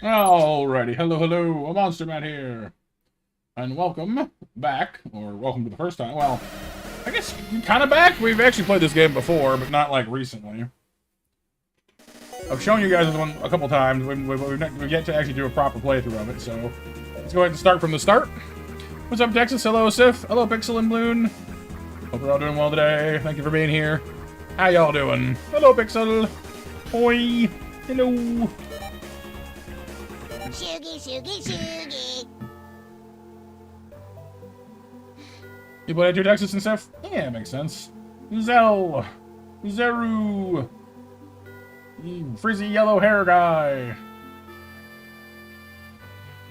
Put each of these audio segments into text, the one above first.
Alrighty, hello, a Monster Man here. And welcome back, or welcome to the first time. Well, I guess kind of back. We've actually played this game before, but not like recently. I've shown you guys this one a couple times. We've yet to actually do a proper playthrough of it, so let's go ahead and start from the start. What's up, Texas? Hello, Sif. Hello, Pixel and Bloon. Hope you're all doing well today. Thank you for being here. How y'all doing? Hello, Pixel. Hoi. Hello. Shoogie. You played your Texas and stuff? Yeah, it makes sense. Zell. Zeru. You frizzy yellow hair guy.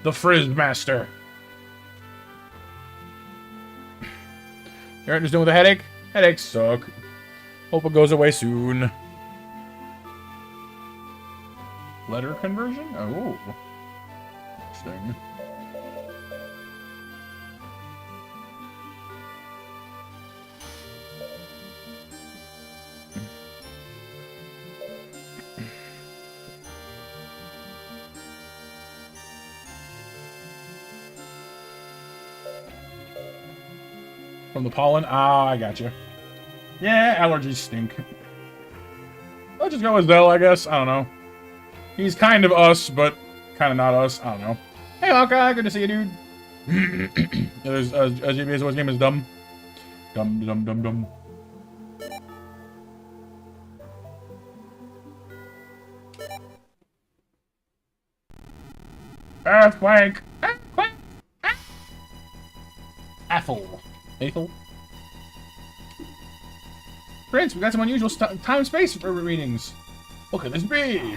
The Frizz Master. You're just doing with a headache? Headaches suck. Hope it goes away soon. Letter conversion? Oh. Interesting. From the pollen? Ah, I got you. Yeah, allergies stink. Let's just go with Zell, I guess. I don't know. He's kind of us, but kind of not us. I don't know. Hey, Hawkeye, good to see you, dude. There's GB's name is Dumb. Dumb. Earthquake! Athel. Prince, we got some unusual time-space readings. What could this be?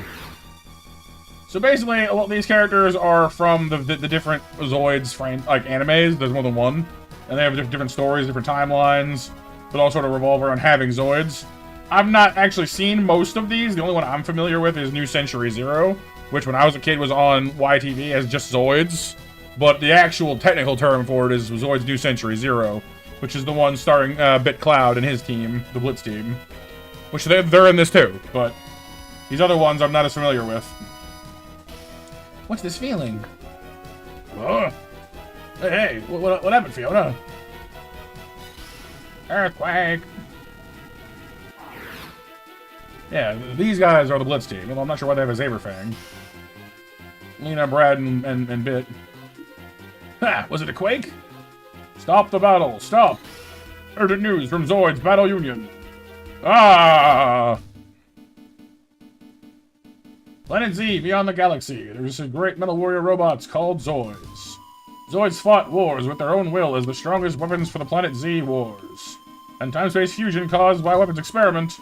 So basically, a lot of these characters are from the different Zoids like animes. There's more than one, and they have different stories, different timelines, but all sort of revolve around having Zoids. I've not actually seen most of these. The only one I'm familiar with is New Century Zero, which when I was a kid was on YTV as just Zoids. but the actual technical term for it is Zoids New Century Zero, which is the one starring Bit Cloud and his team, the Blitz team. Which they're in this too, but these other ones I'm not as familiar with. What's this feeling? Hey, what happened, Fiona? Earthquake! Yeah, these guys are the Blitz team. Well, I'm not sure why they have a Saberfang. Lena, Brad, and Bit. Ha! Was it a quake? Stop the battle! Stop! Urgent news from Zoids Battle Union. Ah! Planet Z, beyond the galaxy, there's some great metal warrior robots called Zoids. Zoids fought wars with their own will as the strongest weapons for the Planet Z wars. And time-space fusion caused by weapons experiment.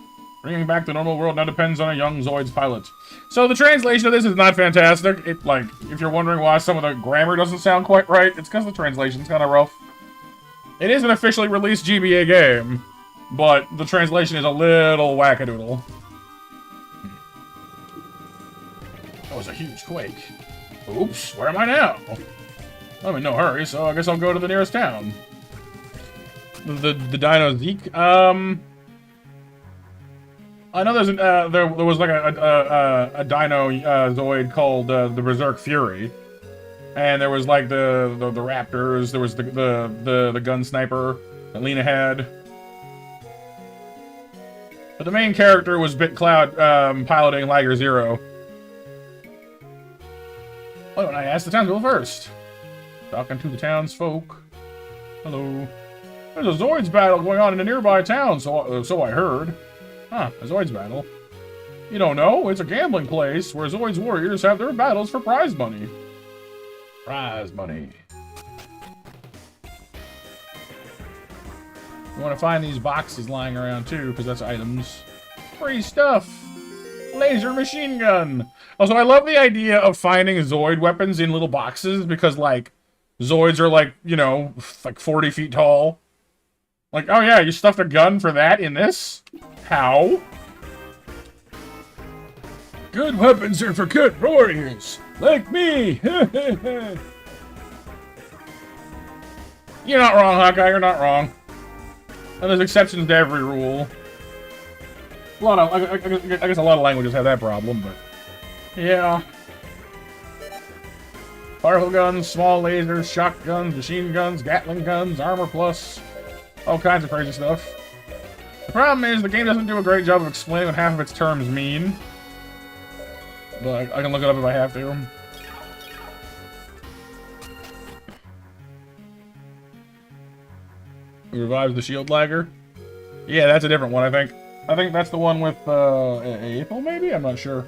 Bringing back the normal world now depends on a young Zoids pilot. So the translation of this is not fantastic. It, like, if you're wondering why some of the grammar doesn't sound quite right, it's because the translation's kind of rough. It is an officially released GBA game, but the translation is a little wackadoodle. That was a huge quake. Oops, where am I now? I'm in no hurry, so I guess I'll go to the nearest town. The Dino Zeke? I know there was like a Dino Zoid called the Berserk Fury, and there was like the Raptors. There was the gun sniper that Lena had, but the main character was Bit Cloud piloting Liger Zero. Why don't I ask the townspeople first? Talking to the townsfolk. Hello. There's a Zoids battle going on in a nearby town, so I heard. Huh, a Zoids battle. You don't know? It's a gambling place where Zoids warriors have their battles for prize money. Prize money. You want to find these boxes lying around too, because that's items. Free stuff! Laser machine gun! Also, I love the idea of finding Zoid weapons in little boxes, because, like, Zoids are, like, you know, like 40 feet tall. Like, oh yeah, you stuffed a gun for that in this? How? Good weapons are for good warriors, like me! You're not wrong, Hawkeye, you're not wrong. And there's exceptions to every rule. I guess a lot of languages have that problem, but... yeah. Powerful guns, small lasers, shotguns, machine guns, Gatling guns, armor plus... all kinds of crazy stuff. The problem is, the game doesn't do a great job of explaining what half of its terms mean. But I can look it up if I have to. It revives the shield lagger. Yeah, that's a different one, I think. I think that's the one with, April, maybe? I'm not sure.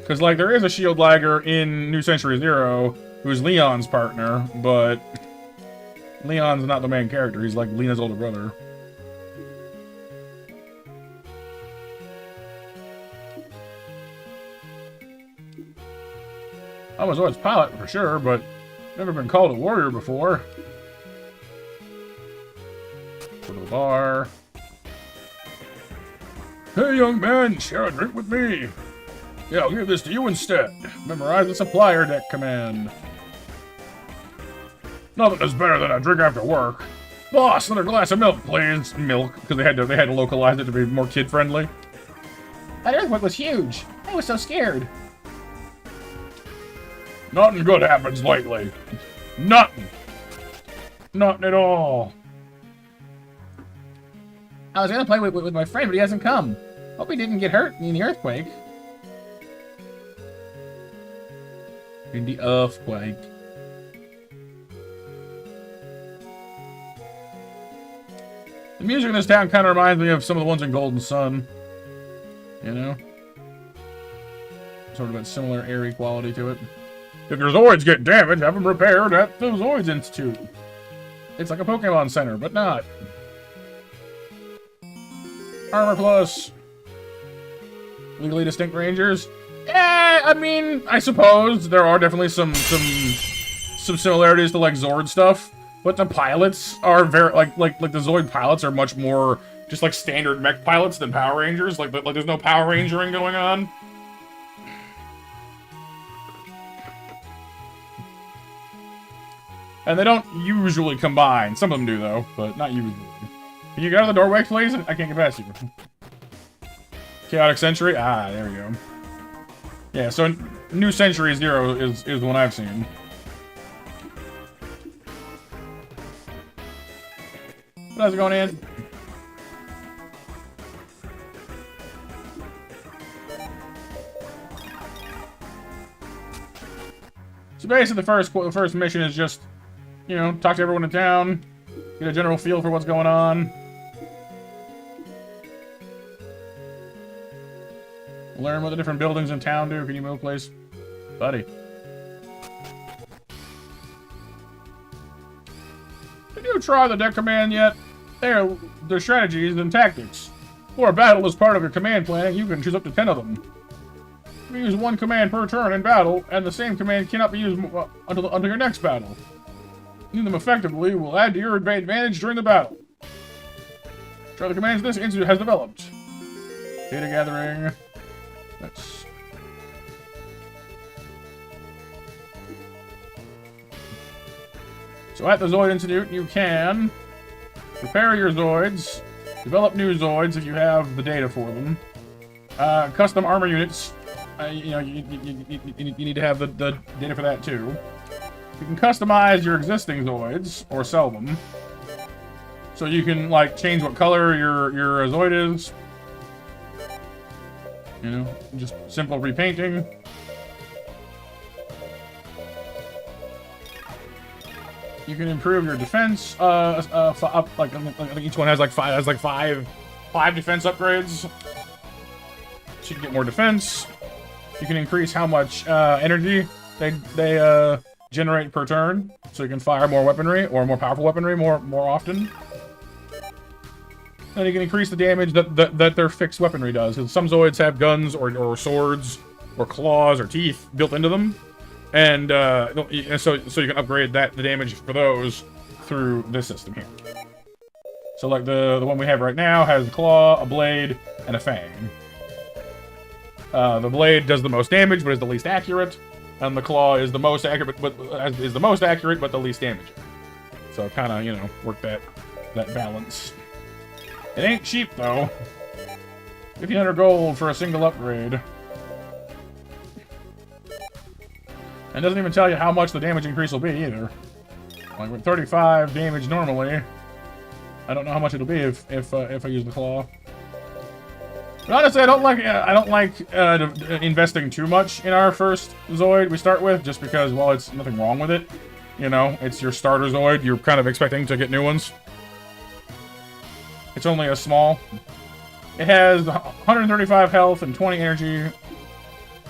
Because, like, there is a shield lagger in New Century Zero, who's Leon's partner, but... Leon's not the main character, he's like Lena's older brother. I was always pilot for sure, but never been called a warrior before. Go to the bar. Hey young man, share a drink with me. Yeah, I'll give this to you instead. Memorize the supplier deck command. Nothing is better than a drink after work. Boss, another glass of milk, please. Milk, because they had to localize it to be more kid-friendly. That earthquake was huge. I was so scared. Nothing good happens lately. Nothing. Nothing at all. I was gonna play with my friend, but he hasn't come. Hope he didn't get hurt in the earthquake. In the earthquake. The music in this town kind of reminds me of some of the ones in Golden Sun. You know? Sort of a similar airy quality to it. If your Zoids get damaged, have them repaired at the Zoids Institute. It's like a Pokemon Center, but not. Armor plus. Legally distinct rangers. I mean, I suppose there are definitely some similarities to like Zord stuff, but the pilots are very like the Zoid pilots are much more just like standard mech pilots than Power Rangers. Like there's no Power Rangering going on. And they don't usually combine. Some of them do, though, but not usually. Can you get out of the doorway, please? I can't get past you. Chaotic Century? Ah, there we go. Yeah, so New Century Zero is the one I've seen. How's it going, in? So basically, the first mission is just, you know, talk to everyone in town, get a general feel for what's going on. Learn what the different buildings in town do. Can you move, please? Buddy. Did you try the deck command yet? Their strategies and tactics. For a battle as part of your command planning, you can choose up to 10 of them. You use one command per turn in battle, and the same command cannot be used until your next battle. Using them effectively will add to your advantage during the battle. Try the commands this institute has developed. Data gathering. That's... So at the Zoid Institute, you can prepare your Zoids, develop new Zoids if you have the data for them, custom armor units. You know, you need to have the data for that too. You can customize your existing Zoids or sell them. So you can like change what color your Zoid is. You know, just simple repainting. You can improve your defense. Like I think each one has like five defense upgrades. So you can get more defense. You can increase how much energy they generate per turn, so you can fire more weaponry or more powerful weaponry more often. And you can increase the damage that their fixed weaponry does. Because some Zoids have guns or swords or claws or teeth built into them, and so you can upgrade the damage for those through this system here. So like the one we have right now has a claw, a blade, and a fang. The blade does the most damage, but is the least accurate, and the claw is the most accurate, but the least damaging. So kind of, you know, work that balance. It ain't cheap though. 1,500 gold for a single upgrade. And doesn't even tell you how much the damage increase will be either. Like with 35 damage normally, I don't know how much it'll be if I use the claw. But honestly, I don't like investing too much in our first Zoid we start with, just because, well, it's nothing wrong with it. You know, it's your starter Zoid. You're kind of expecting to get new ones. It's only a small. It has 135 health and 20 energy.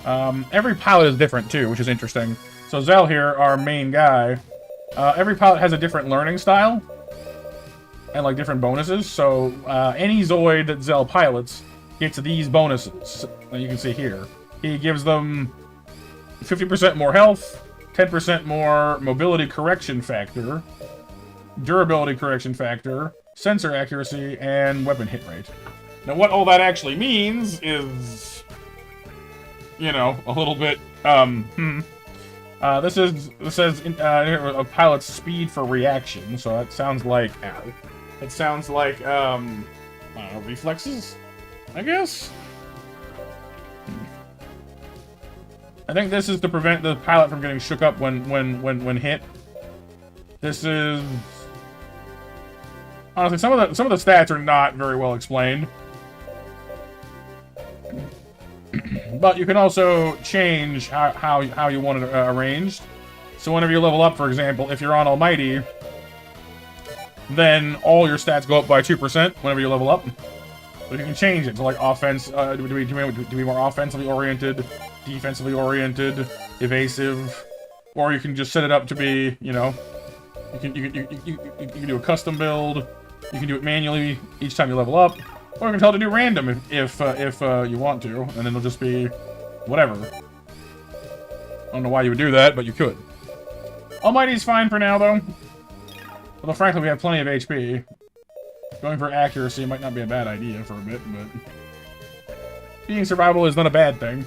Every pilot is different too, which is interesting. So Zell here, our main guy, every pilot has a different learning style and like different bonuses. So any Zoid that Zell pilots gets these bonuses that you can see here. He gives them 50% more health, 10% more mobility correction factor, durability correction factor, sensor accuracy, and weapon hit rate. Now what all that actually means is, you know, a little bit, this says a pilot's speed for reaction, so that sounds like, it sounds like, I don't know, reflexes, I guess? I think this is to prevent the pilot from getting shook up when hit. This is... Honestly, some of the stats are not very well explained. But you can also change how you want it arranged. So whenever you level up, for example, if you're on Almighty, then all your stats go up by 2% whenever you level up. But you can change it to like offense. Do we be more offensively oriented, defensively oriented, evasive, or you can just set it up to be, you know, you can do a custom build. You can do it manually each time you level up, or you can tell it to do random if you want to, and then it'll just be whatever. I don't know why you would do that, but you could. Almighty's fine for now, though. Although, frankly, we have plenty of HP. Going for accuracy might not be a bad idea for a bit, but being survivable is not a bad thing.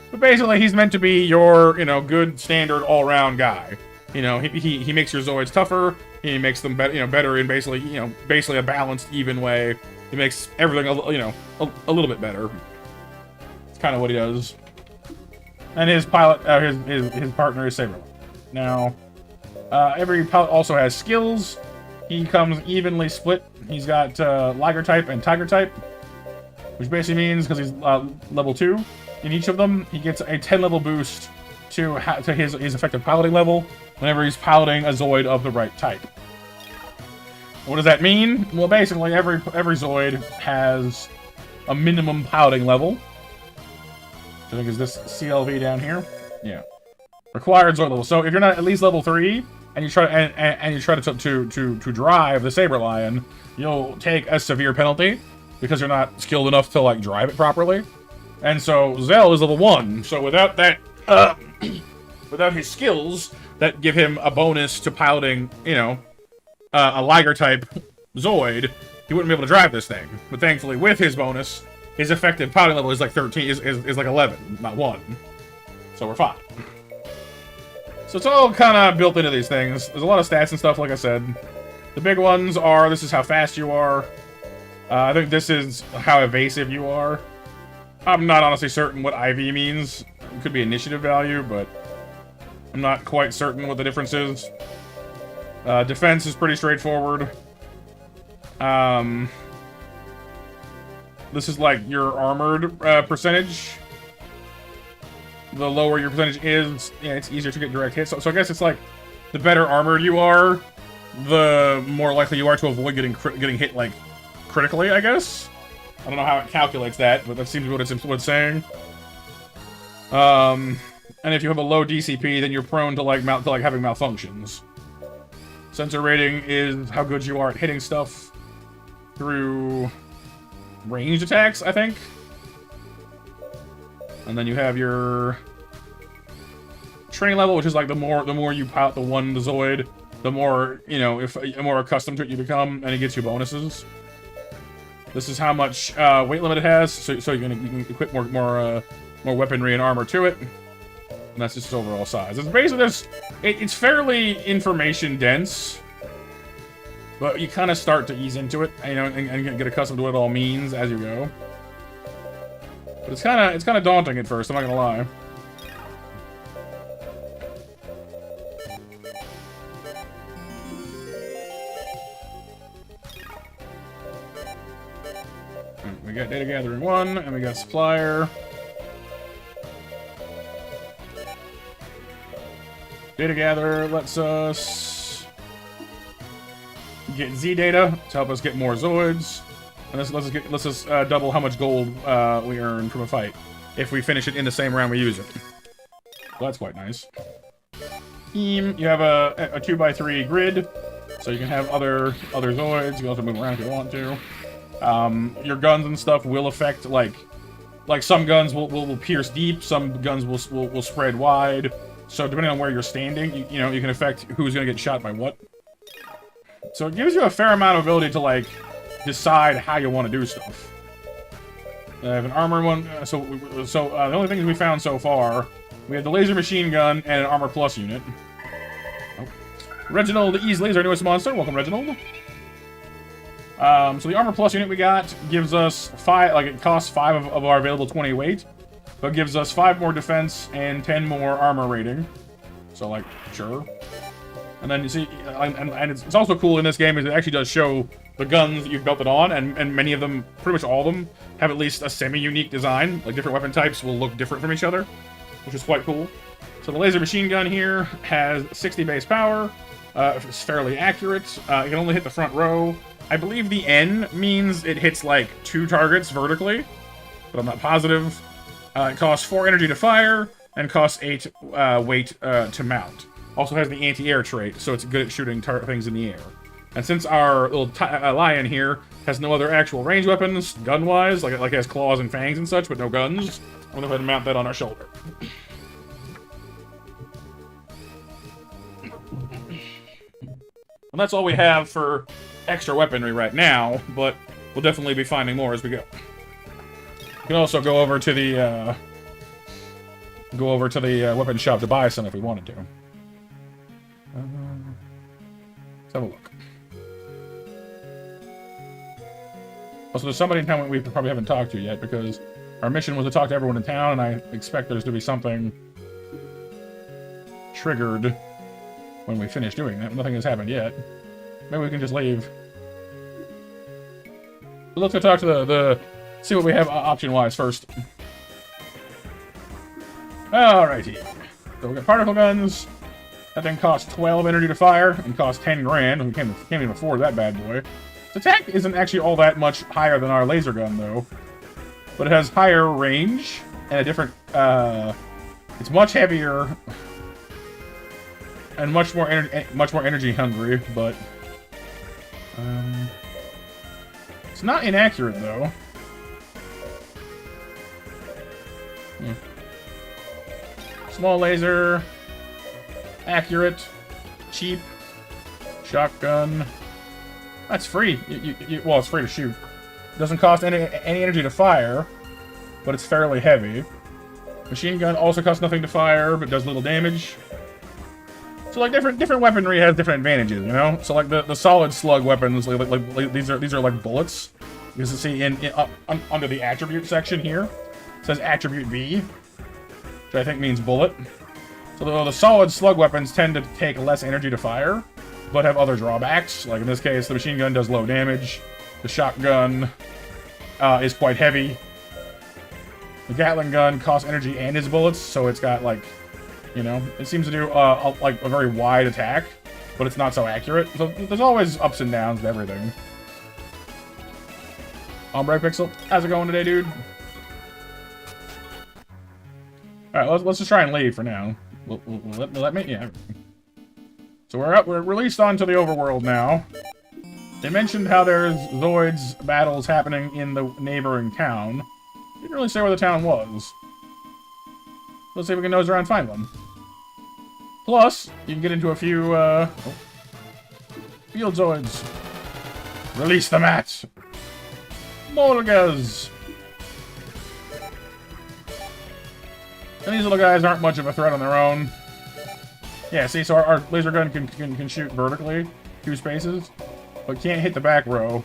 But basically, he's meant to be your, you know, good, standard, all-around guy. You know, he makes your Zoids tougher. He makes them better, better in basically a balanced, even way. He makes everything, a little bit better. It's kind of what he does. And his pilot, his partner is Saber. Now, every pilot also has skills. He comes evenly split. He's got Liger type and Tiger type, which basically means because he's level 2 in each of them, he gets a 10 level boost to his effective piloting level whenever he's piloting a Zoid of the right type. What does that mean? Well, basically, every Zoid has a minimum piloting level. I think is this CLV down here. Yeah, required Zoid level. So if you're not at least level 3 and you try to drive the Saber Lion, you'll take a severe penalty because you're not skilled enough to like drive it properly. And so Zell is level 1. So without that, without his skills that give him a bonus to piloting, a Liger type Zoid, he wouldn't be able to drive this thing. But thankfully, with his bonus, his effective piloting level is like 13, is like 11, not 1. So we're fine. So it's all kind of built into these things. There's a lot of stats and stuff, like I said. The big ones are, this is how fast you are. I think this is how evasive you are. I'm not honestly certain what IV means. It could be initiative value, but I'm not quite certain what the difference is. Defense is pretty straightforward. This is like your armored percentage. The lower your percentage is, yeah, it's easier to get direct hits. So I guess it's like the better armored you are, the more likely you are to avoid getting hit like critically, I guess. I don't know how it calculates that, but that seems what it's saying. And if you have a low DCP, then you're prone to like having malfunctions. Sensor rating is how good you are at hitting stuff through ranged attacks, I think. And then you have your training level, which is like the more you pilot the Zoid, the more more accustomed to it you become, and it gets you bonuses. This is how much weight limit it has, so you can equip more weaponry and armor to it. And that's just its overall size. It's basically it's fairly information dense, but you kind of start to ease into it, and get accustomed to what it all means as you go. But it's kind of daunting at first. I'm not gonna lie. We got data gathering 1, and we got supplier. Data gatherer lets us get Z data to help us get more Zoids, and this lets us double how much gold we earn from a fight if we finish it in the same round we use it. So that's quite nice. You have a 2x3 grid, so you can have other Zoids. You can also move around if you want to. Your guns and stuff will affect like some guns will pierce deep, some guns will spread wide. So depending on where you're standing, you can affect who's gonna get shot by what. So it gives you a fair amount of ability to like decide how you want to do stuff. I have an armor one. So the only things we found so far, we have the laser machine gun and an armor plus unit. Oh. Reginald Easley is our newest monster. Welcome, Reginald. So the armor plus unit we got gives us 5, like it costs 5 of our available 20 weight, but gives us 5 more defense and 10 more armor rating. So like, sure. And then you see, and it's also cool in this game is it actually does show the guns that you've built it on, and many of them, pretty much all of them, have at least a semi-unique design. Like different weapon types will look different from each other, which is quite cool. So the laser machine gun here has 60 base power. It's fairly accurate. It can only hit the front row. I believe the N means it hits like 2 targets vertically, but I'm not positive. It costs 4 energy to fire and costs 8 weight to mount. Also has the anti-air trait, so it's good at shooting things in the air. And since our little lion here has no other actual range weapons, gun-wise, like it has claws and fangs and such, but no guns, I'm gonna go ahead and mount that on our shoulder. And that's all we have for extra weaponry right now, but we'll definitely be finding more as we go. We can also go over to the weapon shop to buy some if we wanted to. Let's have a look. Also, there's somebody in town we probably haven't talked to yet, because our mission was to talk to everyone in town, and I expect there's to be something triggered when we finish doing that. Nothing has happened yet. Maybe we can just leave. But let's go talk to see what we have option-wise first. Alrighty. So we got particle guns. That thing costs 12 energy to fire and costs 10 grand. We can't even afford that bad boy. Its attack isn't actually all that much higher than our laser gun, though. But it has higher range and a different, it's much heavier and much more energy hungry, but it's not inaccurate, though. Small laser, accurate, cheap, shotgun. That's free. Well, it's free to shoot. Doesn't cost any energy to fire, but it's fairly heavy. Machine gun also costs nothing to fire, but does little damage. So like different weaponry has different advantages, you know. So like the solid slug weapons, like these are like bullets. You can see under the attribute section here, it says attribute V, which I think means bullet. So the solid slug weapons tend to take less energy to fire, but have other drawbacks. Like in this case, the machine gun does low damage. The shotgun is quite heavy. The Gatling gun costs energy and its bullets, so it's got like, you know, it seems to do like a very wide attack, but it's not so accurate. So there's always ups and downs to everything. Ombre Pixel, how's it going today, dude? All right, let's just try and leave for now. Let me, yeah. So we're released onto the overworld now. They mentioned how there's Zoids battles happening in the neighboring town. Didn't really say where the town was. Let's see if we can nose around and find one. Plus, you can get into a few, field Zoids. Release the mat! Morgas! And these little guys aren't much of a threat on their own. Yeah, see, so our laser gun can shoot vertically, 2 spaces, but can't hit the back row.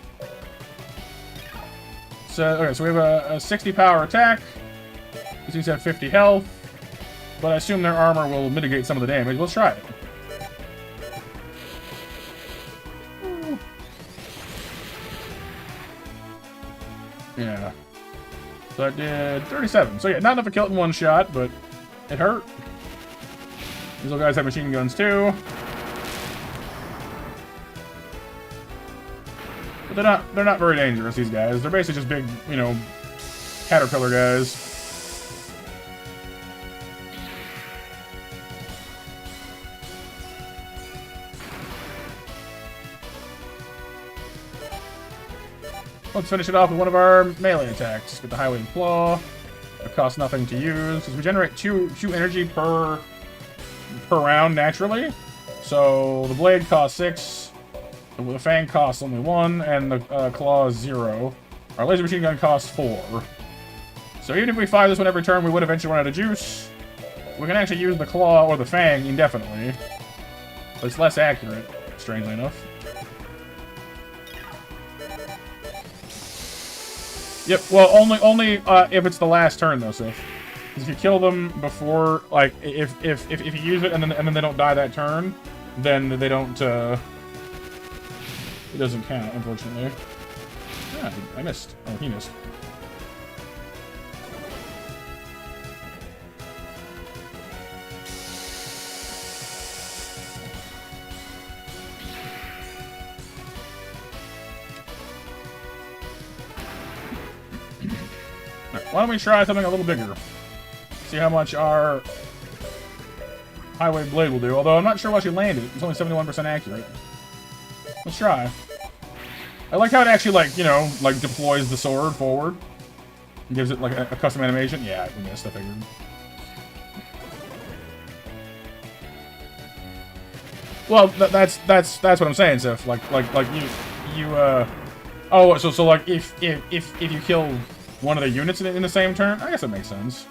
So, okay, so we have a 60 power attack. These things have 50 health, but I assume their armor will mitigate some of the damage. Let's try it. Yeah. So I did 37. So yeah, not enough to kill it in one shot, but it hurt. These little guys have machine guns too. But they're not very dangerous, these guys. They're basically just big, you know, caterpillar guys. Let's finish it off with one of our melee attacks. Get the Highway Claw. It costs nothing to use, because we generate two energy per round naturally. So the blade costs 6, the fang costs only 1, and the claw is 0. Our laser machine gun costs 4. So even if we fire this one every turn, we would eventually run out of juice. We can actually use the claw or the fang indefinitely, but it's less accurate, strangely enough. Yep. Well, only if it's the last turn though, Sif. If you kill them before, like, if you use it and then they don't die that turn, then they don't. It doesn't count, unfortunately. Yeah, I missed. Oh, he missed. Why don't we try something a little bigger? See how much our Highway Blade will do. Although I'm not sure what she landed. It's only 71% accurate. Let's try. I like how it actually, like, you know, like deploys the sword forward. And gives it like a custom animation. Yeah, I missed, I figured. Well, that's what I'm saying, Sif. Like you oh, so like if you kill one of the units in the same turn? I guess that makes sense.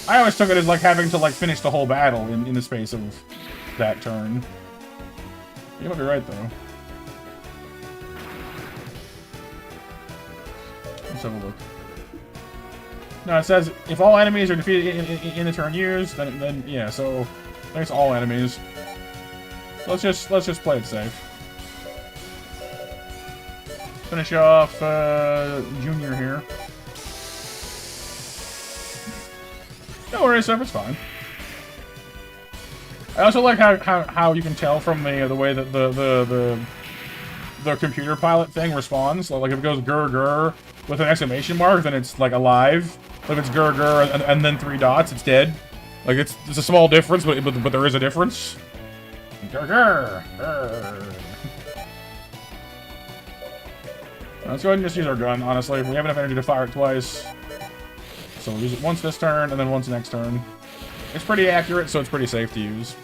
I always took it as like having to like finish the whole battle in the space of that turn. You might be right, though. Let's have a look. No, it says if all enemies are defeated in the turn used, then yeah. So I think it's all enemies. Let's just play it safe. Finish off Junior here. No worries, Seth, it's fine. I also like how you can tell from the way that the computer pilot thing responds. Like if it goes grr grr with an exclamation mark, then it's like alive. If it's grr grr and then 3 dots, it's dead. Like it's a small difference, but there is a difference. Grr grr grr. Let's go ahead and just use our gun. Honestly, we have enough energy to fire it twice, so we'll use it once this turn and then once next turn. It's pretty accurate, so it's pretty safe to use.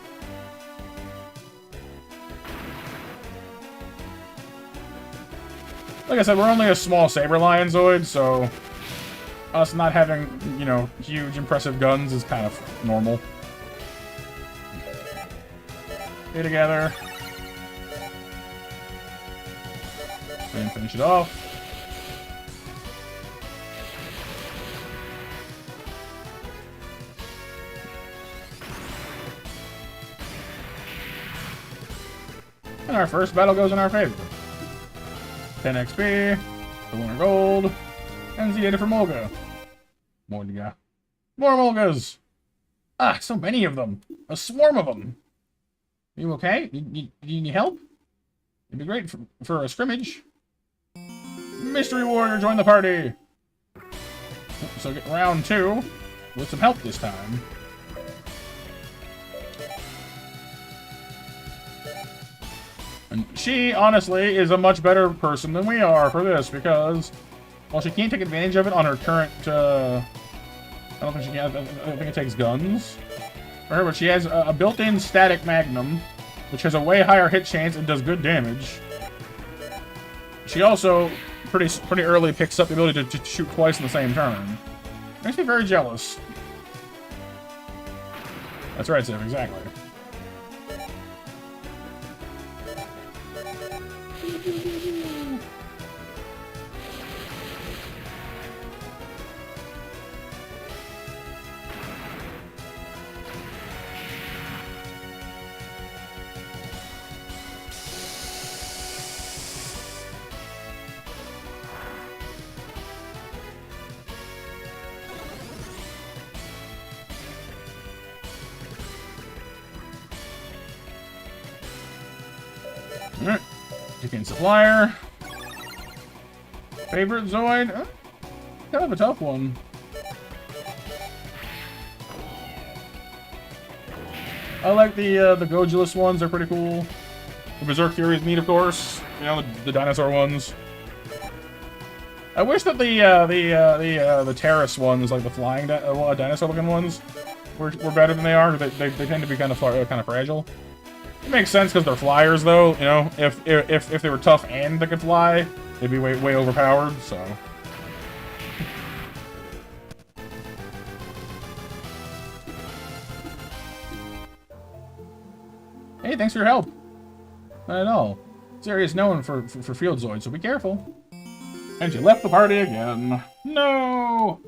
Like I said, we're only a small Saber Lion Zoid, so us not having, you know, huge, impressive guns is kind of normal. Stay together. And finish it off. And our first battle goes in our favor. 10 XP, the winner gold, and the data for Molga. More Molgas! Ah, so many of them! A swarm of them! You okay? You need help? It'd be great for a scrimmage. Mystery Warrior, join the party! So get round 2 with some help this time. And she, honestly, is a much better person than we are for this, because while she can't take advantage of it on her current, I don't think she can, I think it takes guns for her, but she has a built-in static magnum, which has a way higher hit chance and does good damage. She also, pretty early, picks up the ability to shoot twice in the same turn. Makes me very jealous. That's right, Sam, exactly. Alright. Chicken Supplier. Favorite Zoid? Kind of a tough one. I like the Gojulus ones, they're pretty cool. The Berserk Fury is neat, of course. You know, the dinosaur ones. I wish that the Terrace ones, like the flying dinosaur-looking ones, were better than they are. They tend to be kind of fragile. It makes sense because they're flyers, though. You know, if they were tough and they could fly, they'd be way overpowered. So. Hey, thanks for your help. Not at all. This area is known for field Zoids, so be careful. And you left the party again. No!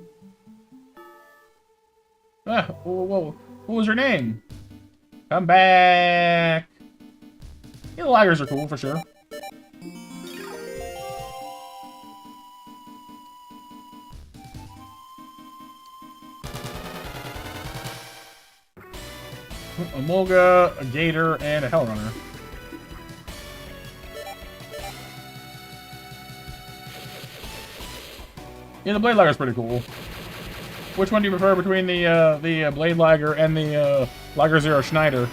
Ah, whoa. What was your name? Come back! Yeah, the lagers are cool, for sure. A Molga, a Gator, and a Hellrunner. Yeah, the Blade Lager's pretty cool. Which one do you prefer between the Blade Lager and the Lager Zero Schneider?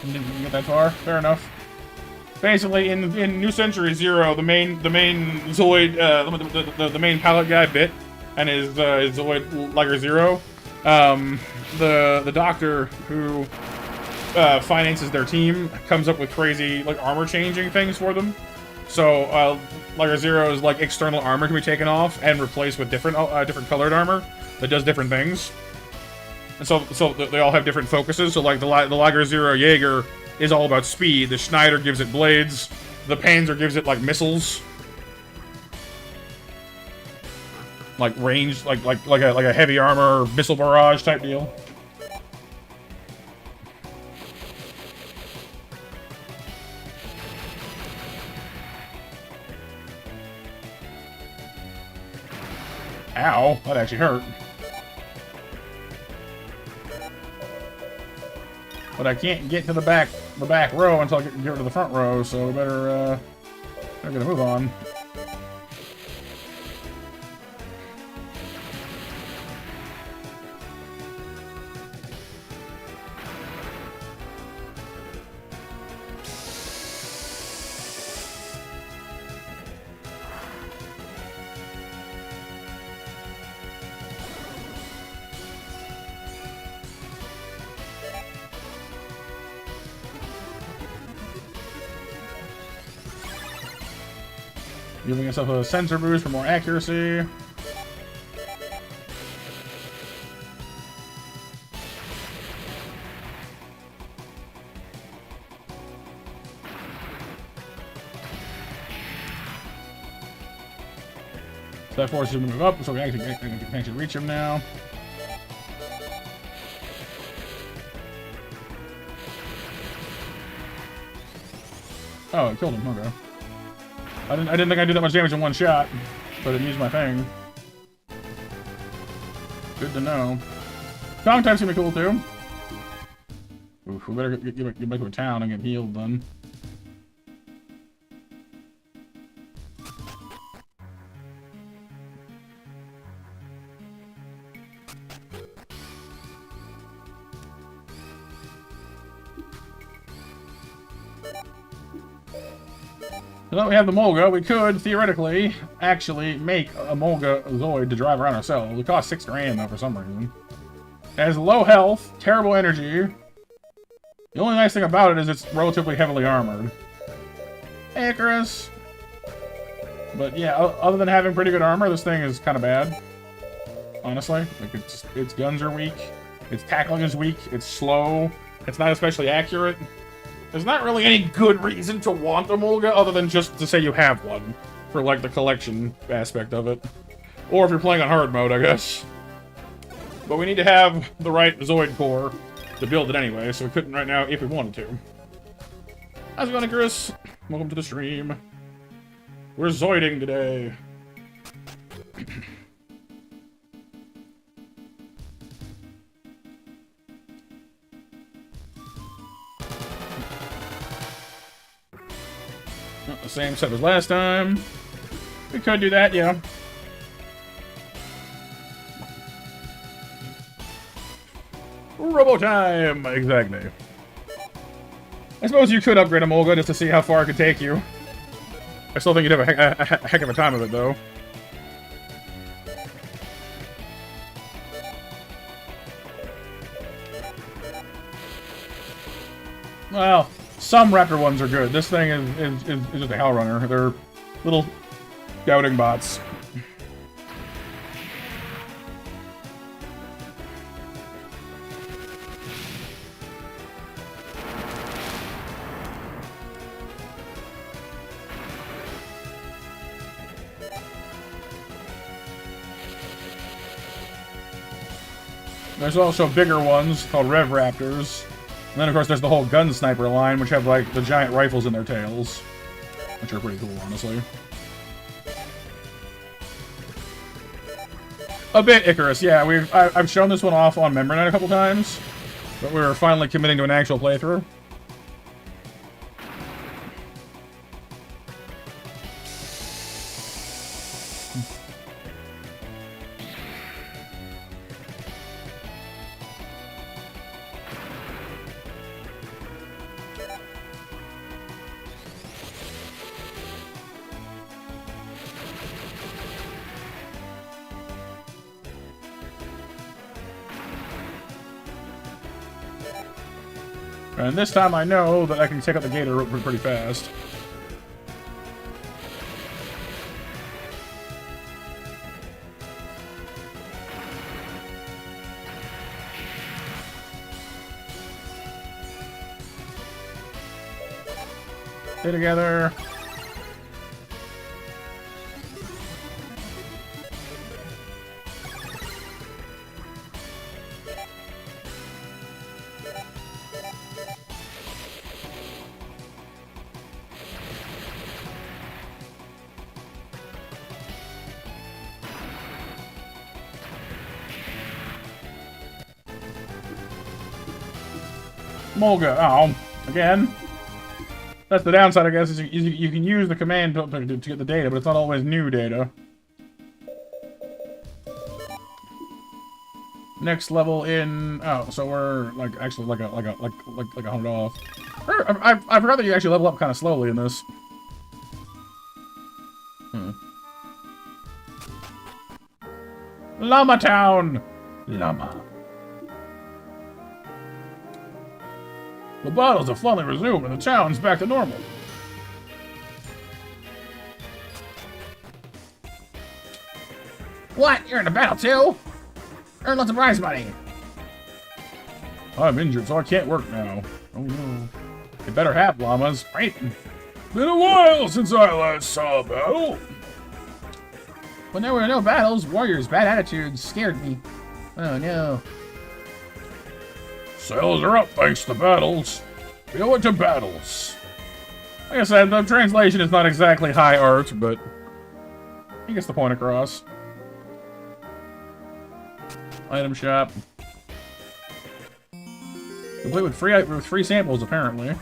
Didn't get that far. Fair enough. Basically, in New Century Zero, the main Zoid, the main pilot guy bit, and his Zoid Lager Zero. The doctor who finances their team comes up with crazy like armor changing things for them. So, Lager Zero's like external armor can be taken off and replaced with different colored armor that does different things. And so they all have different focuses. So like the Lager Zero Jaeger is all about speed. The Schneider gives it blades. The Panzer gives it like missiles, like range, like a heavy armor missile barrage type deal. Ow, that actually hurt. But I can't get to the back row until I get to the front row, so we better get a move on. Giving yourself a sensor boost for more accuracy. So that forces him to move up, so we can actually reach him now. Oh, it killed him. Okay. I didn't think I'd do that much damage in one shot, but I didn't use my thing. Good to know. Kong type's gonna be cool too. Oof, we better get back to a town and get healed then. Now that we have the Molga, we could, theoretically, actually make a Molga Zoid to drive around ourselves. It costs 6 grand, though, for some reason. It has low health, terrible energy. The only nice thing about it is it's relatively heavily armored. Hey, Icarus! But yeah, other than having pretty good armor, this thing is kind of bad. Honestly. Like, its guns are weak. Its tackling is weak. It's slow. It's not especially accurate. There's not really any good reason to want a Molga other than just to say you have one. For, like, the collection aspect of it. Or if you're playing on hard mode, I guess. But we need to have the right Zoid core to build it anyway, so we couldn't right now if we wanted to. How's it going, Chris? Welcome to the stream. We're Zoiding today. Not the same set as last time. We could do that, yeah. Robo time! Exactly. I suppose you could upgrade a Molga just to see how far it could take you. I still think you'd have a heck of a time of it, though. Well, some Raptor ones are good. This thing is just a Hell Runner. They're little doubting bots. There's also bigger ones called Rev Raptors. And then, of course, there's the whole gun sniper line, which have, like, the giant rifles in their tails. Which are pretty cool, honestly. A bit, Icarus, yeah. I've shown this one off on Member Night a couple times. But we're finally committing to an actual playthrough. And this time I know that I can take out the gator pretty fast. Stay together. Molga. Oh, again. That's the downside, I guess, is you can use the command to get the data, but it's not always new data. Next level in... Oh, so we're, like, actually, like a 100 off. I forgot that you actually level up kind of slowly in this. Llama Town! Llama. The battles have finally resumed, and the town's back to normal. What? You're in a battle too? Earn lots of prize money. I'm injured, so I can't work now. Oh no. You better have llamas, right? Been a while since I last saw a battle. When there were no battles, warriors' bad attitudes scared me. Oh no. Sales are up thanks to battles. We owe it to battles. Like I said, the translation is not exactly high art, but he gets the point across. Item shop. Complete with free samples, apparently.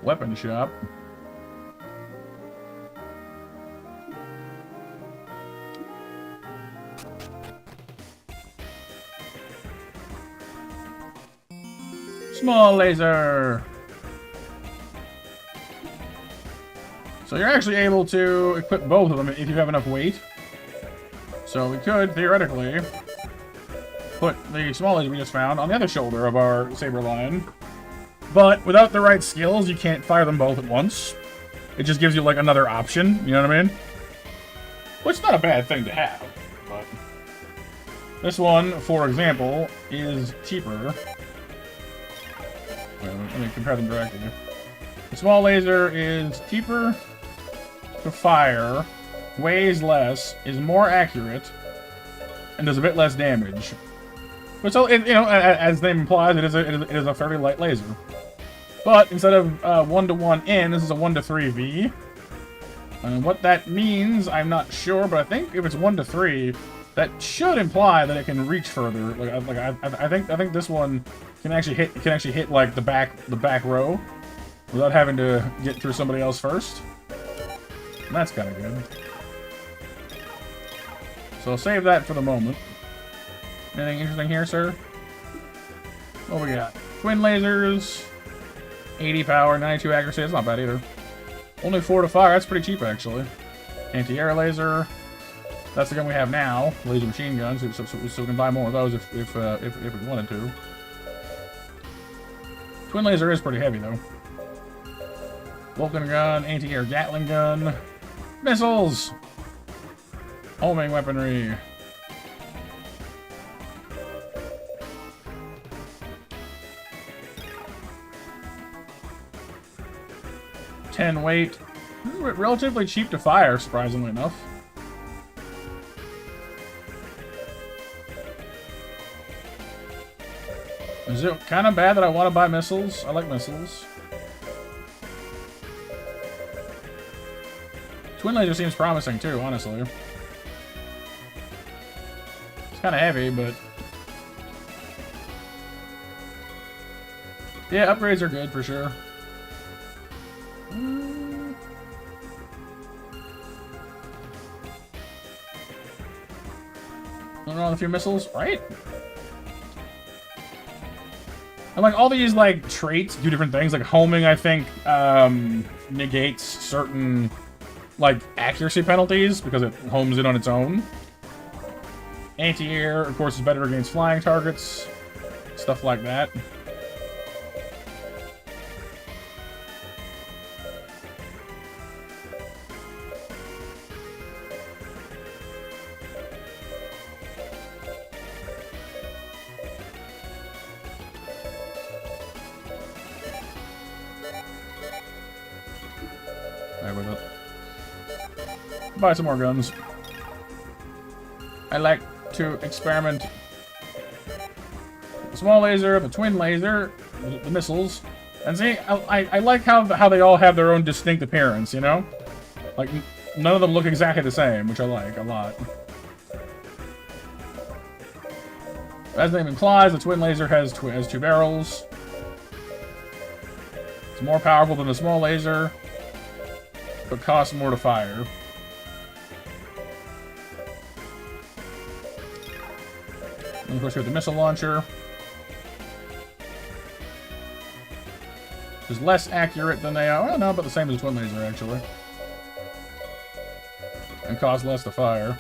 Weapon shop. Small laser. So you're actually able to equip both of them if you have enough weight. So we could, theoretically, put the small laser we just found on the other shoulder of our saber lion. But without the right skills, you can't fire them both at once. It just gives you, like, another option, you know what I mean? Which is not a bad thing to have, but... This one, for example, is cheaper. Wait, let me compare them directly. The small laser is cheaper to fire, weighs less, is more accurate, and does a bit less damage. But so, you know, as the name implies, it is a fairly light laser. But instead of 1-to-1 in, this is a 1-to-3 V. And what that means, I'm not sure, but I think if it's 1-to-3, that should imply that it can reach further. I think this one can actually hit like the back row without having to get through somebody else first. And that's kind of good. So I'll save that for the moment. Anything interesting here, sir? What we got? Twin lasers, 80 power, 92 accuracy. That's not bad either. Only 4 to fire. That's pretty cheap, actually. Anti-air laser. That's the gun we have now. Laser machine guns. So we can buy more of those if we wanted to. Twin laser is pretty heavy, though. Vulcan gun, anti-air Gatling gun, missiles, homing weaponry. $10 weight. Relatively cheap to fire, surprisingly enough. Is it kind of bad that I want to buy missiles? I like missiles. Twin laser seems promising too, honestly. It's kind of heavy, but... yeah, upgrades are good for sure. Going on a few missiles, right? And like all these like traits do different things. Like homing, I think, negates certain like accuracy penalties because it homes it on its own. Anti-air, of course, is better against flying targets, stuff like that. okay with it. Buy some more guns. I like to experiment. The small laser, the twin laser, the missiles. And see, I like how they all have their own distinct appearance, you know? Like, none of them look exactly the same, which I like a lot. As the name implies, the twin laser has two barrels. It's more powerful than the small laser, but costs more to fire. And of course, we have the missile launcher. Which is less accurate than they are. Well, no, but the same as the twin laser, actually. And costs less to fire.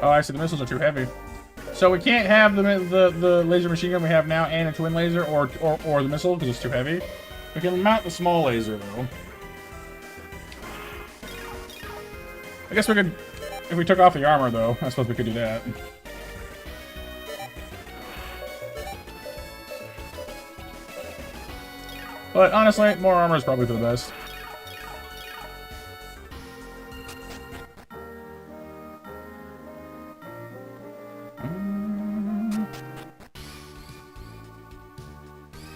Oh, I see. The missiles are too heavy. So we can't have the laser machine gun we have now and a twin laser or the missile because it's too heavy. We can mount the small laser though. I guess we could, if we took off the armor though. I suppose we could do that. But honestly, more armor is probably for the best.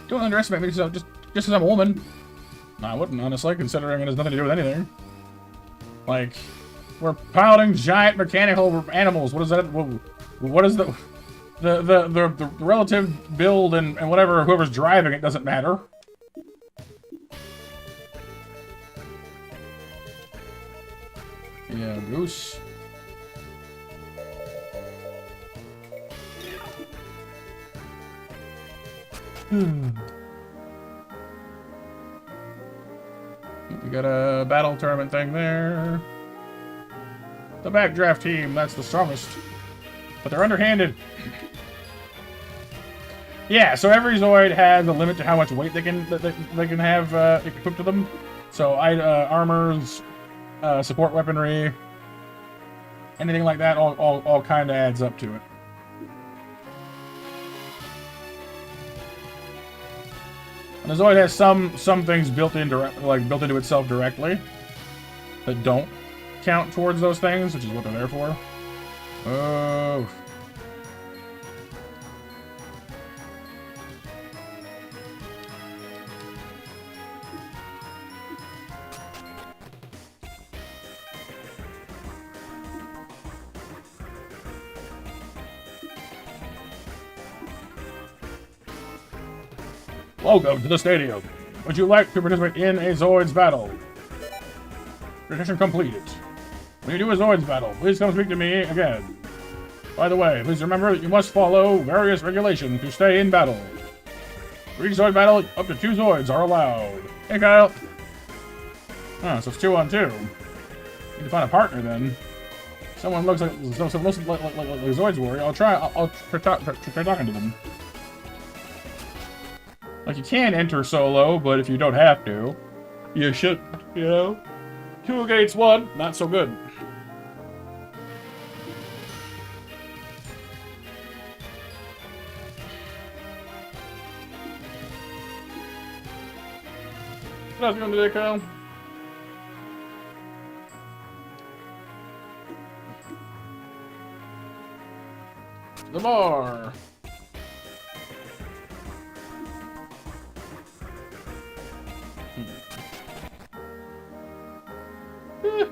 Don't underestimate me just because I'm a woman. No, I wouldn't, honestly, considering it has nothing to do with anything. Like, we're piloting giant mechanical animals. What is that? What is the relative build and whatever, whoever's driving it doesn't matter. Yeah, goose. We got a battle tournament thing there. The backdraft team, that's the strongest. But they're underhanded. Yeah, so every Zoid has a limit to how much weight they can have equipped to them. So armors, support weaponry, anything like that all kind of adds up to it. And the Zoid has some things built into itself directly that don't count towards those things, which is what they're there for. Oh. Welcome to the stadium. Would you like to participate in a Zoids battle? Registration completed. When you do a Zoids battle, please come speak to me again. By the way, please remember that you must follow various regulations to stay in battle. For each Zoid battle, up to 2 Zoids are allowed. Hey, Kyle. Oh, so it's 2 on 2. Need to find a partner then. Someone looks like the Zoids warrior. I'll try talking to them. Like, you can enter solo, but if you don't have to, you should, you know. 2 against 1, not so good. What else you gonna do there, Kyle? The bar.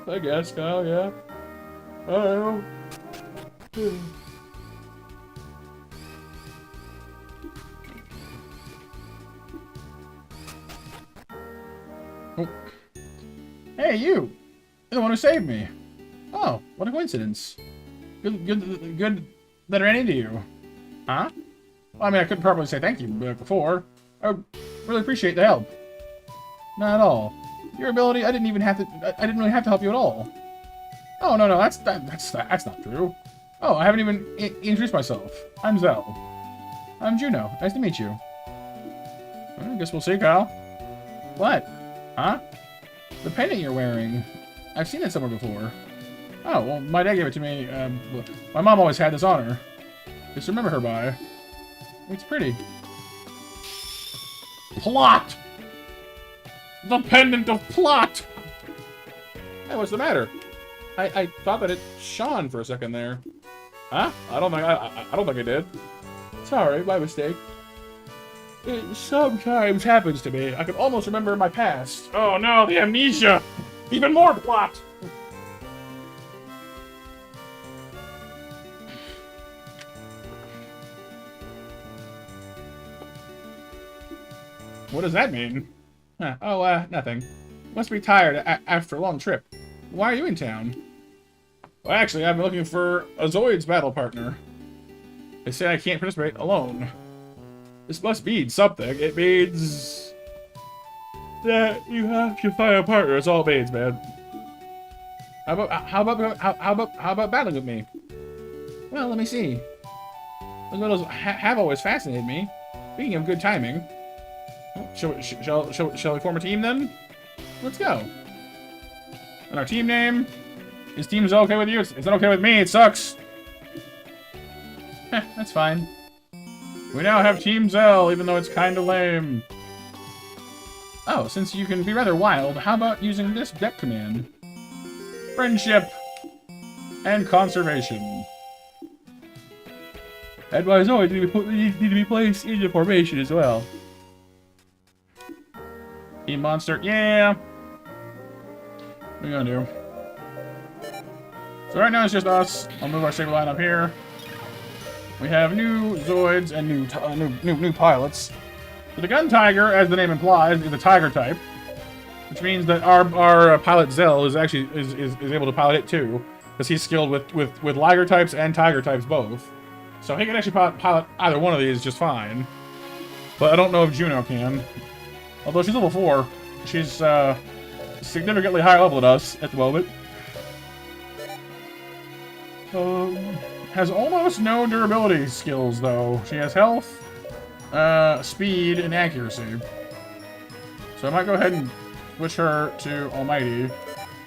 I guess, Kyle, yeah. I don't know. Oh. Hey, you! You're the one who saved me. Oh, what a coincidence. Good that I ran into you. Huh? Well, I mean, I couldn't properly say thank you before. I really appreciate the help. Not at all. Your ability, I didn't really have to help you at all. Oh, no, that's not true. Oh, I haven't even introduced myself. I'm Zell. I'm Juno. Nice to meet you. Well, I guess we'll see, Kyle. What? Huh? The pendant you're wearing. I've seen it somewhere before. Oh, well, my dad gave it to me. My mom always had this on her. Just remember her by. It's pretty. Plot! The pendant of plot! Hey, what's the matter? I thought that it shone for a second there. Huh? I don't think I did. Sorry, my mistake. It sometimes happens to me. I can almost remember my past. Oh no, the amnesia! Even more plot! What does that mean? Huh. Oh, nothing. Must be tired after a long trip. Why are you in town? Well, actually, I've been looking for a Zoids battle partner. They say I can't participate alone. This must mean something. It means that you have to find a partner. It's all it means, man. How about battling with me? Well, let me see. Those battles have always fascinated me. Speaking of good timing, shall we form a team then? Let's go. And our team name? Is team's okay with you? It's not okay with me. It sucks. Heh, that's fine. We now have Team Zell, even though it's kinda lame. Oh, since you can be rather wild, how about using this deck command? Friendship and conservation. Advise always need to be placed into formation as well. Team monster, yeah. What are you gonna do? So right now it's just us. I'll move our saber line up here. We have new Zoids and new pilots. So the Gun Tiger, as the name implies, is a Tiger type, which means that our pilot Zell is actually is able to pilot it too, because he's skilled with Liger types and Tiger types both. So he can actually pilot either one of these just fine. But I don't know if Juno can. Although she's level 4, she's significantly higher level than us at the moment. Has almost no durability skills, though. She has health, speed, and accuracy. So I might go ahead and switch her to Almighty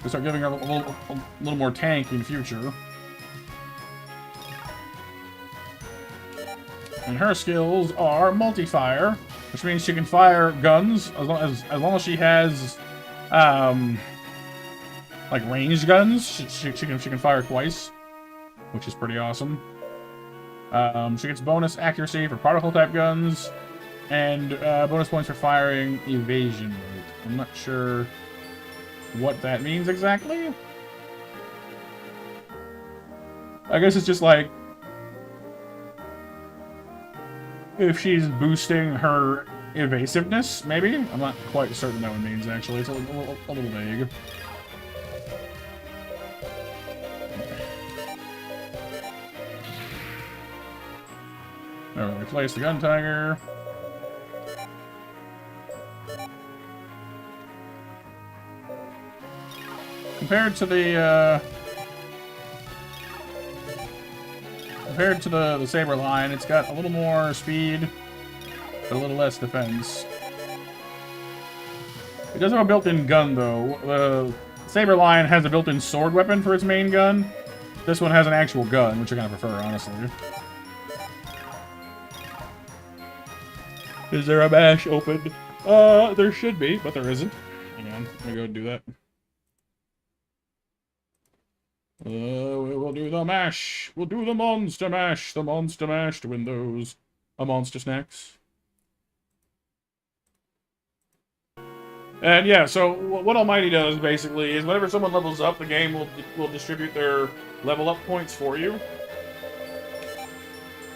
to start giving her a little more tank in future. And her skills are multi-fire, which means she can fire guns as long as she has like ranged guns. She can fire twice, which is pretty awesome. She gets bonus accuracy for particle type guns, and bonus points for firing evasion rate. I'm not sure what that means exactly. I guess it's just like if she's boosting her evasiveness, maybe? I'm not quite certain that one means, actually. It's a little vague. Alright, replace the Gun Tiger. Compared to the Saber line, it's got a little more speed, but a little less defense. It does have a built-in gun, though. The Saber line has a built-in sword weapon for its main gun. This one has an actual gun, which I kind of prefer, honestly. Is there a mash open? There should be, but there isn't. Hang on, let me go and do that. We'll do the mash. We'll do the monster mash. The monster mash to win those monster snacks. And yeah, so what Almighty does basically is whenever someone levels up, the game will distribute their level up points for you.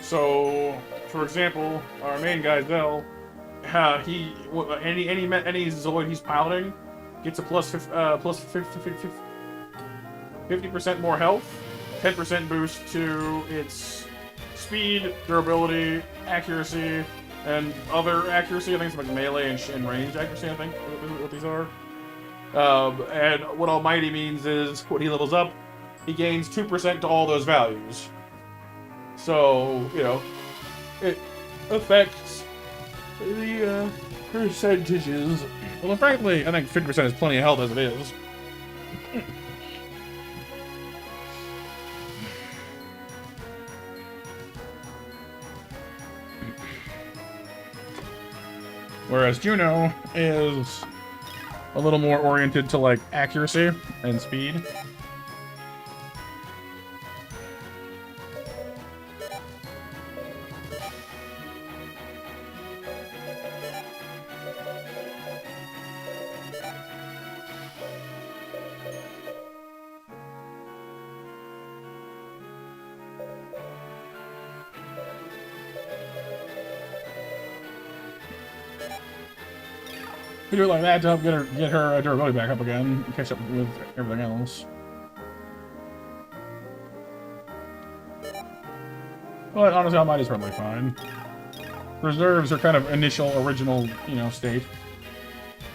So, for example, our main guy Zell, any Zoid he's piloting gets a plus 50% more health, 10% boost to its speed, durability, accuracy, and other accuracy. I think it's like melee and range accuracy, I think, what these are. And what Almighty means is, when he levels up, he gains 2% to all those values. So, you know, affects the percentages. Well, frankly, I think 50% is plenty of health as it is. Whereas Juno is a little more oriented to like accuracy and speed. We do it like that to help get her durability back up again, and catch up with everything else. But honestly, Almighty's probably fine. Reserves are kind of initial, original, you know, state.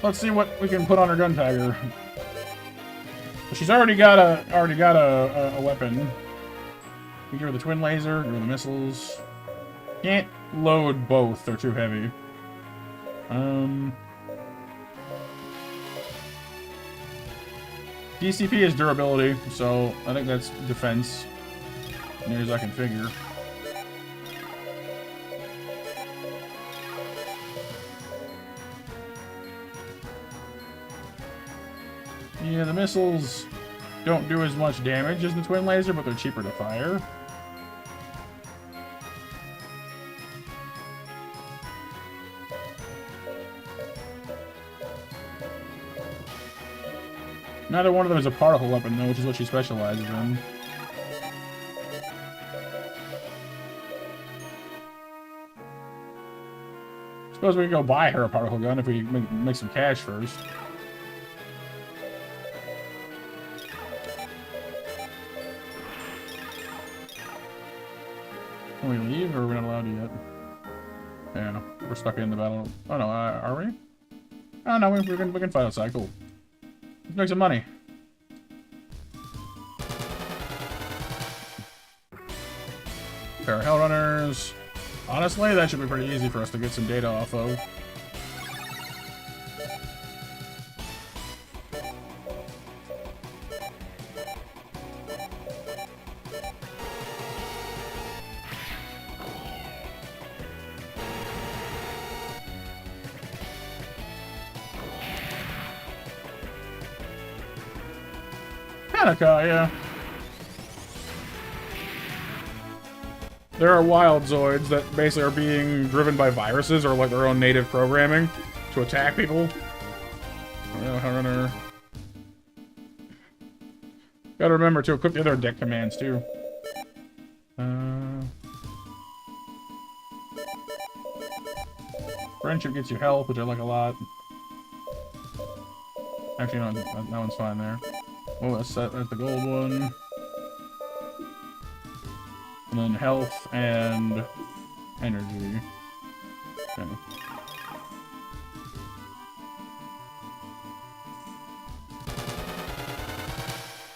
Let's see what we can put on her gun tagger. She's already got a weapon. You give her the twin laser, give her the missiles. Can't load both; they're too heavy. DCP is durability, so I think that's defense, near as I can figure. Yeah, the missiles don't do as much damage as the twin laser, but they're cheaper to fire. Neither one of them is a particle weapon, though, which is what she specializes in. Suppose we could go buy her a particle gun if we make some cash first. Can we leave, or are we not allowed to yet? Yeah, we're stuck in the battle. Oh no, are we? Oh no, we can fight outside. Cool. Let's make some money. Pair of Hell Runners. Honestly, that should be pretty easy for us to get some data off of. Hanukkah, yeah. There are wild Zoids that basically are being driven by viruses or like their own native programming to attack people. Runner. Gotta remember to equip the other deck commands too. Friendship gets you health, which I like a lot. Actually, no, that one's fine there. Oh, that's the gold one. And then health and energy. Okay.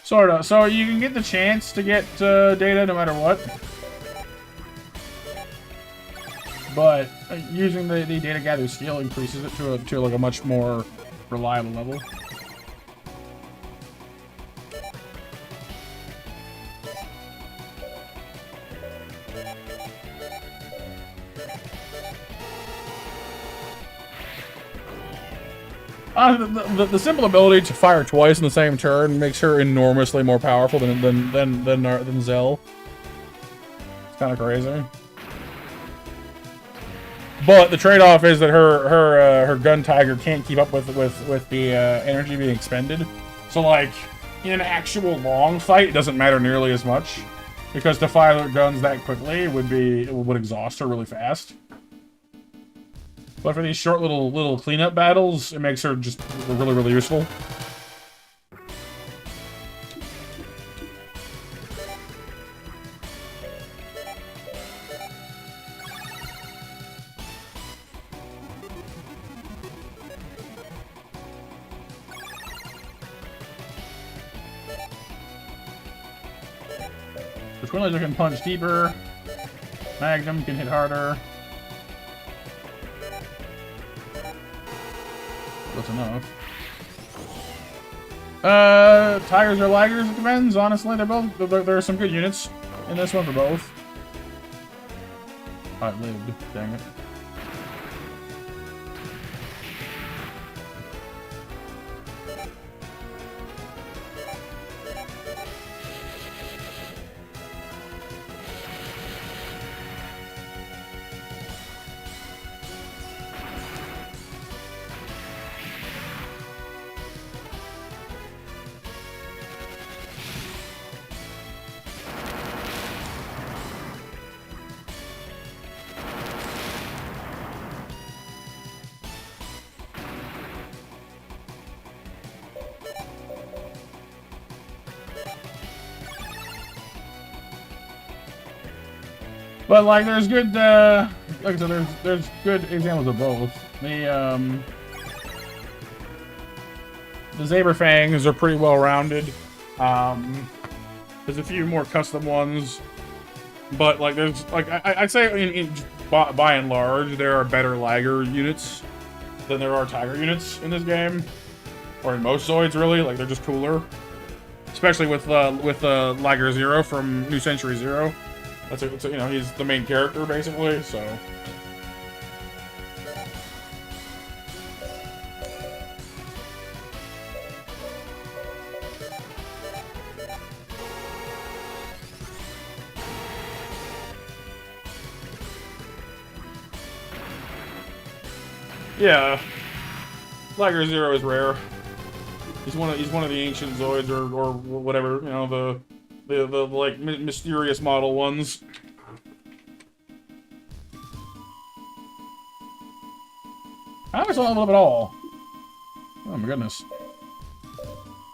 Sorta. So you can get the chance to get data no matter what. But using the data gather skill increases it to like a much more reliable level. The simple ability to fire twice in the same turn makes her enormously more powerful than Zell. It's kind of crazy. But the trade-off is that her gun tiger can't keep up with the energy being expended. So like in an actual long fight, it doesn't matter nearly as much because to fire their guns that quickly would exhaust her really fast. But for these short little cleanup battles, it makes her just really useful. The Twin Laser can punch deeper. Magnum can hit harder. That's enough. Tigers or lagers? It depends, honestly. They're both. There are some good units in this one for both. I lived. Dang it. But like, there's good, like I said, there's good examples of both. The Saber Fangs are pretty well rounded. There's a few more custom ones, but like, there's like I'd say by and large there are better Lager units than there are Tiger units in this game, or in most Zoids really. Like, they're just cooler, especially with Lager Zero from New Century Zero. That's you know, he's the main character basically, so. Yeah, Lager Zero is rare. He's one of the ancient Zoids or whatever, you know, the like mysterious model ones. I always don't level up at all. Oh my goodness.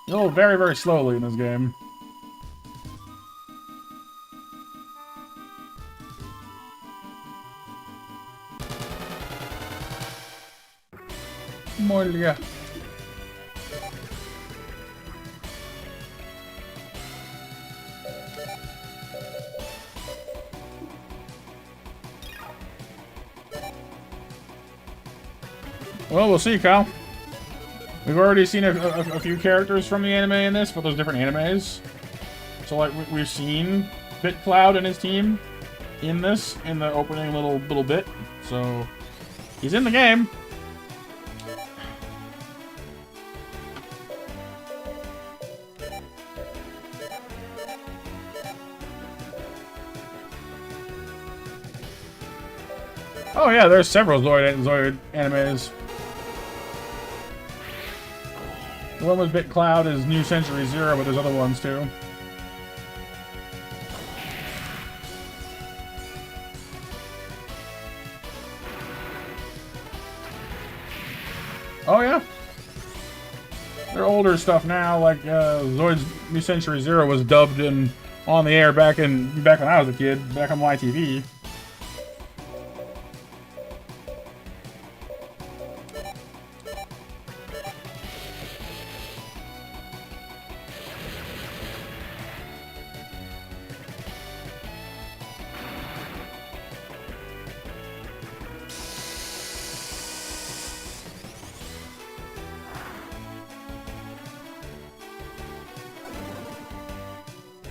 You level very, very slowly in this game. Molia. Well, we'll see, Kyle. We've already seen a few characters from the anime in this, but those different animes. So, like, we've seen BitCloud and his team in this, in the opening little bit. So, he's in the game. Oh yeah, there's several Zoid animes. The one with BitCloud is New Century Zero, but there's other ones too. Oh yeah. They're older stuff now, like Zoids New Century Zero was dubbed on the air back when I was a kid, back on YTV.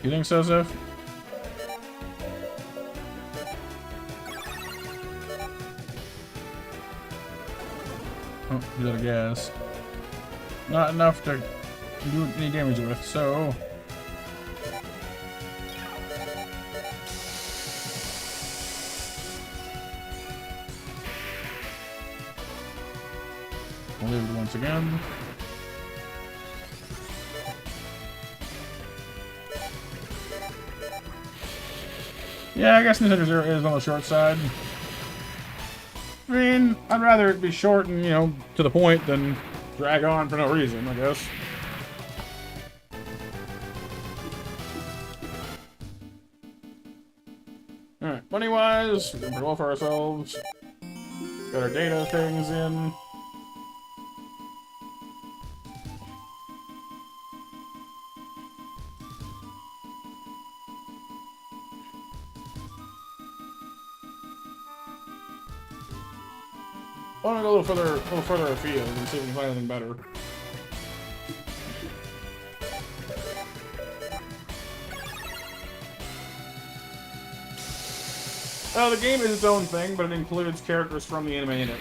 You think so, Sif? Oh, he's out of gas. Not enough to do any damage with, so... We'll leave it once again. Yeah, I guess New Century Zero is on the short side. I mean, I'd rather it be short and, you know, to the point than drag on for no reason, I guess. Alright, money-wise, we're doing pretty well for ourselves. Got our data things in. I want to go a little further afield and see if we can find anything better. The game is its own thing, but it includes characters from the anime in it.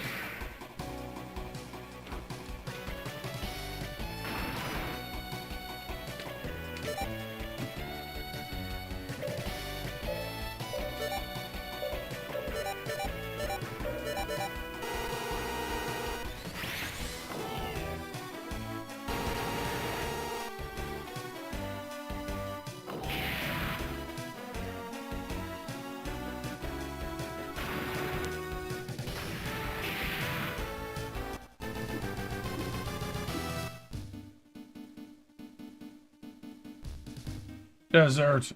Desert.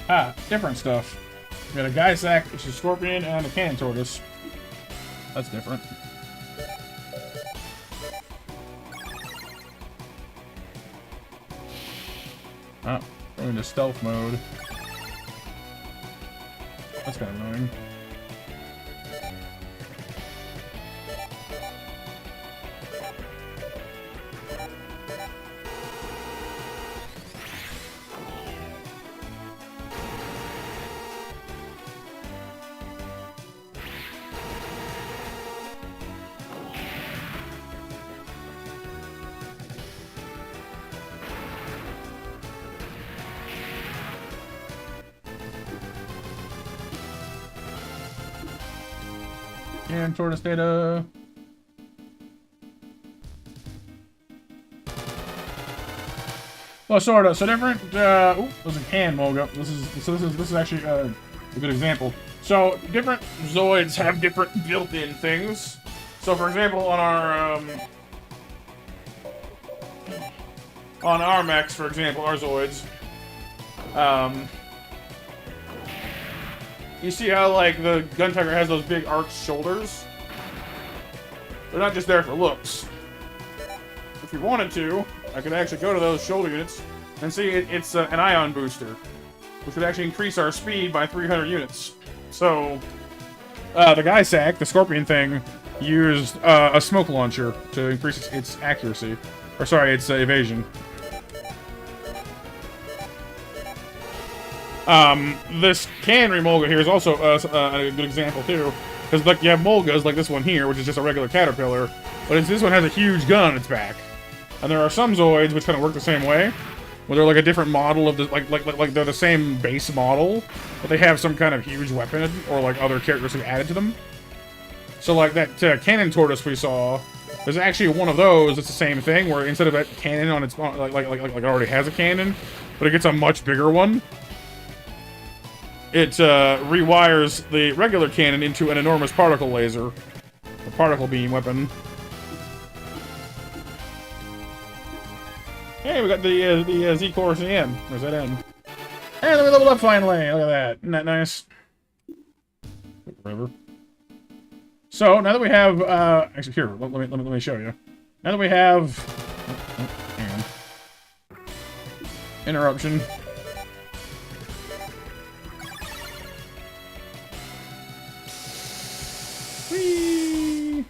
Ah, different stuff. We got a guy sack, which is a scorpion, and a cannon tortoise. That's different. Oh, going into stealth mode. That's kind of annoying. And tortoise data. Well, sort of. So different. Ooh, there's a can logo. This is actually a good example. So different Zoids have different built-in things. So for example, on our mechs, for example, our Zoids, you see how, like, the Gun Tiger has those big arched shoulders? They're not just there for looks. If we wanted to, I could actually go to those shoulder units and see it's an ion booster, which would actually increase our speed by 300 units. So, the guy sack, the scorpion thing, used a smoke launcher to increase its accuracy. Or sorry, its evasion. This cannery Mulga here is also a good example too, because like you have Mulgas like this one here, which is just a regular caterpillar, but this one has a huge gun on its back, and there are some Zoids which kind of work the same way, where they're like a different model of the like they're the same base model, but they have some kind of huge weapon or like other characteristics added to them. So like that cannon tortoise we saw, there's actually one of those. It's the same thing where instead of a cannon on its like it already has a cannon, but it gets a much bigger one. It rewires the regular cannon into an enormous particle laser. A particle beam weapon. Hey, we got the Z-Core CN. There's that end. And then we leveled up finally. Look at that. Isn't that nice? Forever. So, now that we have... actually, here, let me show you. Now that we have... hang on. Interruption. Whee!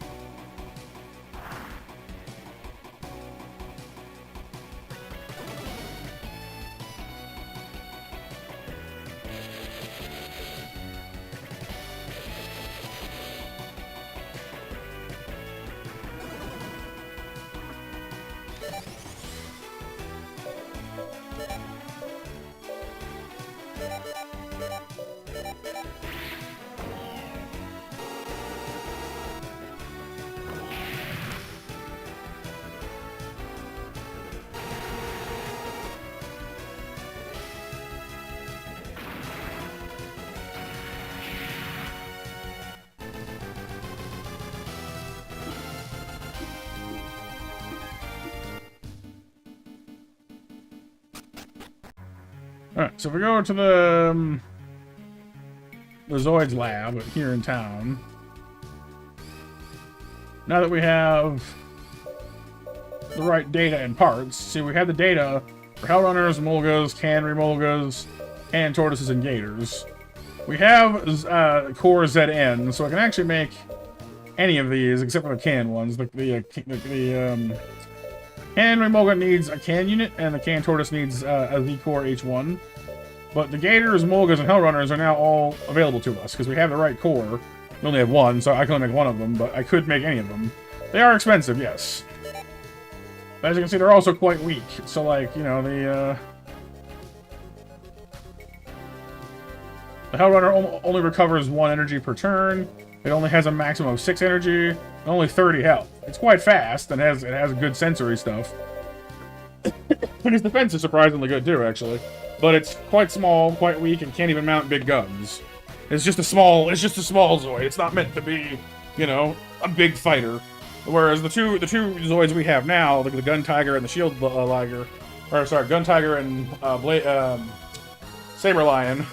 Alright, so if we go to the Zoids lab here in town, now that we have the right data and parts, see we have the data for Hellrunners, Mulgas, can Remulgas, and Tortoises and Gators. We have Core ZN, so I can actually make any of these except for the can ones. The Can Remulga needs a can unit, and the Can Tortoise needs a Z-Core H1. But the Gators, Mulgas, and Hellrunners are now all available to us, because we have the right core. We only have one, so I can only make one of them, but I could make any of them. They are expensive, yes. But as you can see, they're also quite weak. So, like, you know, the Hellrunner only recovers 1 energy per turn. It only has a maximum of 6 energy, and only 30 health. It's quite fast, and it has good sensory stuff. And its defense is surprisingly good, too, actually. But it's quite small, quite weak, and can't even mount big guns. It's just a small Zoid. It's not meant to be, you know, a big fighter. Whereas the two Zoids we have now, like the Gun Tiger and the Shield Liger, or sorry, Gun Tiger and Saber Lion,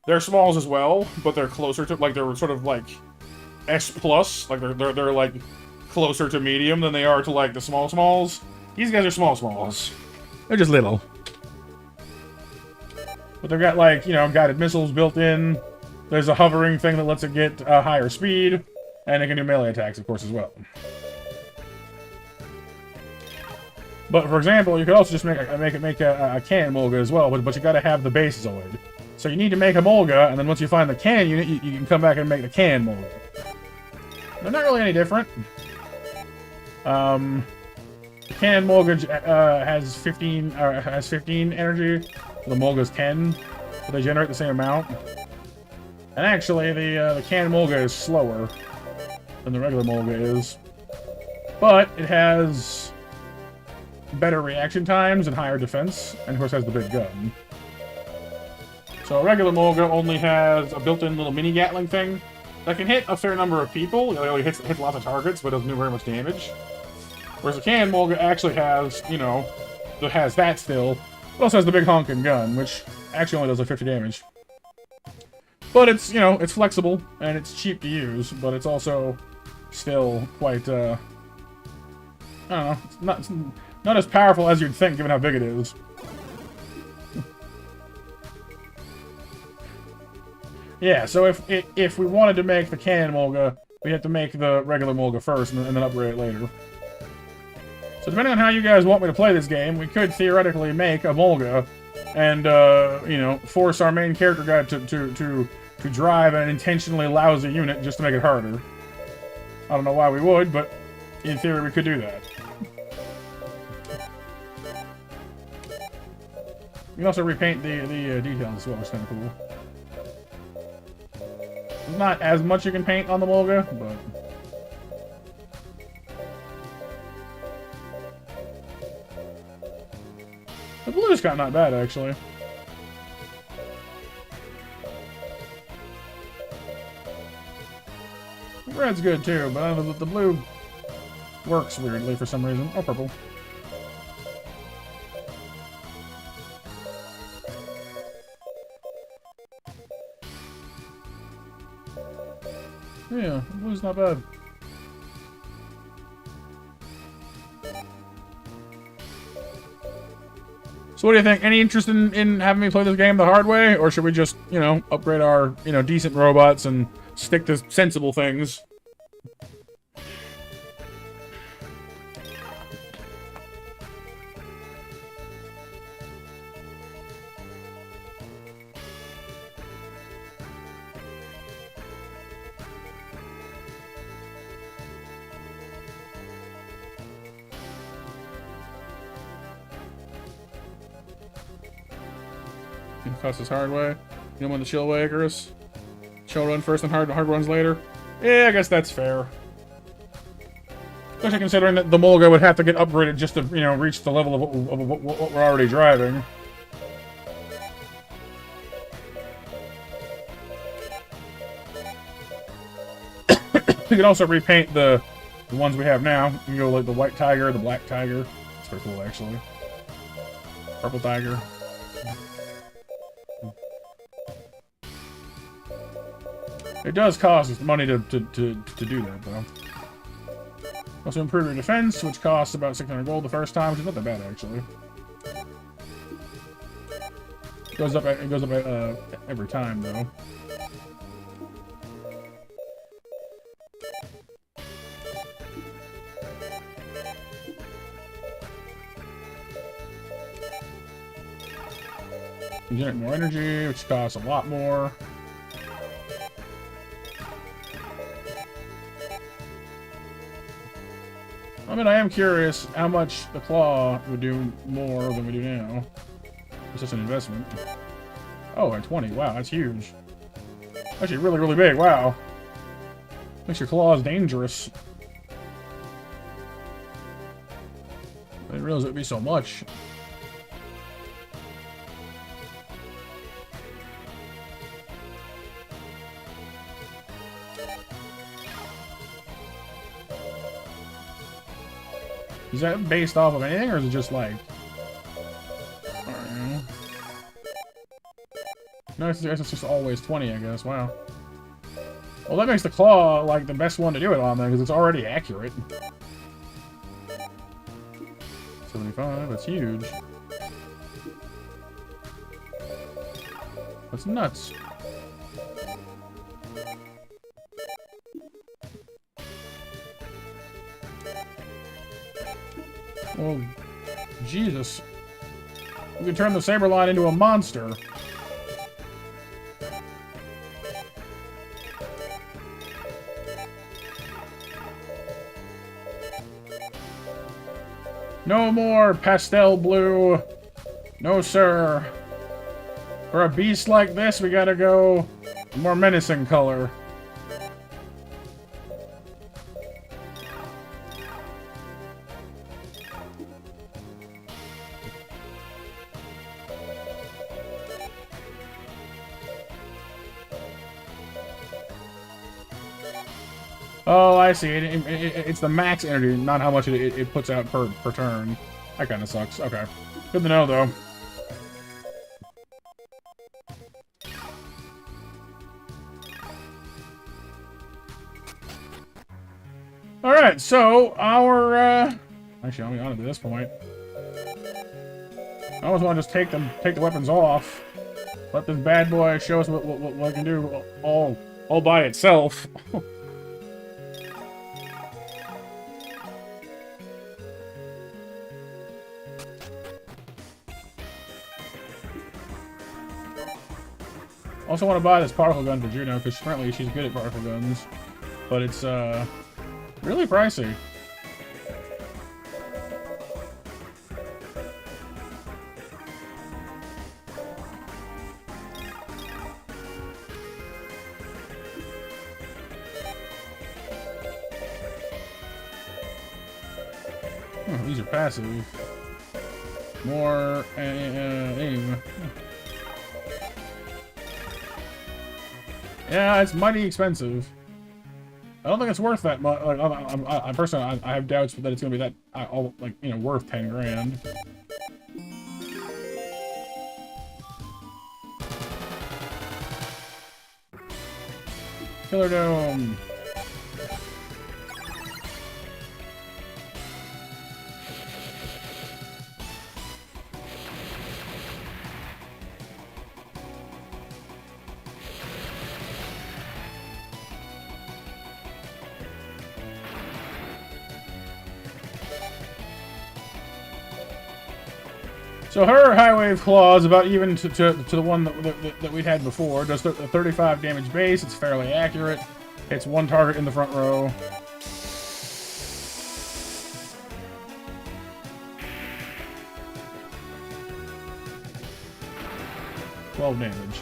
they're smalls as well, but they're closer to, like, they're sort of like S plus, like they're like closer to medium than they are to like the smalls. These guys are smalls. They're just little. But they've got, like, you know, guided missiles built in. There's a hovering thing that lets it get higher speed. And it can do melee attacks, of course, as well. But, for example, you could also just make a can Mulga as well, but you gotta have the base Zoid. So you need to make a Mulga, and then once you find the can unit, you can come back and make the can Mulga. They're not really any different. The can Mulga has 15 energy. The Mulga's 10, but they generate the same amount. And actually, the can Mulga is slower than the regular Mulga is. But it has better reaction times and higher defense, and of course has the big gun. So a regular Mulga only has a built-in little mini Gatling thing that can hit a fair number of people. It only hits lots of targets, but doesn't do very much damage. Whereas the can Mulga actually has, you know, it has that still. It also has the big honking gun, which actually only does like 50 damage. But it's, you know, it's flexible, and it's cheap to use, but it's also still quite, I don't know, it's not as powerful as you'd think, given how big it is. Yeah, so if we wanted to make the can Mulga, we have to make the regular Mulga first, and then upgrade it later. So depending on how you guys want me to play this game, we could theoretically make a Mulga, and, you know, force our main character guy to drive an intentionally lousy unit just to make it harder. I don't know why we would, but in theory we could do that. You can also repaint the details as well, which is kind of cool. Not as much you can paint on the Mulga, but... The blue's got not bad, actually. The red's good, too, but I don't know, the blue works weirdly for some reason. Or purple. Yeah, the blue's not bad. So what do you think? Any interest in having me play this game the hard way? Or should we just, you know, upgrade our, you know, decent robots and stick to sensible things? Cuss is hard way. You don't want the chill way, Icarus? Chill run first and hard runs later? Yeah, I guess that's fair. Especially considering that the Mulga would have to get upgraded just to, you know, reach the level of what we're already driving. We can also repaint the ones we have now. You can go like the white tiger, the black tiger. It's pretty cool, actually. Purple tiger. It does cost money to do that, though. Also improve your defense, which costs about 600 gold the first time, which is not that bad, actually. It goes up every time though. Generate more energy, which costs a lot more. I mean, I am curious how much the claw would do more than we do now. It's just an investment. Oh, at 20. Wow, that's huge. Actually, really, really big. Wow. Makes your claws dangerous. I didn't realize it would be so much. Is that based off of anything, or is it just like... I don't know. No, it's just always 20, I guess. Wow. Well, that makes the claw, like, the best one to do it on, then, because it's already accurate. 75, that's huge. That's nuts. Well, Jesus. We can turn the Saberline into a monster. No more pastel blue. No, sir. For a beast like this, we gotta go more menacing color. Oh, I see. It's the max energy, not how much it puts out per turn. That kind of sucks. Okay. Good to know, though. Alright, so our... Actually, I'm on to this point. I almost want to just take the weapons off. Let this bad boy show us what it can do all by itself. Also want to buy this particle gun for Juno, because apparently she's good at particle guns. But it's, really pricey. Oh, these are passive. More, aim. Yeah, it's mighty expensive. I don't think it's worth that much. Like, I personally, I have doubts that it's gonna be that, like, you know, worth 10 grand. Killer Dome. So her high wave claw is about even to the one that we'd had before. Does 35 damage base. It's fairly accurate. Hits one target in the front row. $12 damage.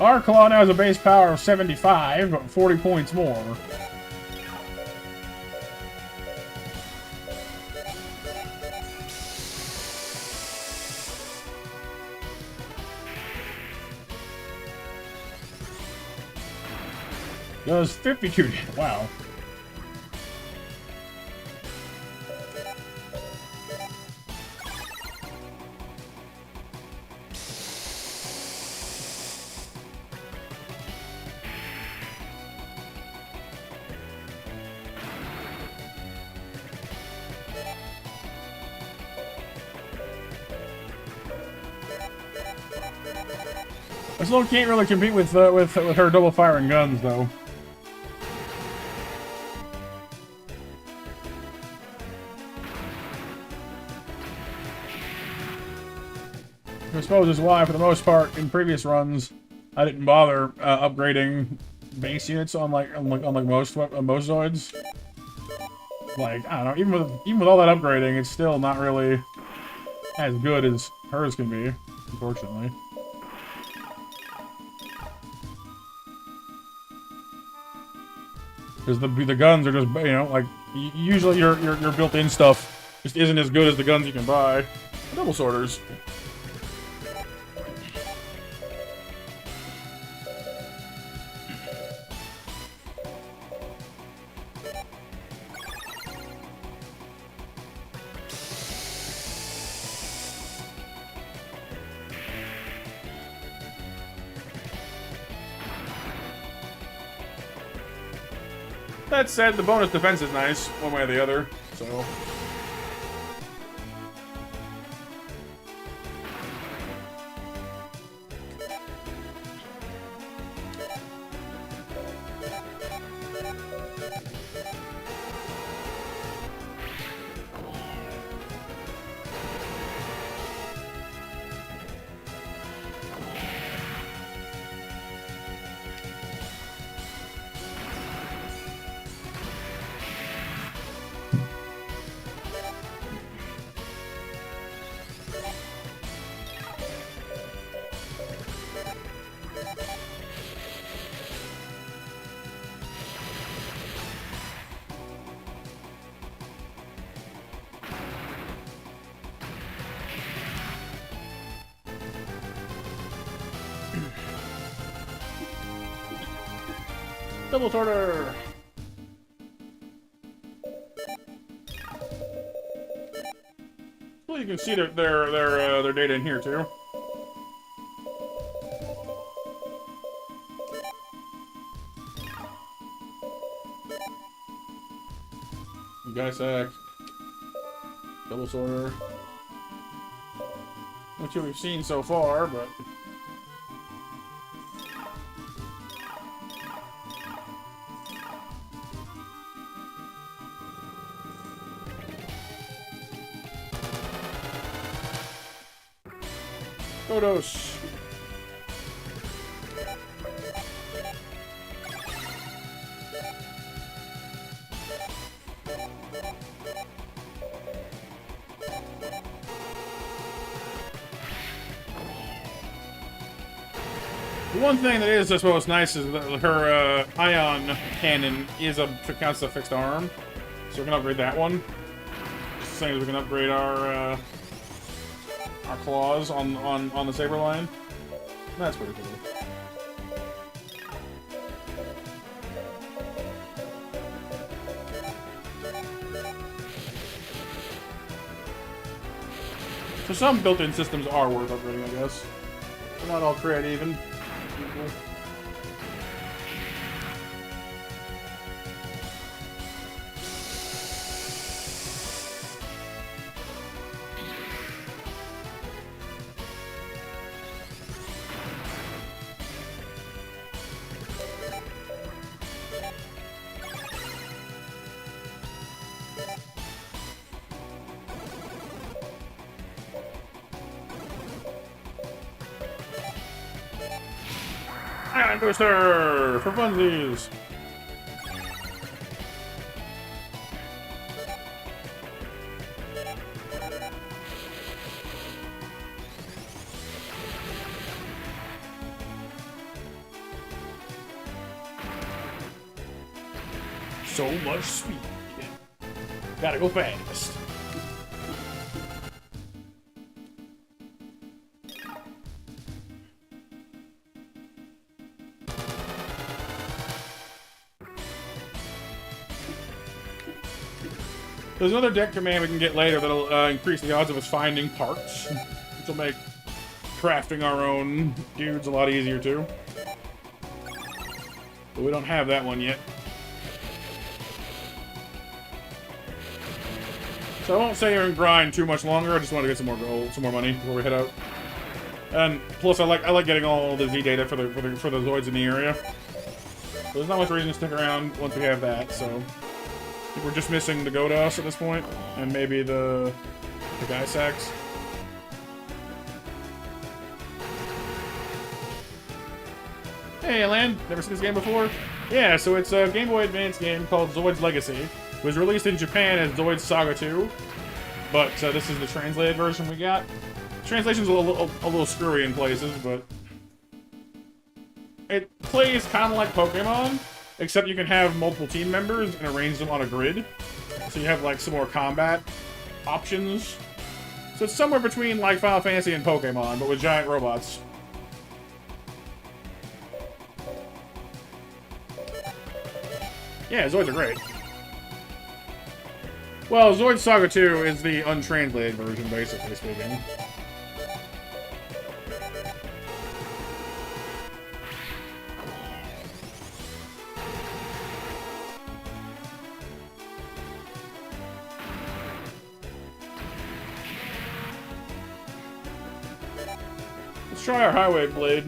Our claw now has a base power of 75, but 40 points more. Does 52. Wow. I still can't really compete with her double firing guns, though. I suppose is why, for the most part, in previous runs, I didn't bother upgrading base units on like most Zoids. Like, I don't know, even with all that upgrading, it's still not really as good as hers can be, unfortunately. Because the guns are just, you know, like, usually your built-in stuff just isn't as good as the guns you can buy. Double sorters. That said, the bonus defense is nice, one way or the other, so... Double sorter! Well, you can see their data in here too. Dissect. Double sorter. Not what we've seen so far, but... Photos. The one thing that is, I suppose, nice is that her ion cannon counts as a fixed arm, so we can upgrade that one. Just the same as we can upgrade our claws on the saber line. That's pretty cool. So some built-in systems are worth upgrading, I guess. They're not all created even. Ion booster for funsies. So much speed. Gotta go fast. There's another deck command we can get later that'll increase the odds of us finding parts, which will make crafting our own dudes a lot easier too. But we don't have that one yet. So I won't sit here and grind too much longer. I just want to get some more gold, some more money before we head out. And plus, I like getting all the Z data for the Zoids in the area. So there's not much reason to stick around once we have that. So I think we're just missing the Godos at this point, and maybe the Guy Sacks. Hey, Alan, never seen this game before? Yeah, so it's a Game Boy Advance game called Zoids Legacy. It was released in Japan as Zoids Saga II, but this is the translated version we got. The translation's a little screwy in places, but it plays kind of like Pokemon, except you can have multiple team members and arrange them on a grid. So you have like some more combat options. So it's somewhere between like Final Fantasy and Pokemon, but with giant robots. Yeah, Zoids are great. Well, Zoids Saga 2 is the untranslated version, basically speaking. Let's try our Highway Blade.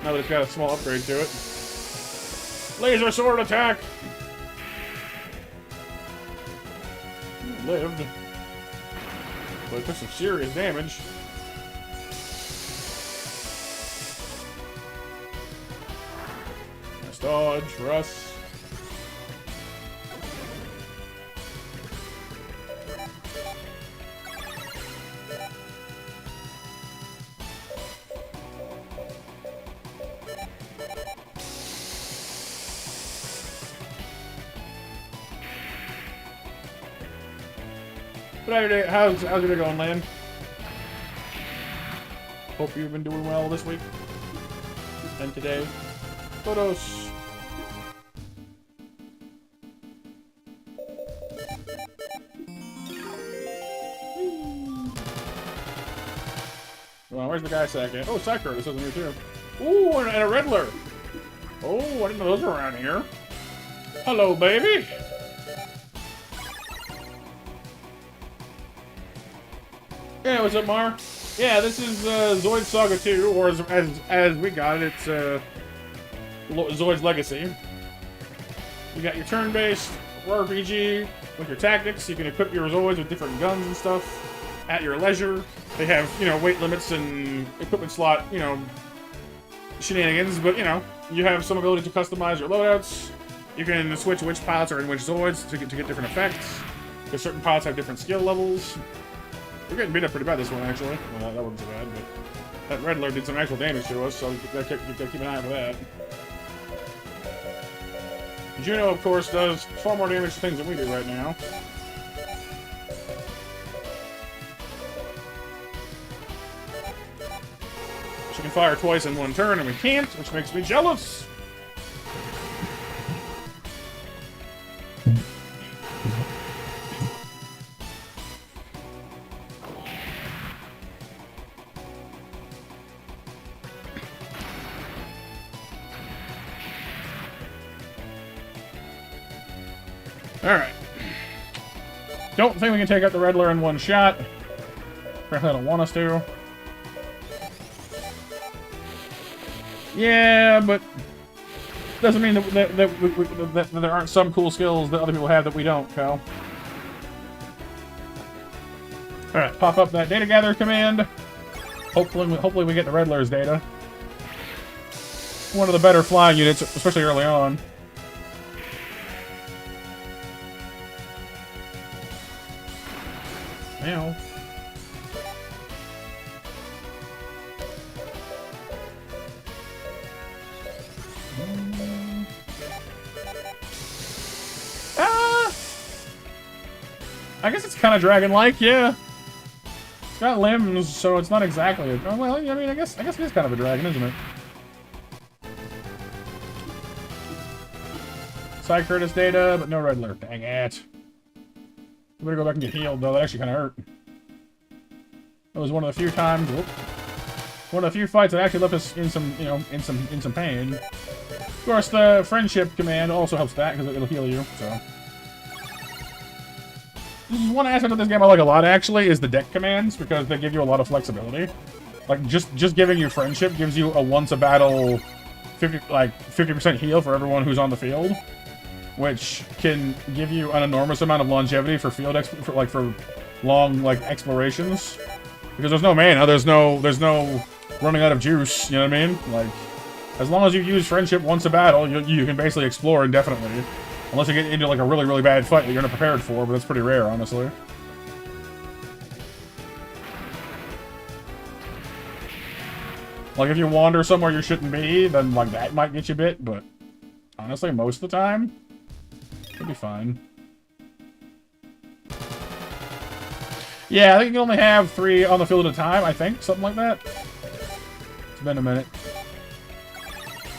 Now that it's got a small upgrade to it. Laser sword attack! Lived. But it took some serious damage. Nice dodge, Russ. But how's your day going, Lan? Hope you've been doing well this week and today. Photos. Well, where's the guy sack at? Oh, Cycler, this isn't here too. Ooh, and a Riddler. Oh, I didn't know those were around here. Hello, baby. Yeah, what's up, Mar? Yeah, this is Zoids Saga 2, or as we got it, it's Zoids Legacy. You got your turn-based RPG with your tactics. You can equip your Zoids with different guns and stuff at your leisure. They have, weight limits and equipment slot, shenanigans, but, you have some ability to customize your loadouts. You can switch which pilots are in which Zoids to get different effects. Because certain pilots have different skill levels. We're getting beat up pretty bad this one, actually. Well, that wasn't so bad, but that Riddler did some actual damage to us, so you gotta keep an eye out for that. Juno, of course, does far more damage to things than we do right now. She can fire twice in one turn, and we can't, which makes me jealous. Alright. Don't think we can take out the Riddler in one shot. Apparently I don't want us to. Yeah, but doesn't mean that there aren't some cool skills that other people have that we don't, Cal. Alright, pop up that data gather command. Hopefully we get the Riddler's data. One of the better flying units, especially early on. Now. I guess it's kind of dragon-like, yeah. It's got limbs, so it's not exactly a... Oh, well, I mean, I guess it is kind of a dragon, isn't it? Side Curtis data, but no Riddler. Dang it. We better go back and get healed, though. That actually kind of hurt. That was one of the few times... Whoop, one of the few fights that actually left us in some, in some pain. Of course, the friendship command also helps that, because it'll heal you, so... one aspect of this game I like a lot, actually, is the deck commands, because they give you a lot of flexibility. Like, just giving you friendship gives you a once-a-battle 50% heal for everyone who's on the field, which can give you an enormous amount of longevity for field for long explorations. Because there's no mana, there's no running out of juice, you know what I mean? Like, as long as you use friendship once a battle, you can basically explore indefinitely. Unless you get into like a really, really bad fight that you're not prepared for, but that's pretty rare, honestly. Like, if you wander somewhere you shouldn't be, then like that might get you bit, but honestly, most of the time, it'll be fine. Yeah, I think you can only have 3 on the field at a time, I think. Something like that. It's been a minute.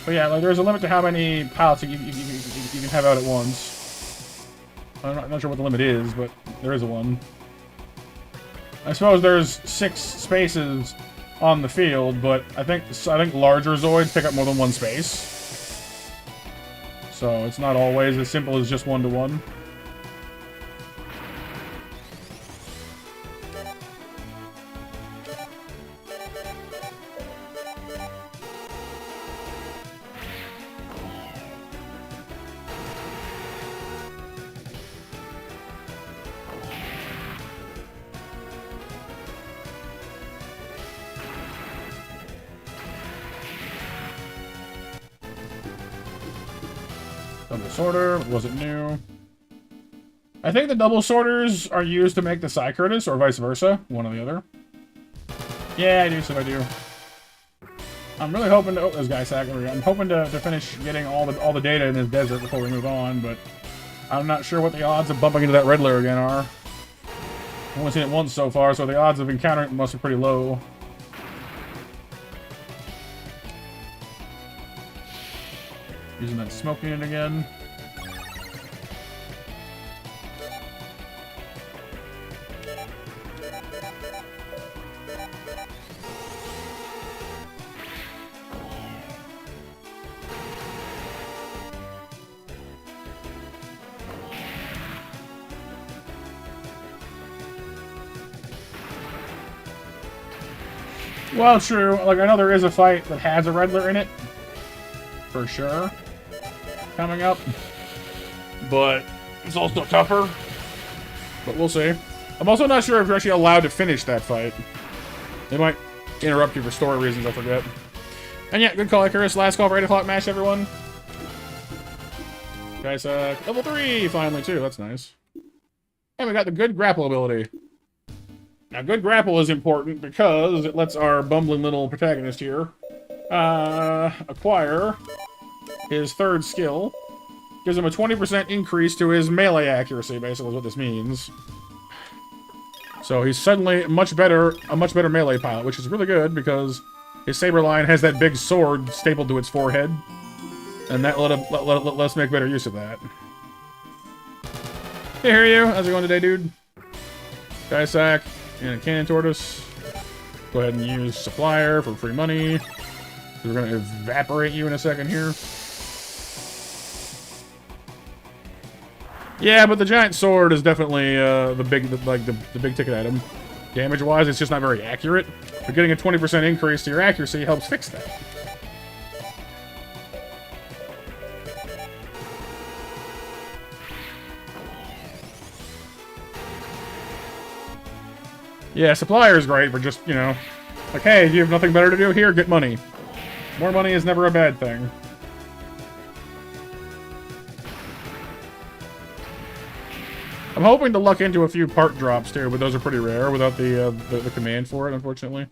But yeah, like, there's a limit to how many pilots you can have out at once. I'm not sure what the limit is, but there is a one. I suppose there's 6 spaces on the field, but I think larger Zoids pick up more than 1 space. So it's not always as simple as just 1-to-1. Double sorter, was it new? I think the double sorters are used to make the Psy Curtis, or vice versa, one or the other. Yeah, I do, so I do. I'm really hoping to... Oh, there's Guy Saga. I'm hoping to finish getting all the data in this desert before we move on, but I'm not sure what the odds of bumping into that red layer again are. I've only seen it once so far, so the odds of encountering it must be pretty low. Using that smoke unit again. Well, true. Like, I know there is a fight that has a Redler in it. For sure. Coming up. But it's also tougher. But we'll see. I'm also not sure if you're actually allowed to finish that fight. They might interrupt you for story reasons, I forget. And yeah, good call, Icarus. Last call for 8 o'clock match, everyone. Guys, level 3 finally, too. That's nice. And we got the good grapple ability. Now, good grapple is important because it lets our bumbling little protagonist here acquire his 3rd skill. Gives him a 20% increase to his melee accuracy, basically, is what this means. So he's suddenly a much better melee pilot, which is really good because his saber line has that big sword stapled to its forehead, and that let us make better use of that. Hey, here you. How's it going today, dude? Guy sack. And a cannon tortoise. Go ahead and use supplier for free money. We're gonna evaporate you in a second here. Yeah, but the giant sword is definitely the big ticket item. Damage-wise, it's just not very accurate. But getting a 20% increase to your accuracy helps fix that. Yeah, supplier is great for just, you know, like, hey, if you have nothing better to do here, get money. More money is never a bad thing. I'm hoping to luck into a few part drops, too, but those are pretty rare without the command for it, unfortunately.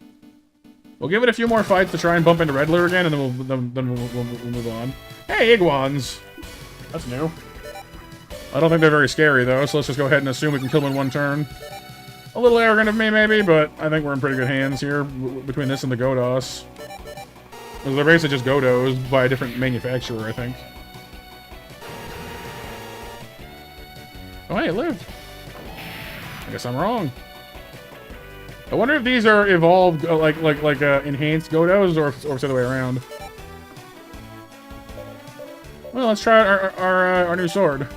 We'll give it a few more fights to try and bump into Redler again, and then we'll move on. Hey, Iguans! That's new. I don't think they're very scary, though, so let's just go ahead and assume we can kill them in one turn. A little arrogant of me, maybe, but I think we're in pretty good hands here between this and the Godos. They're basically just Godos by a different manufacturer, I think. Oh, hey, it lived. I guess I'm wrong. I wonder if these are evolved, enhanced Godos, or if it's the other way around. Well, let's try our new sword.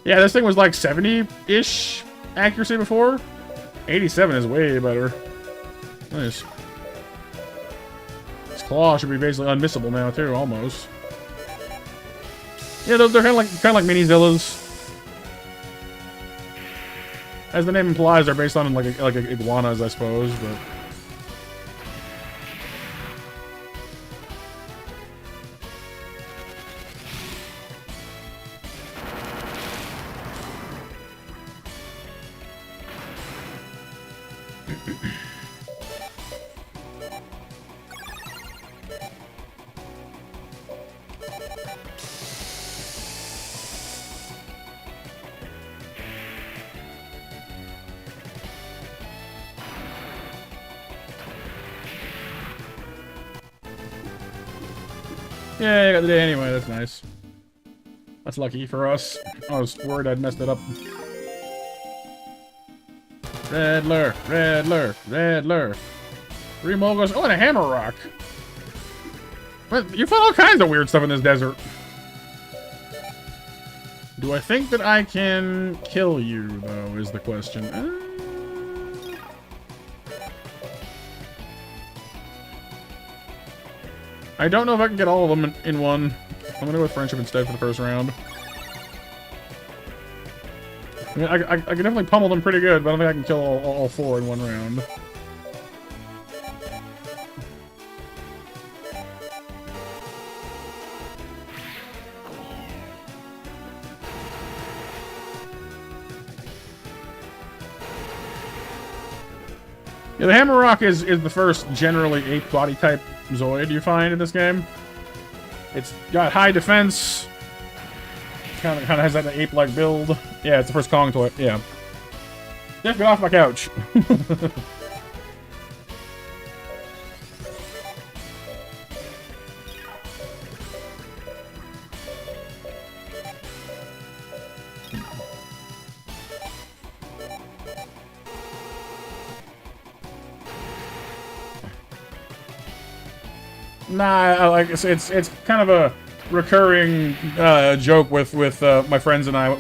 Yeah, this thing was like 70-ish accuracy before. 87 is way better. Nice. His claw should be basically unmissable now too, almost. Yeah, they're kind of like mini Zillas. As the name implies, they're based on like iguanas, I suppose, but. Yeah, I got the day anyway, that's nice. That's lucky for us. I was worried I'd messed it up. Red lure, red lure, red lure. 3 moguls. Oh, and a hammer rock. But you find all kinds of weird stuff in this desert. Do I think that I can kill you, though, is the question. I don't know if I can get all of them in one. I'm gonna go with friendship instead for the first round. I mean, I can definitely pummel them pretty good, but I don't think I can kill all 4 in one round. Yeah, the Hammer Rock is the first generally ape body type Zoid you find in this game. It's got high defense. Kind of has that ape-like build. Yeah, it's the first Kong toy. Yeah. Jeff, get off my couch. Nah, like it's kind of a recurring joke with my friends and I.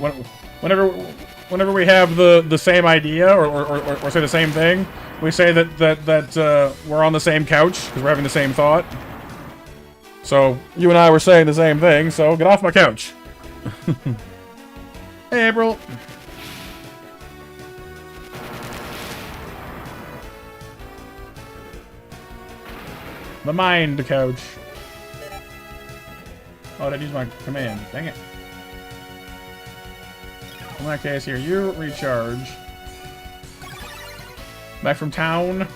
Whenever we have the same idea or say the same thing, we say that we're on the same couch because we're having the same thought. So you and I were saying the same thing. So get off my couch. Hey, April. The mind couch. Oh, I didn't use my command. Dang it. In that case, here, you recharge. Back from town.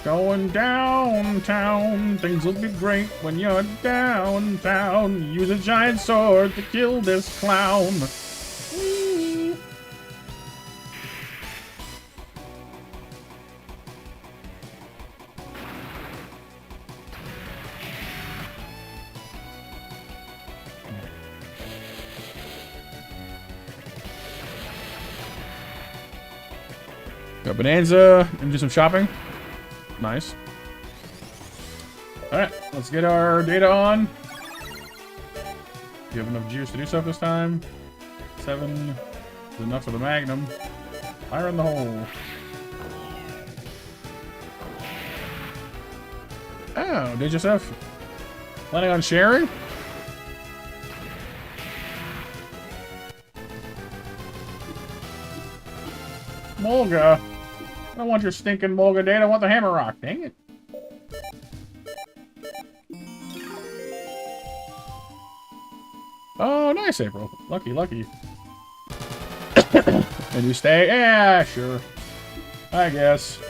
Going downtown. Things will be great when you're downtown. Use a giant sword to kill this clown. Whee! Got Bonanza and do some shopping. Nice. Alright, let's get our data on. Do you have enough juice to do stuff this time? 7 is enough for the Magnum. Fire in the hole. Oh, did yourself? Planning on sharing? Mulga. I don't want your stinking Mulga data. I want the Hammer Rock. Dang it. Oh, nice, April. Lucky, lucky. And you stay? Yeah, sure. I guess.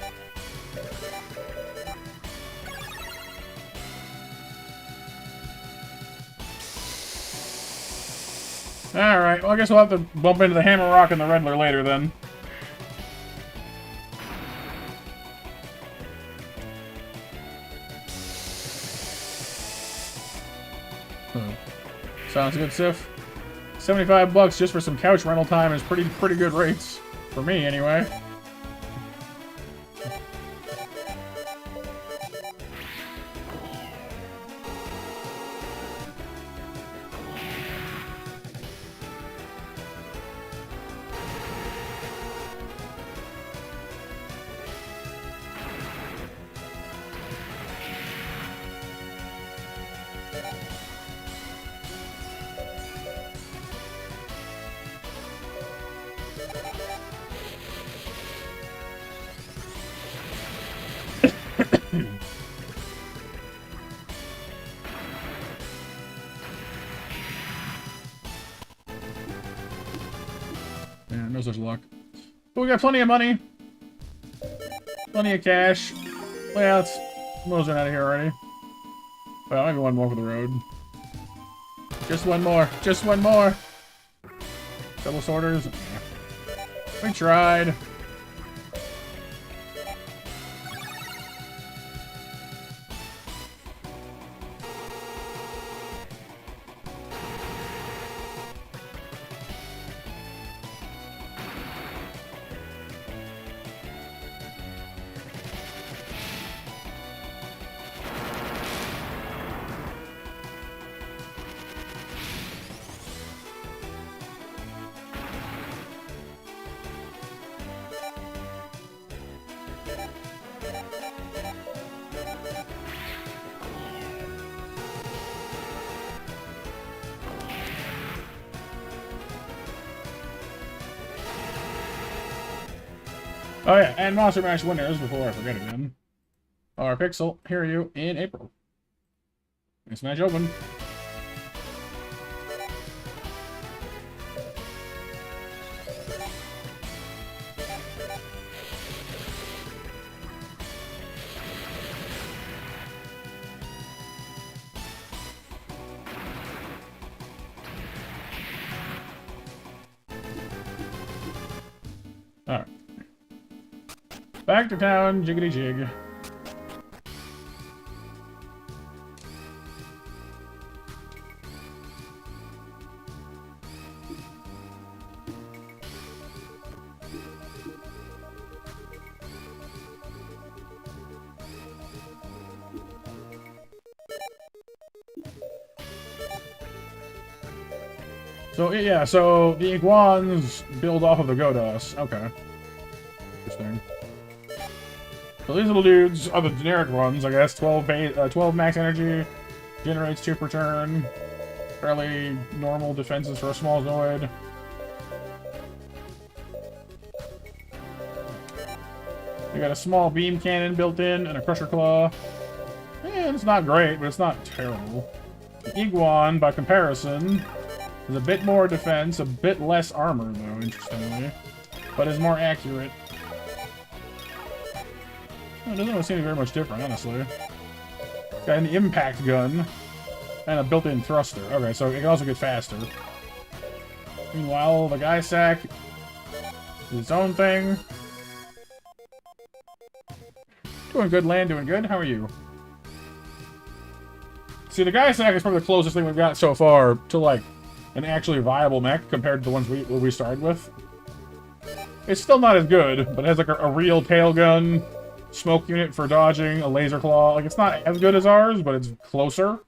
Alright, well, I guess we'll have to bump into the Hammer Rock and the Riddler later, then. Sounds good, Sif. $75 just for some couch rental time is pretty good rates. For me, anyway. no such luck. But we got plenty of money. Plenty of cash. Well, yeah, let's mosey out of here already. Well, maybe one more for the road. Just one more. Just one more. Double sorters. Yeah. We tried. Oh yeah, and Monster Mash winners, before I forget again, are Pixel, Hear You in April. Nice match open. Alright. Back to town, jiggity jig. So, yeah, so the iguans build off of the Godos. Okay. Interesting. So these little dudes are the generic ones, I guess. 12 max energy, generates 2 per turn. Fairly normal defenses for a small Zoid. We got a small beam cannon built in and a crusher claw. It's not great, but it's not terrible. The Iguan, by comparison, is a bit more defense, a bit less armor, though, interestingly, but is more accurate. It doesn't really seem very much different, honestly. Got an impact gun and a built-in thruster. Okay, so it can also get faster. Meanwhile, the guy sack is its own thing. Doing good, Land, doing good. How are you? See, the guy sack is probably the closest thing we've got so far to, like, an actually viable mech compared to the ones we started with. It's still not as good, but it has, like, a real tail gun, smoke unit for dodging, a laser claw. Like, it's not as good as ours, but it's closer.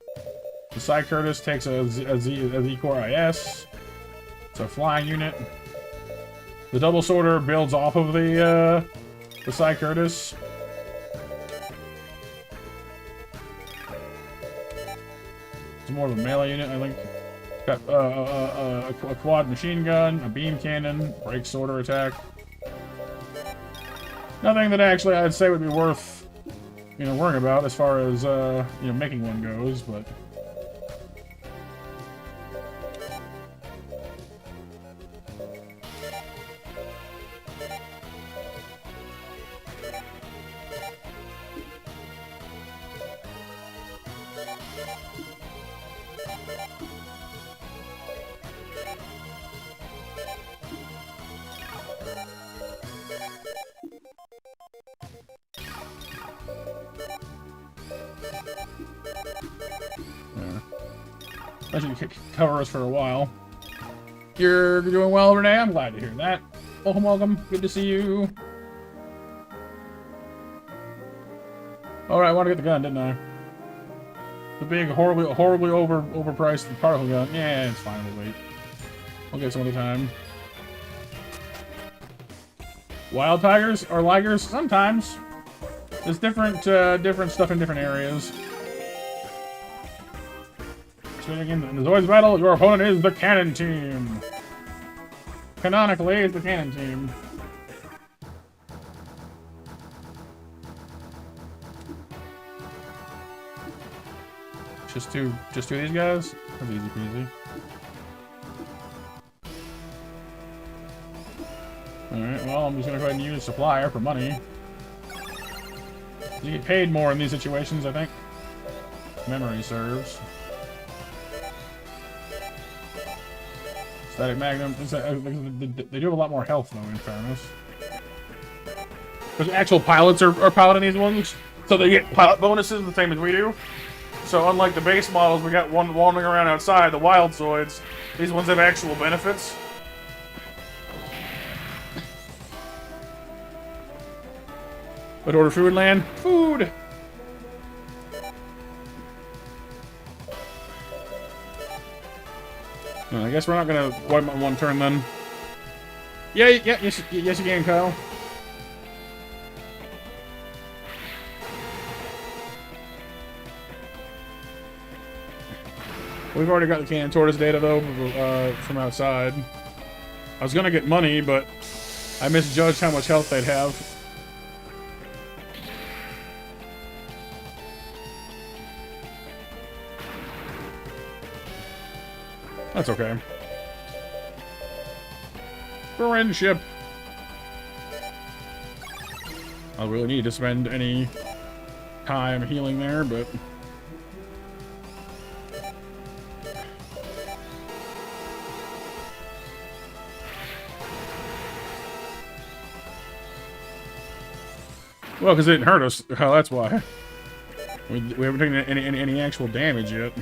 The Psy Curtis takes a Z-Core IS. It's a flying unit. The Double Sorter builds off of the Psy Curtis. It's more of a melee unit, I think. Got a quad machine gun, a beam cannon, break sorter attack. Nothing that actually I'd say would be worth, worrying about as far as, making one goes, but... That should cover us for a while. You're doing well, Renee. I'm glad to hear that. Welcome, welcome. Good to see you. Alright, I want to get the gun, didn't I? The big, horribly overpriced particle gun. Yeah, it's fine. We'll wait. We'll get some other time. Wild tigers or ligers? Sometimes. There's different stuff in different areas. In the Zoids battle, your opponent is the cannon team. Canonically, it's the cannon team. Just two of these guys? That's easy peasy. Alright, well, I'm just gonna go ahead and use supplier for money. You get paid more in these situations, I think. Memory serves. Static Magnum. They do have a lot more health, though, in fairness. Because actual pilots are piloting these ones, so they get pilot bonuses the same as we do. So unlike the base models, we got one wandering around outside, the wild Zoids. These ones have actual benefits. But order food, land. Food! No, I guess we're not gonna wipe on one turn then. Yeah, yes you can, Kyle. We've already got the Cannon Tortoise data, though, from outside. I was gonna get money, but I misjudged how much health they'd have. That's okay. Friendship. I don't really need to spend any time healing there, but... Well, because it didn't hurt us. Oh, that's why. We haven't taken any actual damage yet.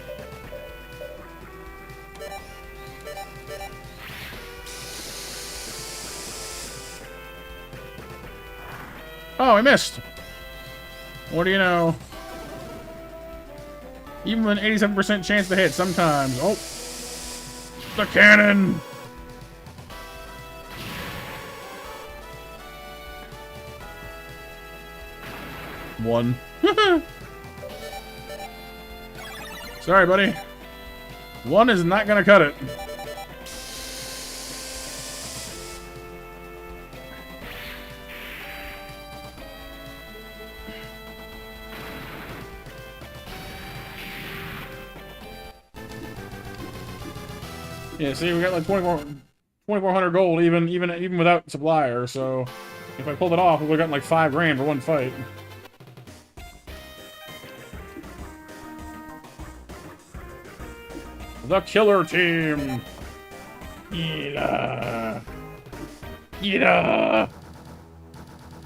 Oh, I missed. What do you know? Even with an 87% chance to hit sometimes. Oh. The cannon. One. Sorry, buddy. One is not gonna cut it. Yeah, see, we got like 2,400 gold even without supplier. So if I pulled it off, we would have gotten like 5 grand for one fight. The killer team. Yeah. Yeah.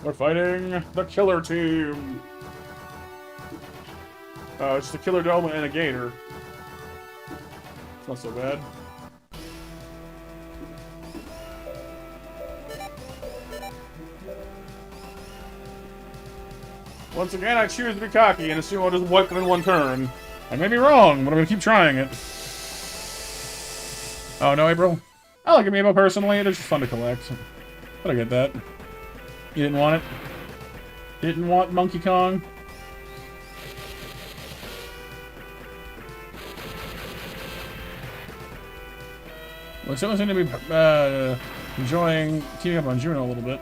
We're fighting the killer team. Oh, it's the killer dome and a gator. It's not so bad. Once again, I choose to be cocky and assume I'll just wipe them in one turn. I may be wrong, but I'm gonna keep trying it. Oh, no, April? I like Amiibo personally. They're just fun to collect. But I get that. You didn't want it? Didn't want Monkey Kong? Well, someone seems to be enjoying teaming up on Juno a little bit.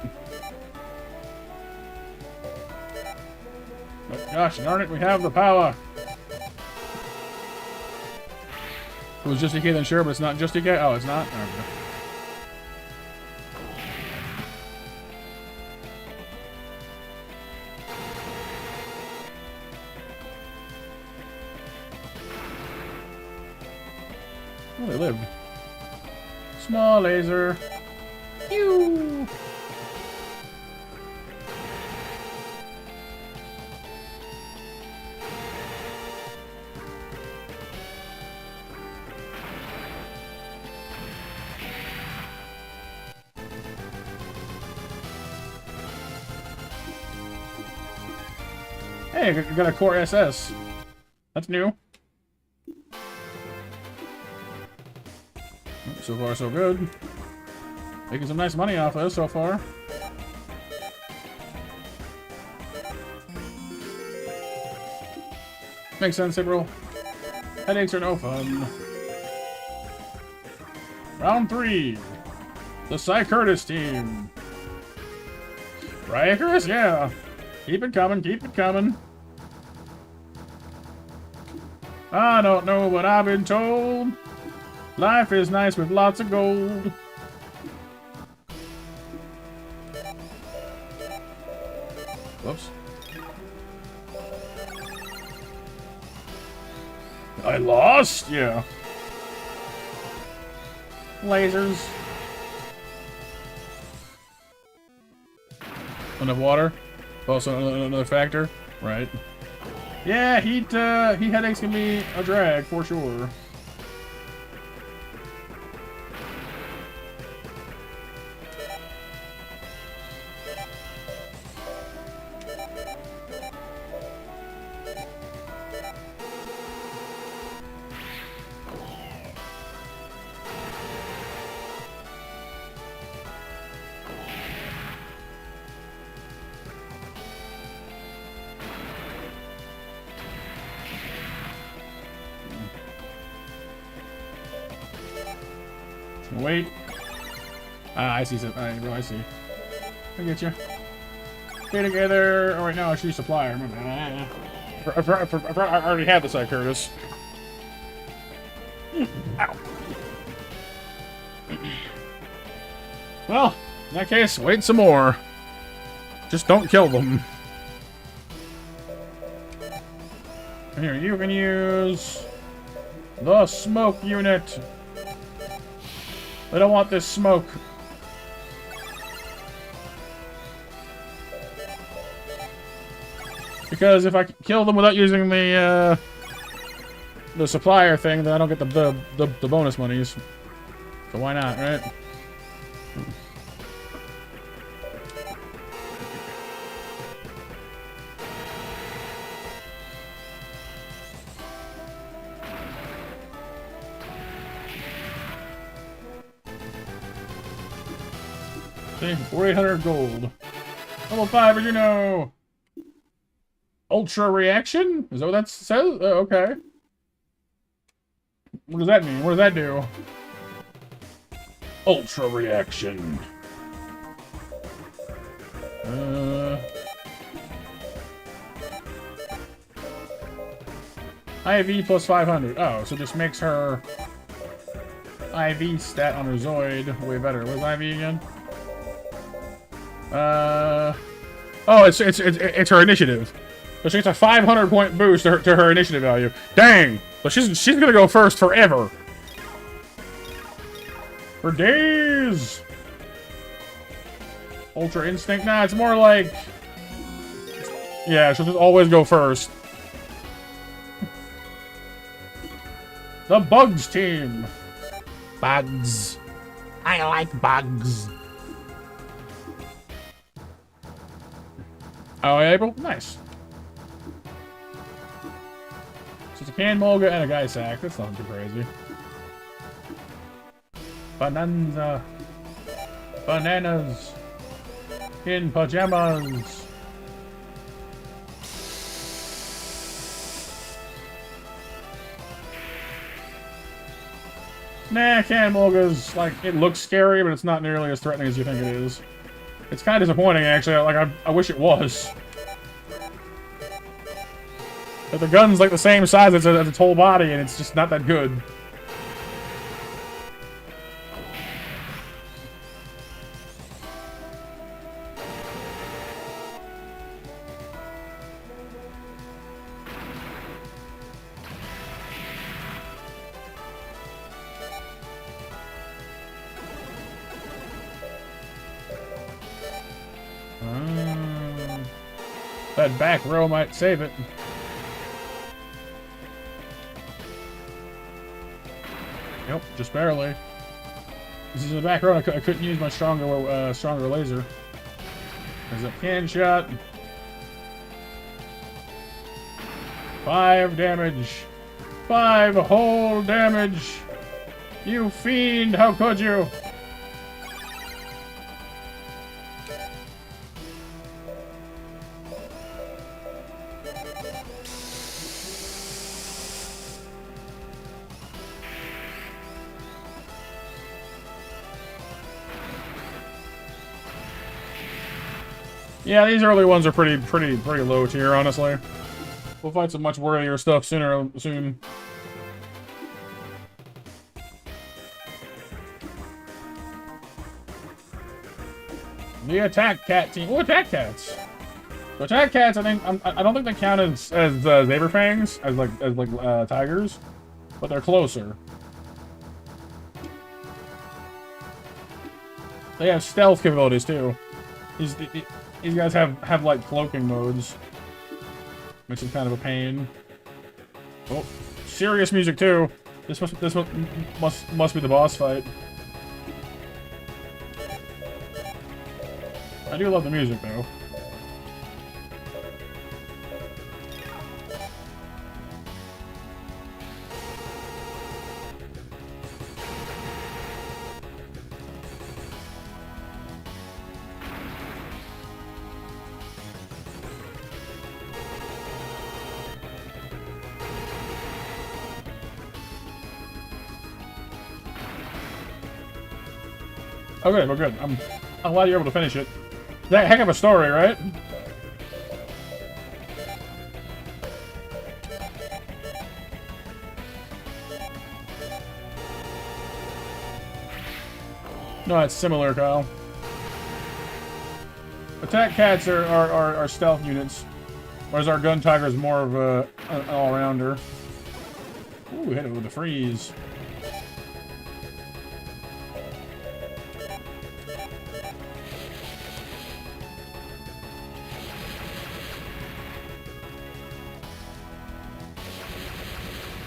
But gosh darn it, we have the power! If it was just DK, then sure, but it's not just DK? Oh, it's not? Okay. Oh, they lived. Small laser. Pew! Hey, I got a core SS. That's new. So far, so good. Making some nice money off of this so far. Makes sense, April. Headaches are no fun. Round 3. The Cy Curtis team. Right, Chris? Yeah. Keep it coming, keep it coming. I don't know what I've been told. Life is nice with lots of gold. Whoops. I lost? Yeah. Lasers. Enough water. Also another factor. Right. Yeah, heat headaches can be a drag for sure. Wait. Ah, I see some. I see. I get you. Stay together. Oh, wait, no, she's supplier. I already had the side, Curtis. Ow. Well, in that case, wait some more. Just don't kill them. Here, you can use the smoke unit. I don't want this smoke. Because if I kill them without using the supplier thing, then I don't get the bonus monies. So why not, right? See, 4,800 gold. Level 5, as you know. Ultra reaction? Is that what that says? Oh, okay. What does that mean? What does that do? Ultra reaction. IV plus 500. Oh, so this makes her IV stat on her Zoid way better. What's IV again? Oh, it's her initiative. So she gets a 500-point boost to her initiative value. Dang! So she's gonna go first forever. For days. Ultra instinct. Nah, it's more like, yeah, she'll just always go first. The Bugs team. Bugs. I like bugs. Oh, April? Nice. So it's a Can Mulga and a Guy Sack. That's not too crazy. Bonanza. Bananas. In pajamas. Nah, Can Mulga's, like, it looks scary, but it's not nearly as threatening as you think it is. It's kind of disappointing, actually. Like, I wish it was. But the gun's like the same size as its whole body, and it's just not that good. That back row might save it. Nope, just barely. This is the back row. I couldn't use my stronger laser. There's a can shot. 5 damage. 5 whole damage. You fiend! How could you? Yeah, these early ones are pretty low tier, honestly. We'll fight some much worthier stuff soon. The Attack Cat team. Oh, Attack Cats. So attack cats, I think I don't think they count as saber fangs as like tigers, but they're closer. They have stealth capabilities too. These guys have like cloaking modes, which is kind of a pain. Oh, serious music too. This must be the boss fight. I do love the music though. Okay, we're good. I'm glad you're able to finish it. That heck of a story, right? No, it's similar, Kyle. Attack cats are stealth units, whereas our gun tiger is more of an all-rounder. Ooh, we hit it with a freeze.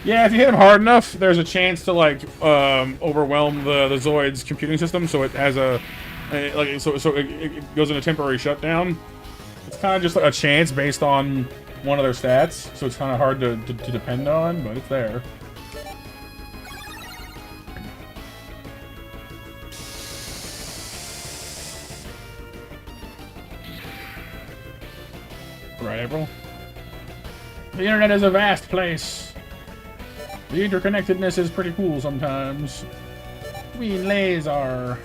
Yeah, if you hit him hard enough, there's a chance to like overwhelm the Zoids computing system, so it has so it goes into temporary shutdown. It's kind of just like a chance based on one of their stats, so it's kind of hard to depend on, but it's there. Right, April? The internet is a vast place. The interconnectedness is pretty cool sometimes. Queen Laser.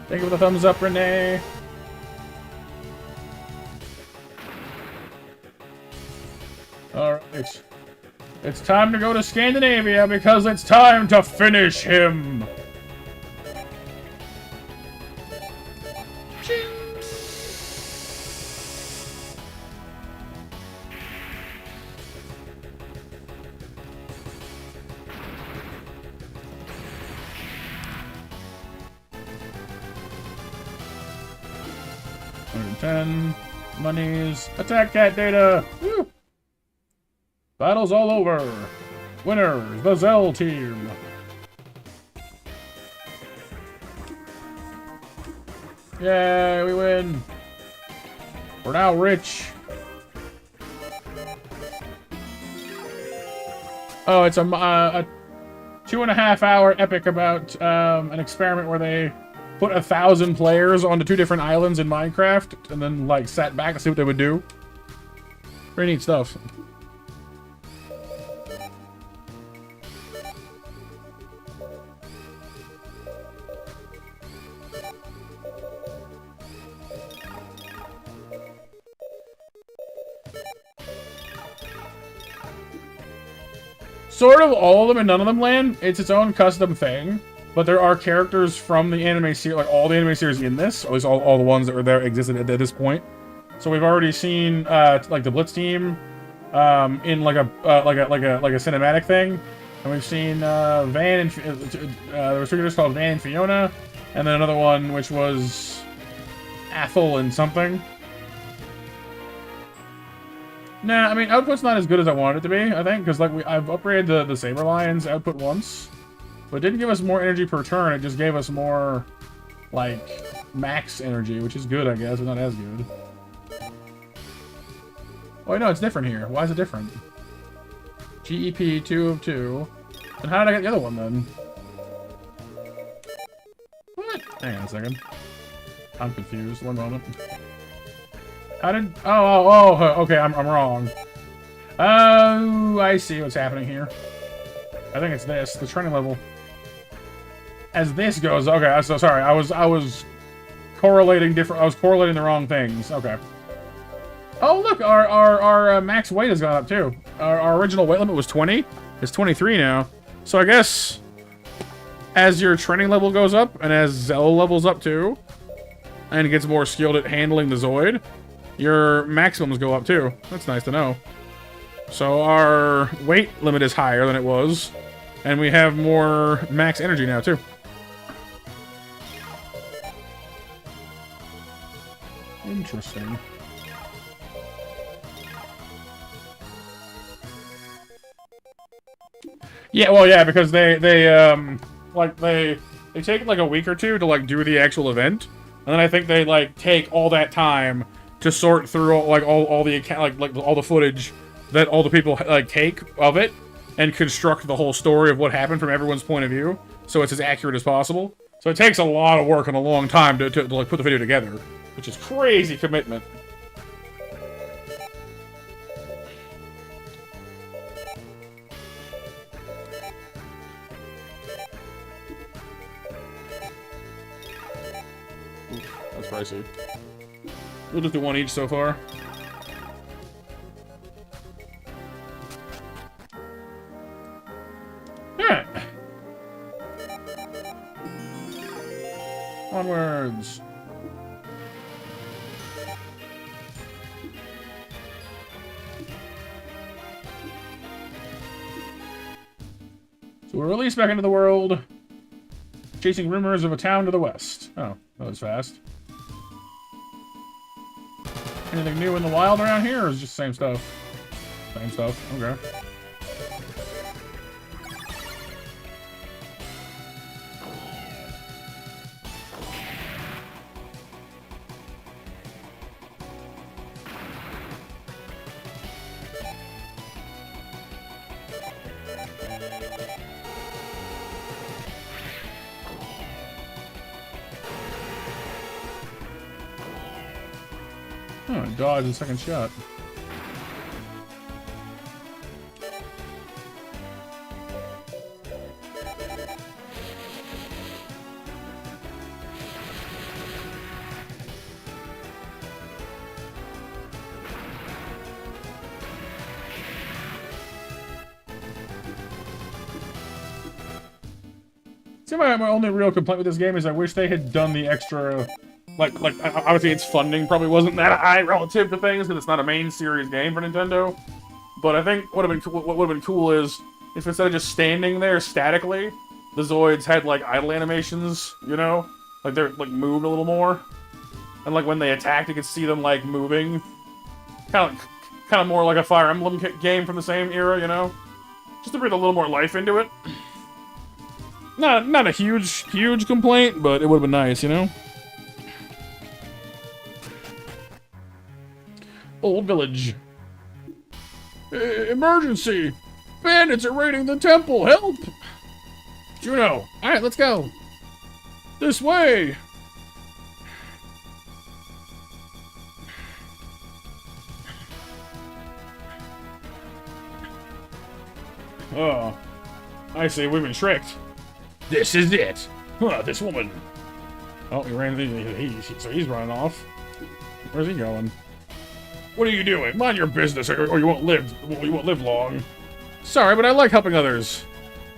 Thank you for the thumbs up, Renee. Alright. It's time to go to Scandinavia because it's time to finish him. Monies. Attack cat data. Woo. Battle's all over. Winners, the Zell team. Yay, we win. We're now rich. Oh, it's a 2.5 hour epic about an experiment where they put 1,000 players onto 2 different islands in Minecraft, and then like sat back to see what they would do. Pretty neat stuff. Sort of all of them and none of them land. It's its own custom thing. But there are characters from the anime series, like all the anime series in this, at least all the ones that were there existed at this point. So we've already seen like the Blitz team in like a cinematic thing, and we've seen Van and there was 2 characters called Van and Fiona, and then another one which was Athel and something. Nah, I mean output's not as good as I wanted it to be. I think because like I've upgraded the Saber Lion's output once. But it didn't give us more energy per turn, it just gave us more, like, max energy, which is good, I guess, but not as good. Oh, wait, no, it's different here. Why is it different? GEP 2 of 2. And how did I get the other one, then? What? Hang on a second. I'm confused. One moment. How did... Oh, okay, I'm wrong. Oh, I see what's happening here. I think it's this, the training level. As this goes, okay, I'm so sorry. I was correlating different. I was correlating the wrong things. Okay. Oh look, our max weight has gone up too. Our original weight limit was 20. It's 23 now. So I guess as your training level goes up and as Zell levels up too, and gets more skilled at handling the Zoid, your maximums go up too. That's nice to know. So our weight limit is higher than it was, and we have more max energy now too. Interesting. Yeah, well, yeah, because they take like a week or two to like do the actual event, and then I think they like take all that time to sort through all the footage that all the people like take of it and construct the whole story of what happened from everyone's point of view, so it's as accurate as possible. So it takes a lot of work and a long time to like put the video together, which is crazy commitment. That's pricey. We'll just do one each so far. Alright. Onwards. So we're released back into the world, chasing rumors of a town to the west. Oh, that was fast. Anything new in the wild around here, or is it just the same stuff? Same stuff, okay. Oh, dodge the second shot. See, my only real complaint with this game is I wish they had done the extra... Like, obviously its funding probably wasn't that high relative to things, because it's not a main series game for Nintendo. But I think what would have been cool is, if instead of just standing there statically, the Zoids had, like, idle animations, you know? Like, they're, like, moved a little more. And, like, when they attacked, you could see them, like, moving. Kind of more like a Fire Emblem game from the same era, you know? Just to breathe a little more life into it. Not a huge complaint, but it would have been nice, you know? Old village. Emergency! Bandits are raiding the temple! Help! Juno! Alright, let's go! This way! Oh. I see, we've been tricked. This is it! Huh, this woman! Oh, he ran. So he's running off. Where's he going? What are you doing? Mind your business, or you won't live. You won't live long. Sorry, but I like helping others.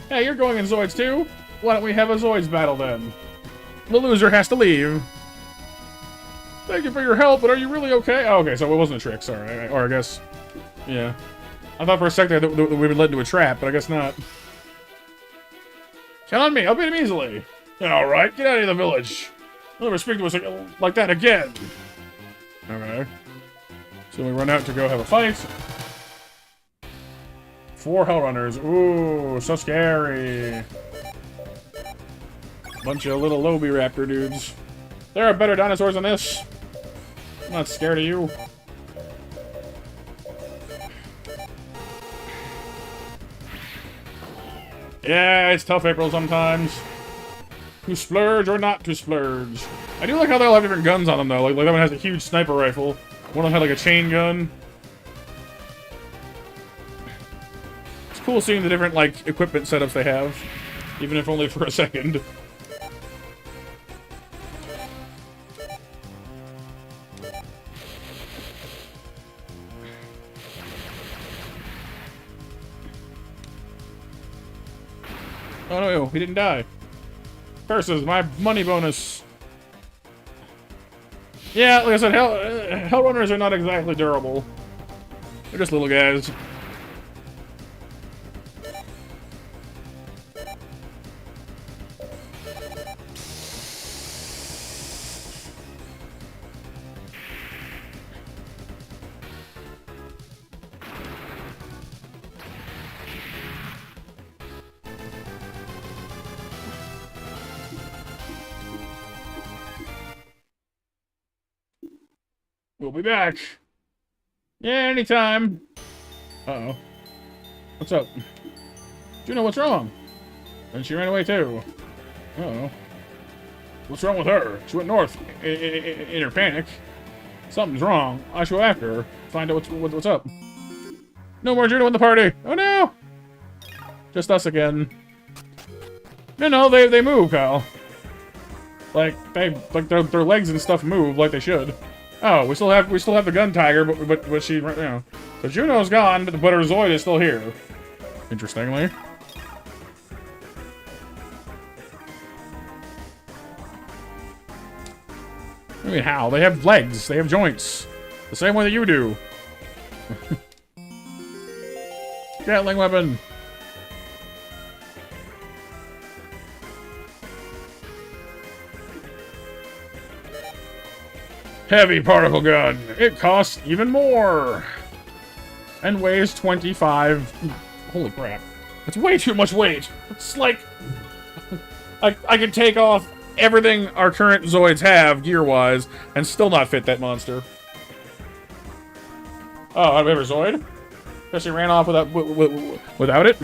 Hey, you're going in Zoids too? Why don't we have a Zoids battle then? The loser has to leave. Thank you for your help, but are you really okay? Oh, okay, so it wasn't a trick. Sorry, or I guess, yeah. I thought for a second that we were led into a trap, but I guess not. Count on me. I'll beat him easily. All right, get out of the village. Don't ever speak to us like that again. Okay. So we run out to go have a fight. 4 Hellrunners. Ooh, so scary. Bunch of little Lobie Raptor dudes. There are better dinosaurs than this. I'm not scared of you. Yeah, it's tough April sometimes. To splurge or not to splurge. I do like how they all have different guns on them though. Like that one has a huge sniper rifle. One of them had like a chain gun. It's cool seeing the different like equipment setups they have, even if only for a second. Oh no, he didn't die. Curses, my money bonus. Yeah, like I said, Hell Runners are not exactly durable. They're just little guys. We'll be back. Yeah, anytime. Uh-oh. What's up? Juno, what's wrong? And she ran away too. Uh-oh. What's wrong with her? She went north in her panic. Something's wrong. I should go after her. Find out what's up. No more Juno in the party. Oh no! Just us again. No, they move, Kyle. Like their legs and stuff move like they should. Oh, we still have the gun tiger, but she, you know. So Juno's gone, but her Zoid is still here. Interestingly. I mean, how? They have legs. They have joints. The same way that you do. Gatling weapon. Heavy particle gun. It costs even more. And weighs 25. Holy crap. That's way too much weight. It's like... I could take off everything our current Zoids have, gear-wise, and still not fit that monster. Oh, I have a Zoid? Because she ran off without it?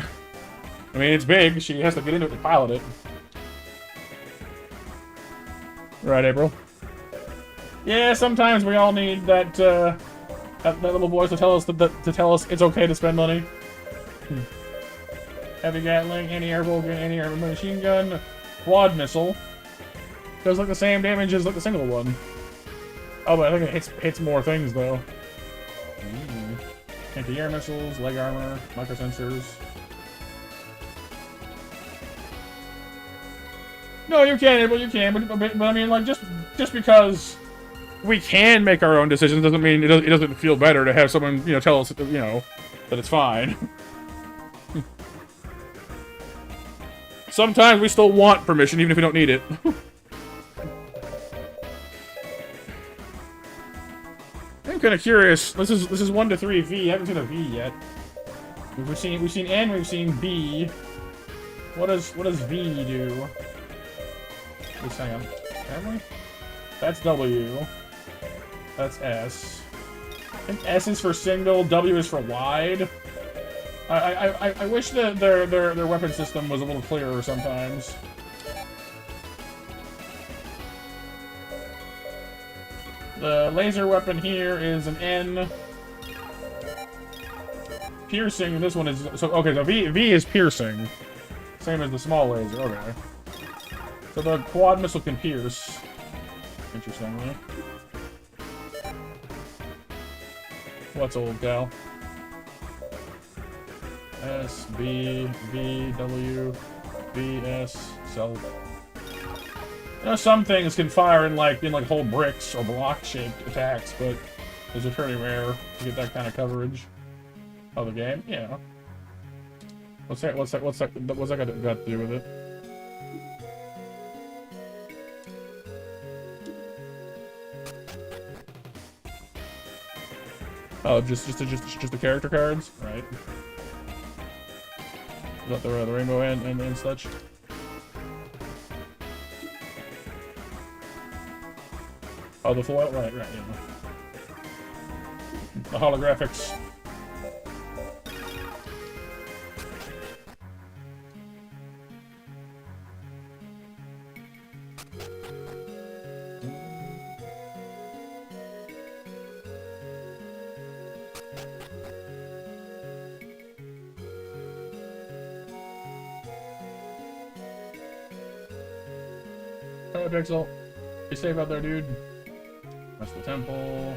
I mean, it's big. She has to get into it to pilot it. Right, April? Yeah, sometimes we all need that, that little voice to tell us it's okay to spend money. Heavy Gatling, anti-air gun, anti-air machine gun, quad missile. Does like the same damage as like the single one. Oh, but I think it hits more things though. Anti-air missiles, leg armor, microsensors. No, you can, April, you can, but I mean, like, just because we can make our own decisions doesn't mean it doesn't feel better to have someone, you know, tell us, you know, that it's fine. Sometimes we still want permission, even if we don't need it. I'm kind of curious. This is 1 to 3 V. I haven't seen a V yet. We've seen N. We've seen B. What does V do? Just hang on. Have we? That's W. That's S. I think S is for single. W is for wide. I wish that their weapon system was a little clearer sometimes. The laser weapon here is an N. Piercing, this one is... So, okay, so V is piercing. Same as the small laser, okay. So the quad missile can pierce. Interestingly. What's old gal? S, B, V, W, B, S, self. You know, some things can fire in like whole bricks or block-shaped attacks, but those are pretty rare to get that kind of coverage of the game. Yeah. What's that got to do with it? Oh, just the character cards, right? Is that the rainbow and such? Oh, the foil? Right, yeah. The holographics. Hello, Pixel. Be safe out there, dude. That's the temple.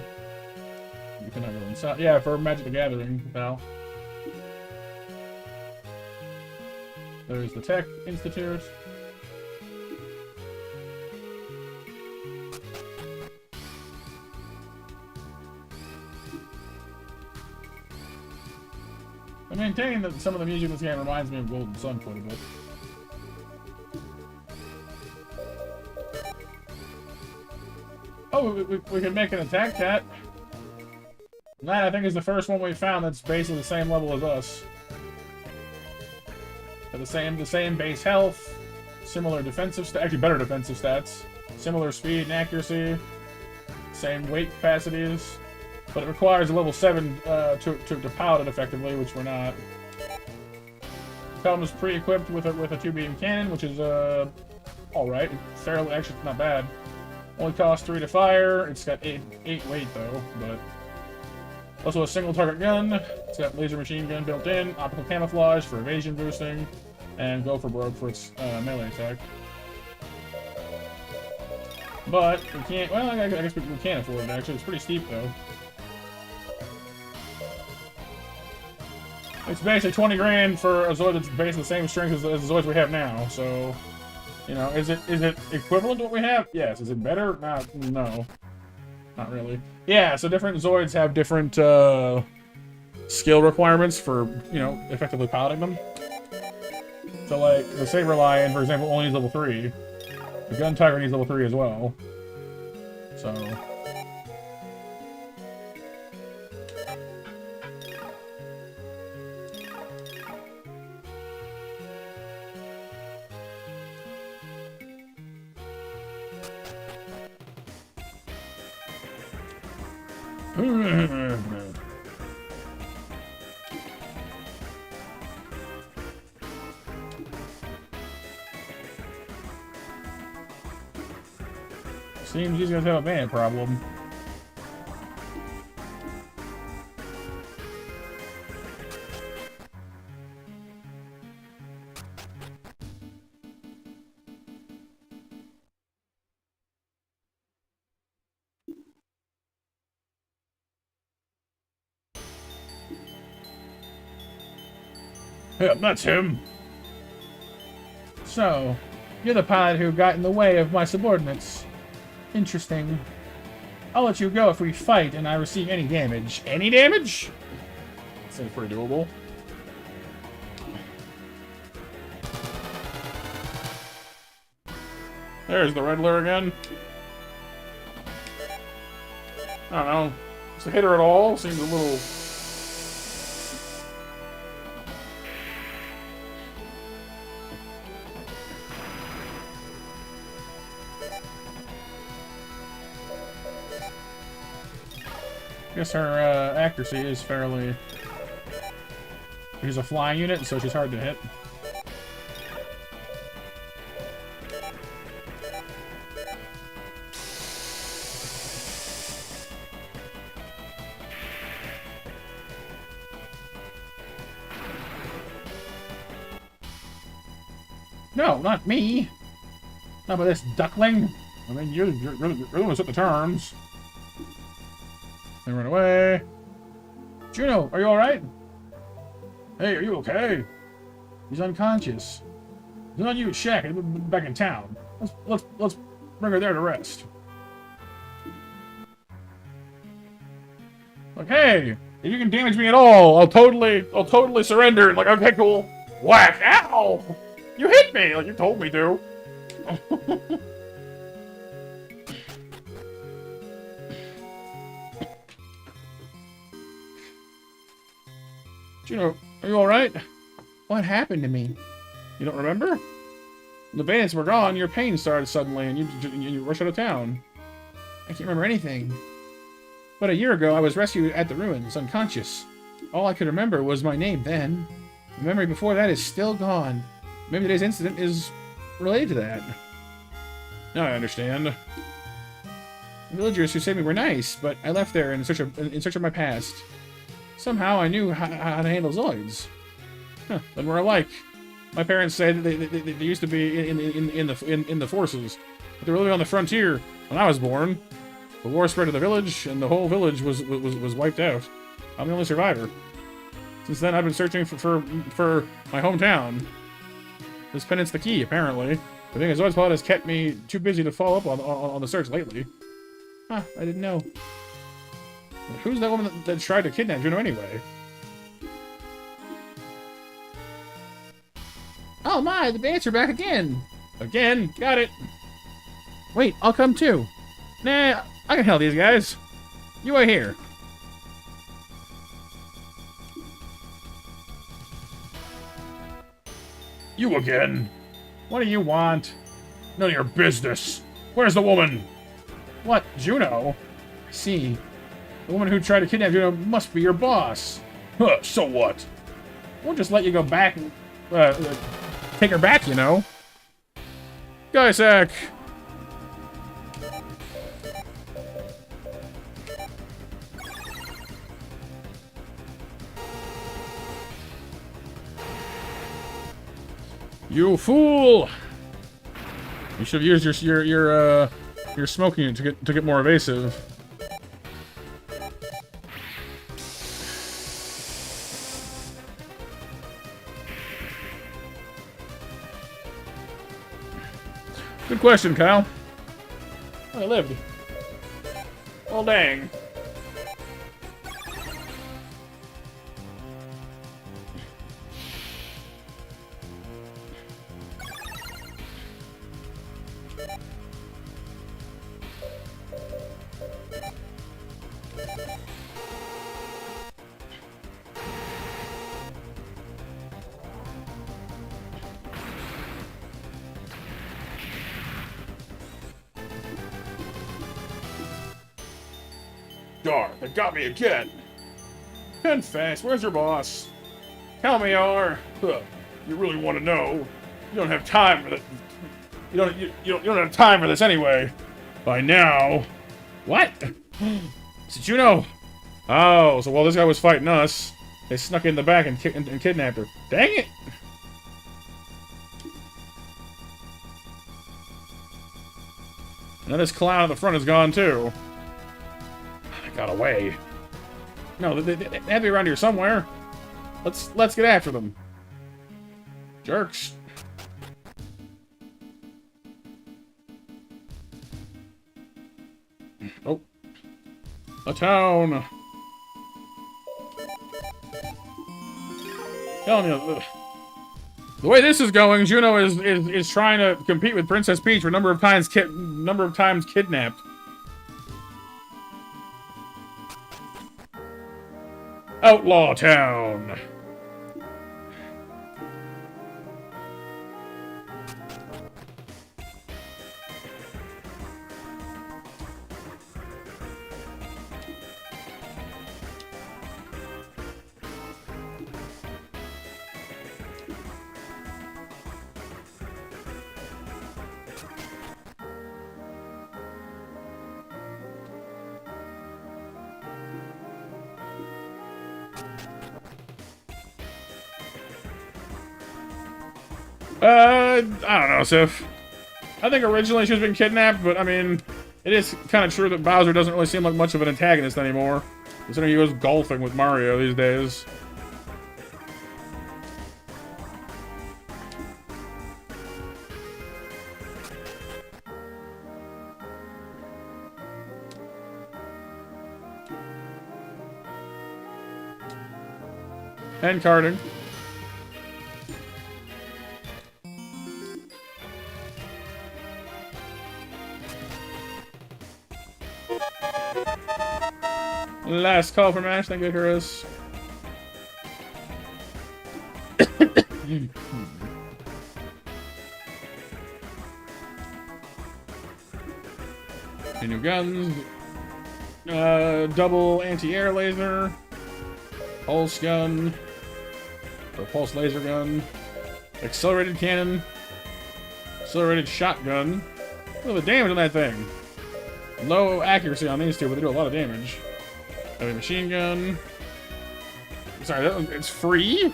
You can have it inside. Yeah, for Magic the Gathering, pal. There's the Tech Institute. maintain that some of the music in this game reminds me of Golden Sun quite a bit. Oh, we can make an attack cat. And that, I think, is the first one we found that's basically the same level as us. Got the same base health, similar defensive stats, actually better defensive stats, similar speed and accuracy, same weight capacities, but it requires a level 7 to pilot it effectively, which we're not. It comes pre-equipped with a 2-beam cannon, which is alright. Fairly, actually, it's not bad. Only costs 3 to fire. It's got 8 weight though, but also a single target gun. It's got laser machine gun built in, optical camouflage for evasion boosting, and go for broke for its melee attack. But we can't. Well, I guess we can't afford it. Actually, it's pretty steep though. It's basically 20 grand for a Zoid that's basically the same strength as the Zoids we have now. So, you know, is it equivalent to what we have? Yes. Is it better? No. Not really. Yeah, so different Zoids have different skill requirements for, you know, effectively piloting them. So, like, the Saber Lion, for example, only needs level 3. The Gun Tiger needs level 3 as well. So... Seems he's gonna have a man problem. Yeah, that's him. So, you're the pilot who got in the way of my subordinates. Interesting. I'll let you go if we fight and I receive any damage. Any damage? Seems pretty doable. There's the Riddler again. I don't know. Is the hitter at all? Seems a little... I guess her accuracy is fairly... She's a flying unit, so she's hard to hit. No, not me! Not by this duckling! I mean, you're the one who set the terms. They run away. Juno, are you alright? Hey, are you okay? He's unconscious. He's not you at Shack. He's back in town. Let's bring her there to rest. Like, hey, if you can damage me at all, I'll totally surrender. Like, okay, cool. Whack! Ow! You hit me like you told me to. Juno, are you alright? What happened to me? You don't remember? The bandits were gone, your pain started suddenly, and you rushed out of town. I can't remember anything. But a year ago, I was rescued at the ruins, unconscious. All I could remember was my name then. The memory before that is still gone. Maybe today's incident is related to that. Now I understand. The villagers who saved me were nice, but I left there in search of my past. Somehow I knew how to handle Zoids. Huh, then we're alike. My parents said they used to be in the forces, but they were living on the frontier when I was born. The war spread to the village, and the whole village was wiped out. I'm the only survivor. Since then, I've been searching for my hometown. This pendant's the key, apparently. The thing is, Zoids Pilot has kept me too busy to follow up on the search lately. Huh, I didn't know. Who's that woman that tried to kidnap Juno anyway? Oh my, the bants are back again. Again? Got it. Wait, I'll come too. Nah, I can handle these guys. You wait here. You again? What do you want? None of your business. Where's the woman? What, Juno? I see. The woman who tried to kidnap Juno must be your boss. Huh, so what? We'll just let you go back and, take her back, you know. Guysack! You fool! You should have used your smoking unit to get more evasive. Good question, Kyle. I lived. Oh, dang. Darn, they got me again. Confess, where's your boss? Tell me, R. Huh, you really want to know? You don't have time for that. You don't have time for this anyway. By now. What? Is it Juno? Oh, so while this guy was fighting us, they snuck in the back and kidnapped her. Dang it! Now this clown at the front is gone too. Got away. No, they have to be around here somewhere. Let's get after them. Jerks. Oh. A town. Telling you, the way this is going, Juno is trying to compete with Princess Peach for number of times kidnapped. Outlaw Town. I don't know, Sif. I think originally she's been kidnapped, but I mean, it is kind of true that Bowser doesn't really seem like much of an antagonist anymore, considering he goes golfing with Mario these days. And carding. Last call for Mash, thank you, Heroes. New guns. Double anti-air laser. Pulse gun. Or pulse laser gun. Accelerated cannon. Accelerated shotgun. Look at the damage on that thing. Low accuracy on these two, but they do a lot of damage. Heavy machine gun. Sorry, it's free?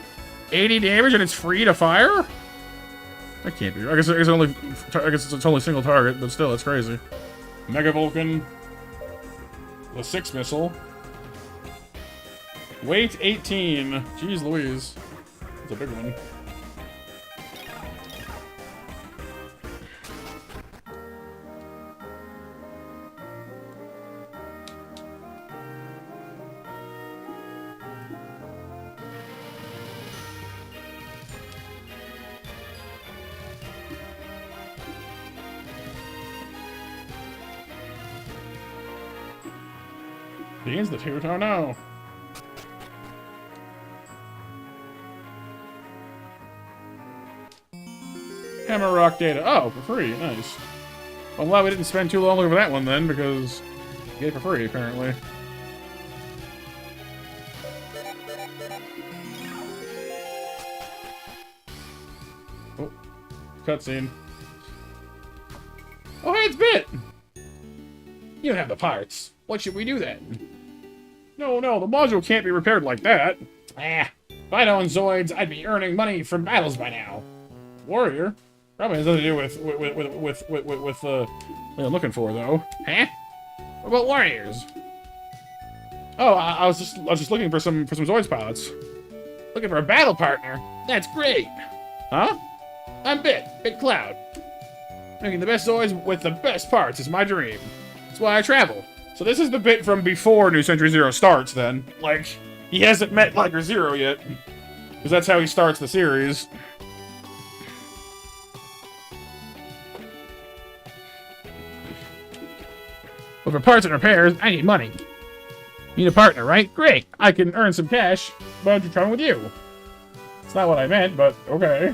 80 damage and it's free to fire? That can't be. I guess it's only single target, but still, it's crazy. Mega Vulcan. The 6 missile. Weight 18. Jeez Louise. That's a big one. The Institute? Oh no. Hammer Rock data. Oh, for free. Nice. Well, I'm glad we didn't spend too long over that one then, because you get it for free, apparently. Oh, cutscene. Oh, hey, it's Bit! You have the parts. What should we do then? No, the module can't be repaired like that. Ah, if I'd owned Zoids, I'd be earning money from battles by now. Warrior? Probably has nothing to do with what I'm looking for, though. Huh? What about warriors? Oh, I was just looking for some Zoids pilots. Looking for a battle partner. That's great. Huh? I'm Bit Cloud. Making the best Zoids with the best parts is my dream. That's why I travel. So this is the Bit from before New Century Zero starts, then. Like, he hasn't met Liger Zero yet. Because that's how he starts the series. But for parts and repairs, I need money. Need a partner, right? Great! I can earn some cash, but I'm trying with you. It's not what I meant, but okay.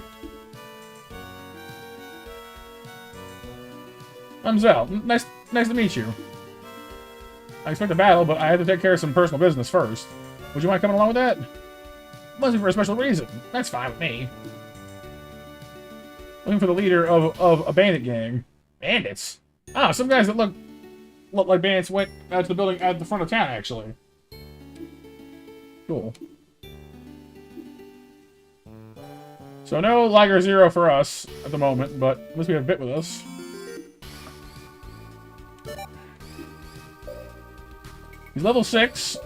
I'm Zell. Nice to meet you. I expect a battle, but I have to take care of some personal business first. Would you mind coming along with that? Must be for a special reason. That's fine with me. Looking for the leader of a bandit gang. Bandits? Ah, some guys that look like bandits went out to the building at the front of town, actually. Cool. So no Liger Zero for us at the moment, but at least we have Bit with us. He's level 6,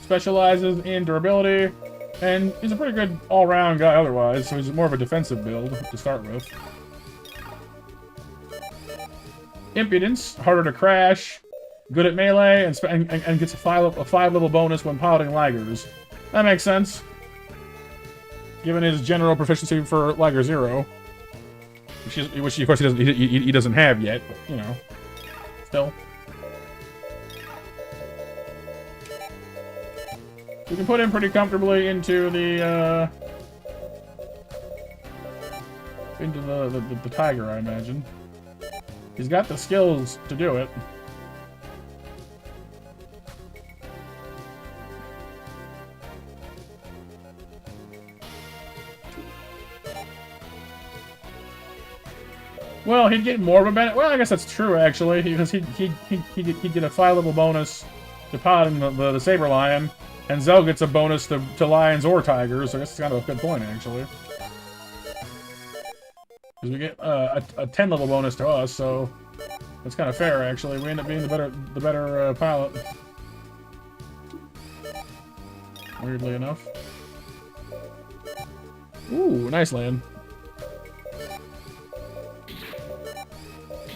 specializes in durability, and he's a pretty good all-round guy otherwise, so he's more of a defensive build to start with. Impudence, harder to crash, good at melee, and gets a 5-level bonus when piloting Ligers. That makes sense, given his general proficiency for Liger Zero, which of course he doesn't have yet, but, you know, still. We can put him pretty comfortably into the tiger, I imagine. He's got the skills to do it. Well, he'd get more of a benefit. Well, I guess that's true actually, because he'd get a 5-level bonus to piloting the Saber Lion. And Zell gets a bonus to lions or tigers, so I guess it's kind of a good point, actually. Because we get a 10-level bonus to us, so that's kind of fair, actually. We end up being the better pilot. Weirdly enough. Ooh, nice land.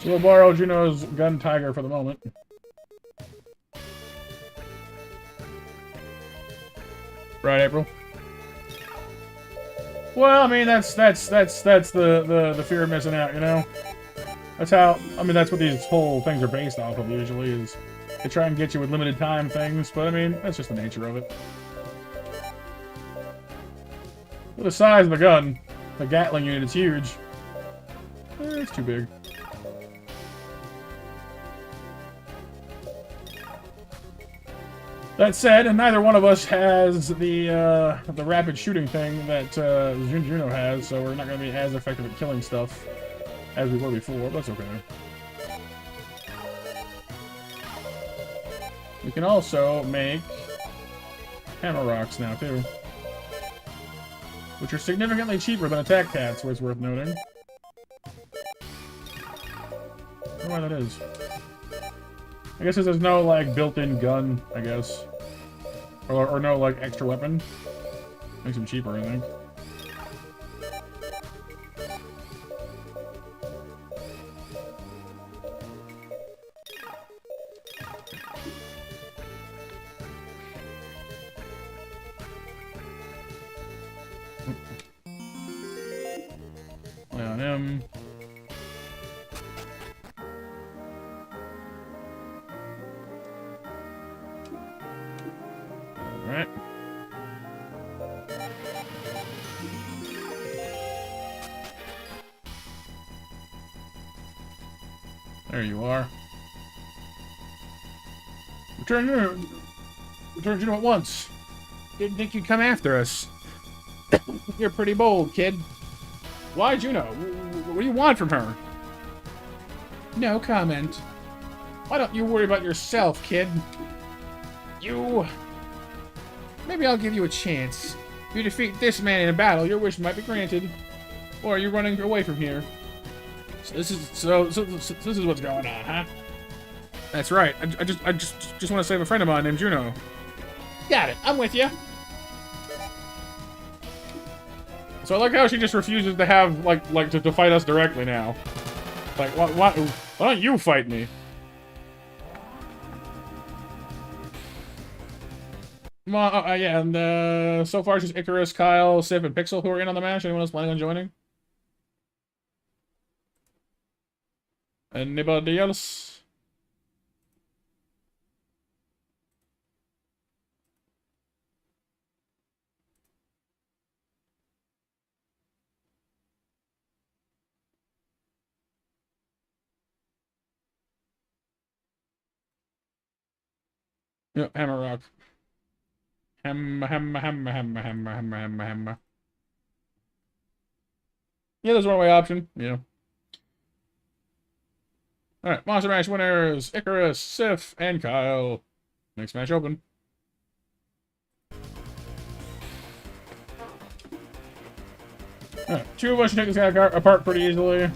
So we'll borrow Juno's gun tiger for the moment. Right, April? Well, I mean, that's the fear of missing out, you know? That's how, I mean, that's what these whole things are based off of, usually, is they try and get you with limited time things, but I mean, that's just the nature of it. With the size of the gun, the Gatling unit is huge. It's too big. That said, and neither one of us has the rapid shooting thing that Juno has, so we're not going to be as effective at killing stuff as we were before, but that's okay. We can also make hammer rocks now, too. Which are significantly cheaper than attack cats, which is worth noting. I don't know why that is. I guess there's no, like, built-in gun, I guess. Or no, like, extra weapon. Makes them cheaper, I think. Play on him. There you are. Return Juno at once. Didn't think you'd come after us. You're pretty bold, kid. Why Juno? What do you want from her? No comment. Why don't you worry about yourself, kid? Maybe I'll give you a chance. If you defeat this man in a battle, your wish might be granted. Or are you running away from here? So this is what's going on, huh? That's right. I just want to save a friend of mine named Juno. Got it. I'm with you. So I like how she just refuses to have to fight us directly now. Like what? Why don't you fight me? Well, yeah, and so far it's just Icarus, Kyle, Sif, and Pixel who are in on the match. Anyone else planning on joining? Anybody else? Yep, Hammer Rock. Hammer. Yeah, there's a one-way option. Yeah. Alright, Monster Mash winners, Icarus, Sif, and Kyle. Next match open. Alright, two of us should take this guy apart pretty easily.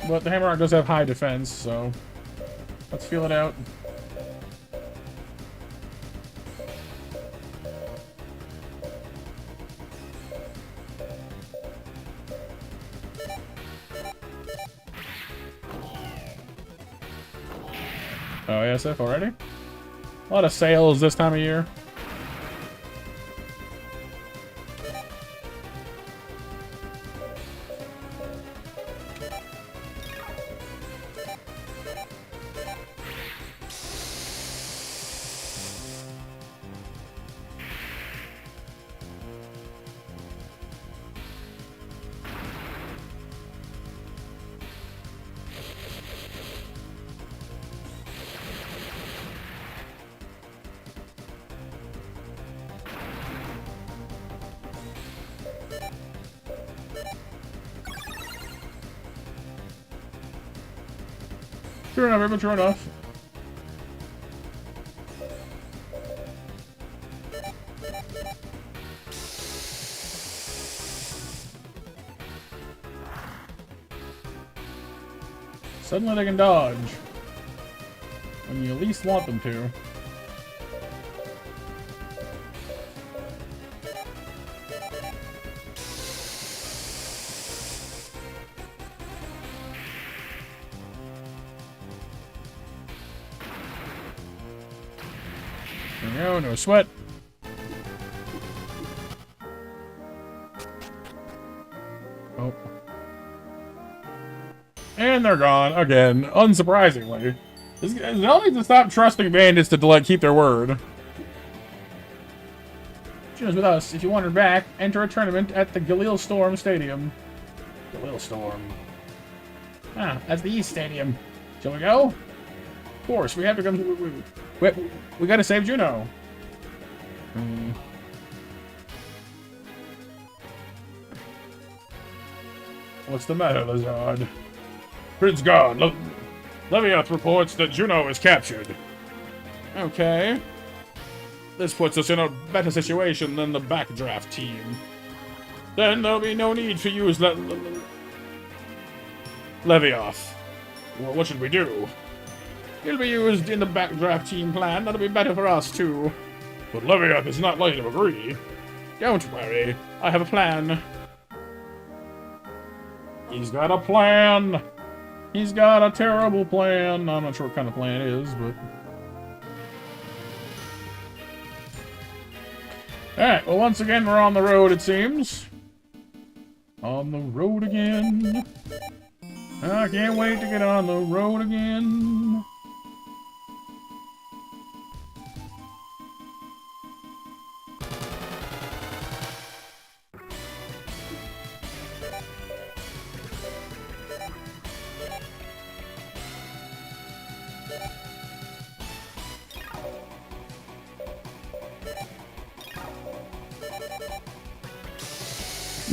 But the Hammer Rock does have high defense, so let's feel it out. Oh, ASF already? A lot of sales this time of year. Sure enough, everyone's run off. Suddenly they can dodge. When you least want them to. No sweat. Oh. And they're gone again, unsurprisingly. They'll need to stop trusting bandits to keep their word. Choose with us. If you want her back, enter a tournament at the Galil Storm Stadium. Galil Storm. Ah, that's the East Stadium. Shall we go? Of course, we have to come. We gotta save Juno. What's the matter, Lizard? Prince God, Leviath reports that Juno is captured. Okay. This puts us in a better situation than the backdraft team. Then there'll be no need to use Leviath. Well, what should we do? He'll be used in the backdraft team plan. That'll be better for us, too. But Leviath is not likely to agree. Don't worry. I have a plan. He's got a plan. He's got a terrible plan. I'm not sure what kind of plan it is, but... Alright, well, once again, we're on the road, it seems. On the road again. I can't wait to get on the road again.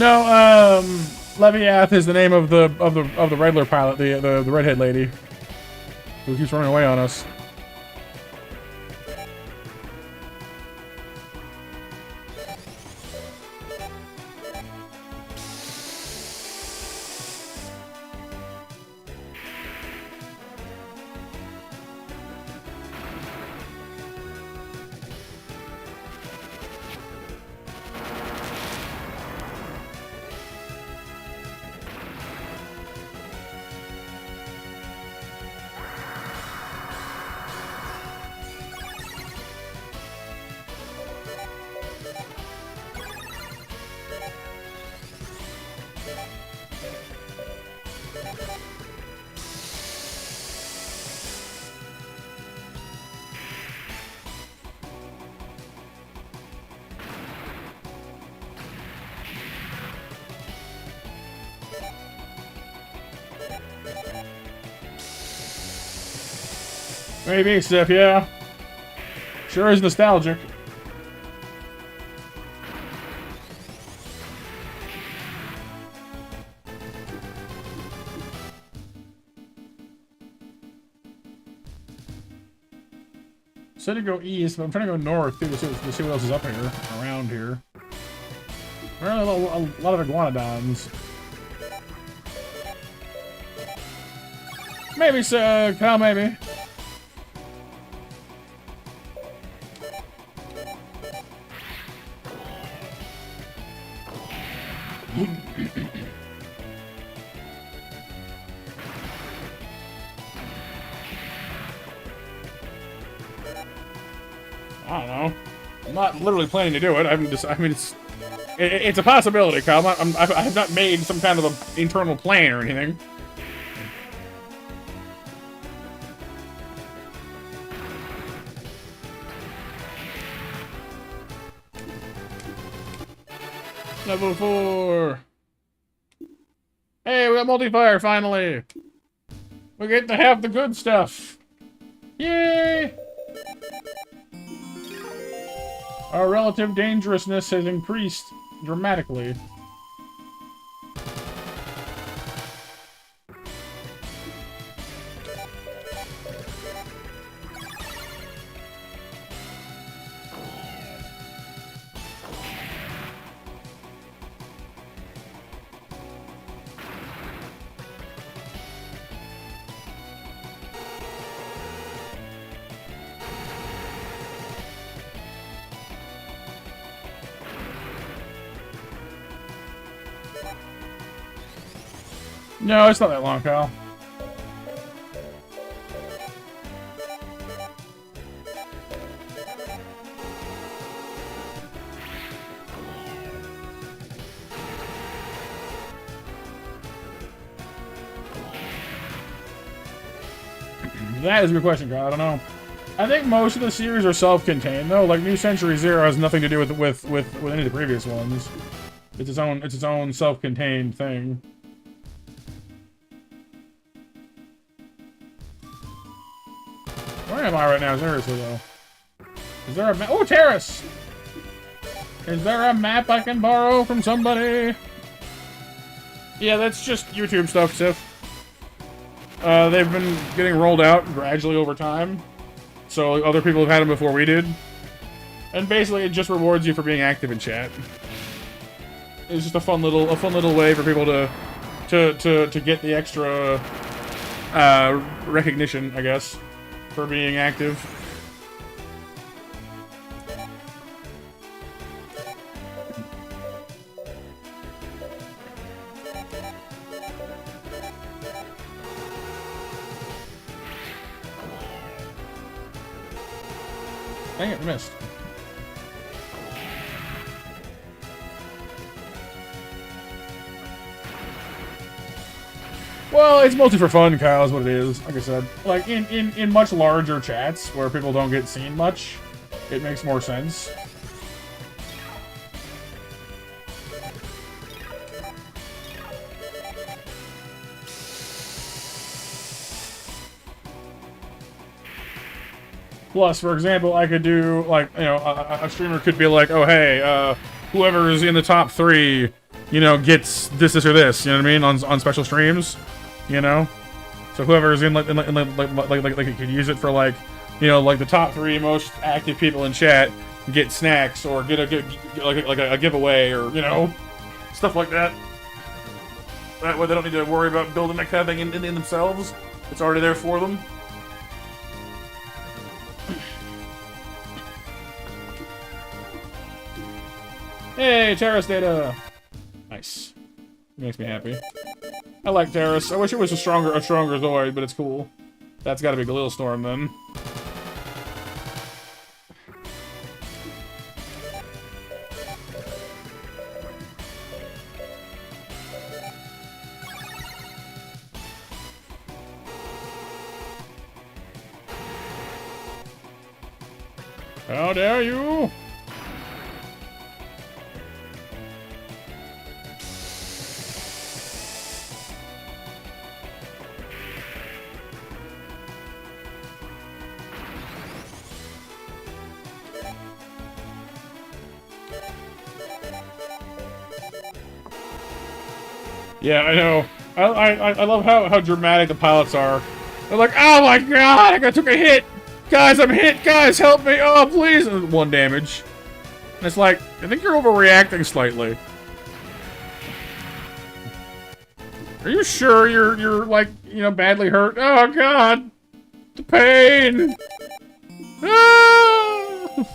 No, Leviath is the name of the regular pilot, the redhead lady who keeps running away on us. Maybe stuff, yeah. Sure is nostalgic. Said to go east, but I'm trying to go north too to see what else is up here, around here. There are a lot of iguanodons. Maybe so, Kyle, maybe. I don't know. I'm not literally planning to do it. I mean, it's a possibility, Kyle. I have not made some kind of an internal plan or anything. Level 4. Hey, we got multi-fire finally. We get to have the good stuff. Yay! Our relative dangerousness has increased dramatically. No, it's not that long, Kyle. That is a good question, Kyle. I don't know. I think most of the series are self-contained, though. Like New Century Zero has nothing to do with any of the previous ones. It's its own self-contained thing. Where am I right now, seriously, though? Is there a map? Oh, Terrace! Is there a map I can borrow from somebody? Yeah, that's just YouTube stuff, Sif. They've been getting rolled out gradually over time. So other people have had them before we did. And basically, it just rewards you for being active in chat. It's just a fun little way for people to get the extra recognition, I guess, for being active. Dang it, missed. Well, it's mostly for fun, Kyle, is what it is. Like I said, like in much larger chats where people don't get seen much, it makes more sense. Plus, for example, I could do, like, you know, a streamer could be like, oh, hey, whoever's in the top 3 you know, gets this, or this. You know what I mean? On special streams, you know. So whoever's in like could use it for like, you know, like the top 3 most active people in chat get snacks or get a giveaway or, you know, stuff like that. That way they don't need to worry about building that kind of thing in themselves. It's already there for them. Hey, Terrace data! Nice. Makes me happy. I like Terrace. I wish it was a stronger Zoid, but it's cool. That's gotta be Galil Storm then. How dare you! Yeah, I know. I love how dramatic the pilots are. They're like, oh my god, I took a hit! Guys, I'm hit! Guys, help me! Oh, please! And 1 damage. And it's like, I think you're overreacting slightly. Are you sure you're like, you know, badly hurt? Oh god! The pain! Ah!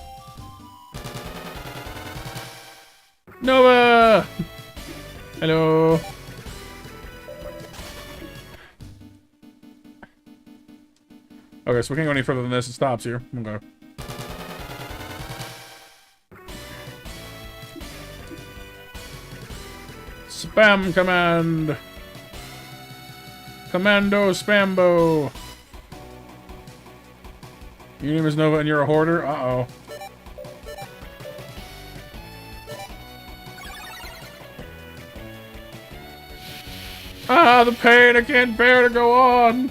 Nova! Hello. Okay, so we can't go any further than this. It stops here. Okay. Spam command. Commando spambo. Your name is Nova and you're a hoarder? Uh-oh. Ah, the pain! I can't bear to go on!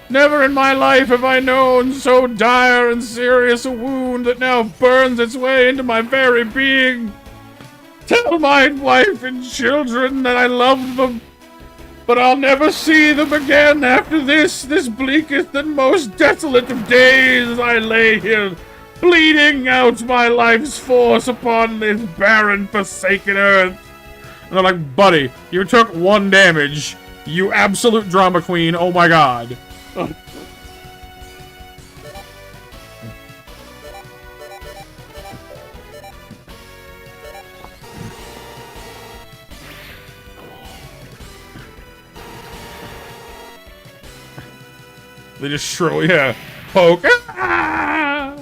Never in my life have I known so dire and serious a wound that now burns its way into my very being. Tell my wife and children that I love them, but I'll never see them again after this bleakest and most desolate of days as I lay here, bleeding out my life's force upon this barren, forsaken earth. And I'm like, buddy, you took 1 damage. You absolute drama queen. Oh my god. They just shrill, yeah. Poke. Ah!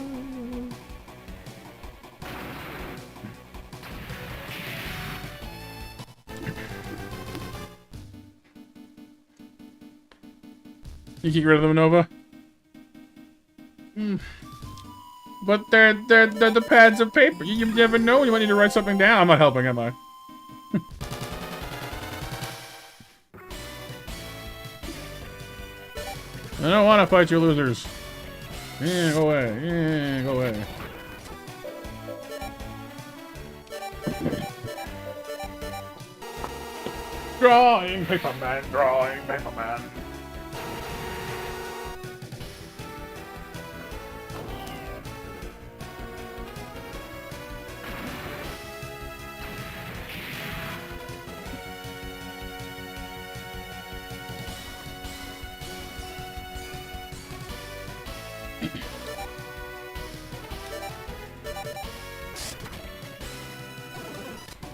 You get rid of them, Nova? But they're the pads of paper. You never know. You might need to write something down. I'm not helping, am I? I don't want to fight you losers. Yeah, go away. Yeah, go away. Drawing paper man, drawing paper man.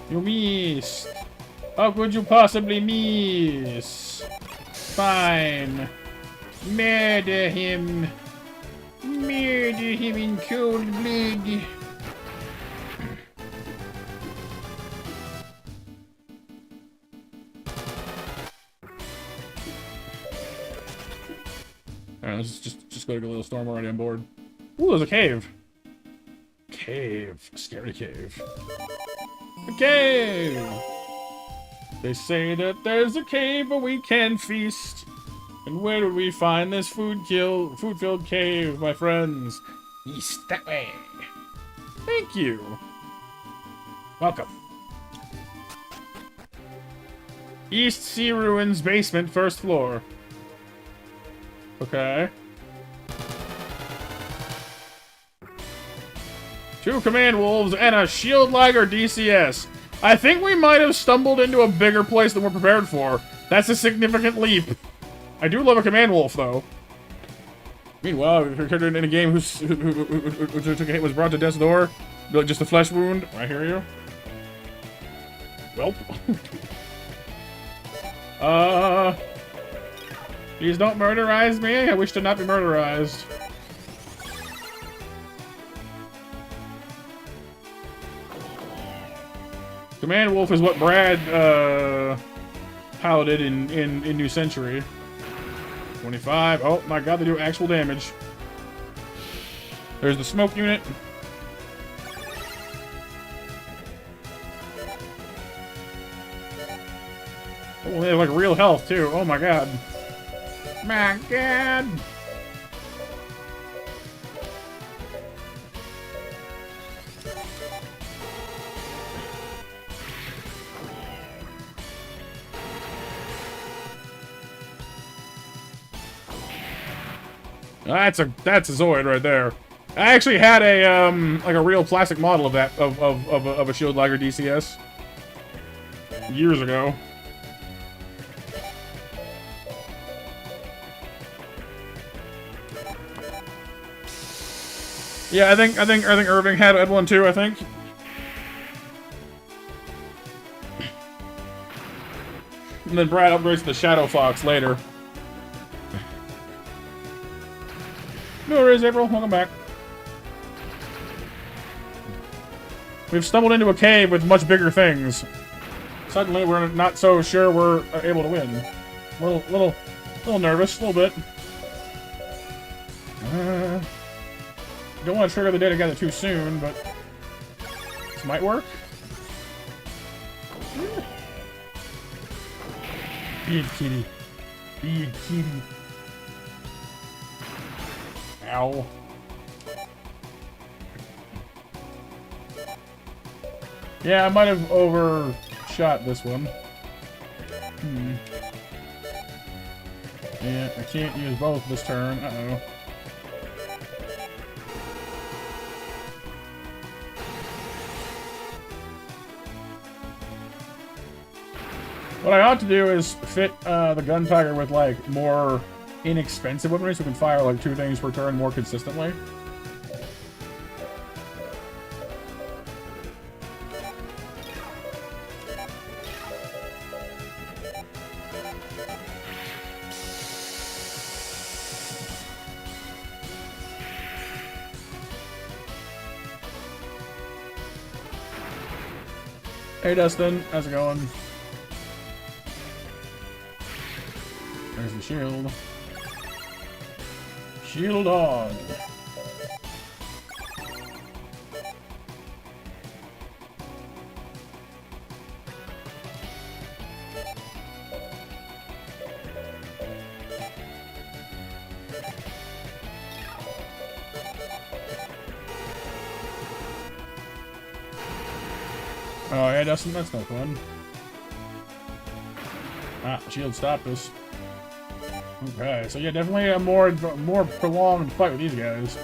You missed. How could you possibly miss? Fine. Murder him. Murder him in cold blood. Alright, let's just go to a little storm already on board. Ooh, there's a cave. Cave. Scary cave. A cave! They say that there's a cave where we can feast. And where do we find this food-filled cave, my friends? East, that way. Thank you. Welcome. East Sea Ruins basement, first floor. Okay. 2 command wolves and a shield liger DCS. I think we might have stumbled into a bigger place than we're prepared for. That's a significant leap. I do love a command wolf, though. Meanwhile, we're in a game who took a hit, was brought to death's door. Just a flesh wound. I hear you. Welp. Please don't murderize me. I wish to not be murderized. Command Wolf is what Brad piloted in New Century. 25. Oh my god, they do actual damage. There's the smoke unit. Oh, they have like real health too. Oh my god. My god. That's a Zoid right there. I actually had a like a real plastic model of that of a shield liger DCS years ago. Yeah, I think Irving had one too, I think. And then Brad upgrades to the Shadow Fox later. No worries, April. Welcome back. We've stumbled into a cave with much bigger things. Suddenly, we're not so sure we're able to win. Little nervous, a little bit. Don't want to trigger the day together too soon, but this might work. Big kitty. Big kitty. Ow. Yeah, I might have overshot this one. Yeah, I can't use both this turn. Uh-oh. What I ought to do is fit the gun tiger with like more inexpensive weaponry so we can fire like 2 things per turn more consistently. Hey Dustin, how's it going? There's the shield. Shield on. Oh yeah, Dustin, that's no fun. Ah, shield stopped us. Okay, so yeah, definitely a more prolonged fight with these guys.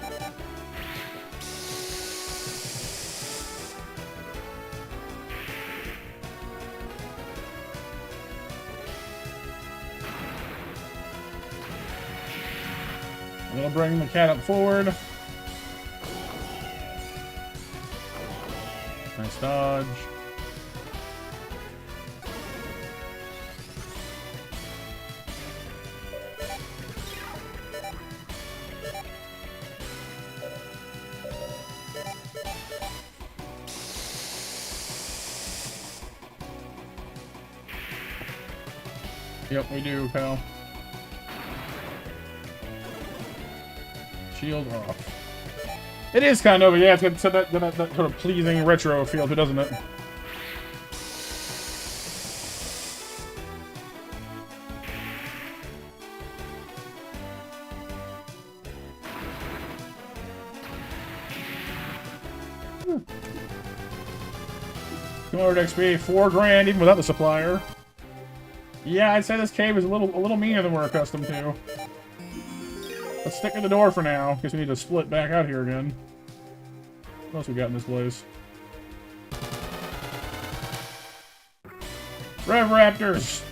I'm gonna bring the cat up forward. Nice dodge. Yep, we do, pal. Shield off. It is kind of, yeah, it's got that sort of pleasing retro feel to it, doesn't it? $200 XP, $4 grand even without the supplier. Yeah, I'd say this cave is a little meaner than we're accustomed to. Let's stick to the door for now, because we need to split back out here again. What else we got in this place? Rev Raptors!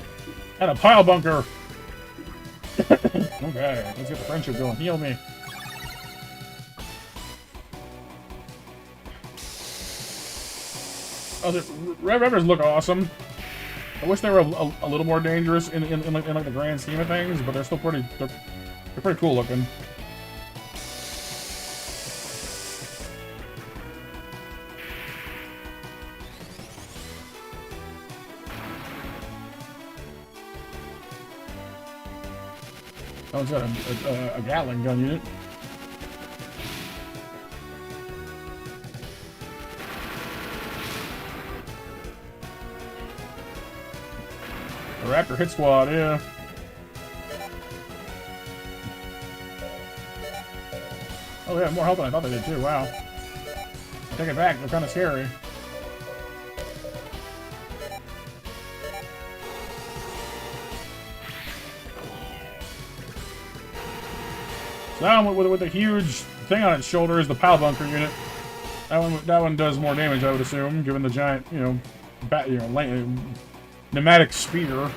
And a pile bunker! Okay, let's get the friendship going. Heal me. Oh, the Rev Raptors look awesome. I wish they were a little more dangerous in like the grand scheme of things, but they're still pretty they're pretty cool looking. Oh, it's got a Gatling gun unit. A Raptor hit squad, yeah. Oh, they have more health than I thought they did too. Wow. I take it back. They're kind of scary. So that one with a huge thing on its shoulder is the pile bunker unit. That one does more damage, I would assume, given the giant, pneumatic spear.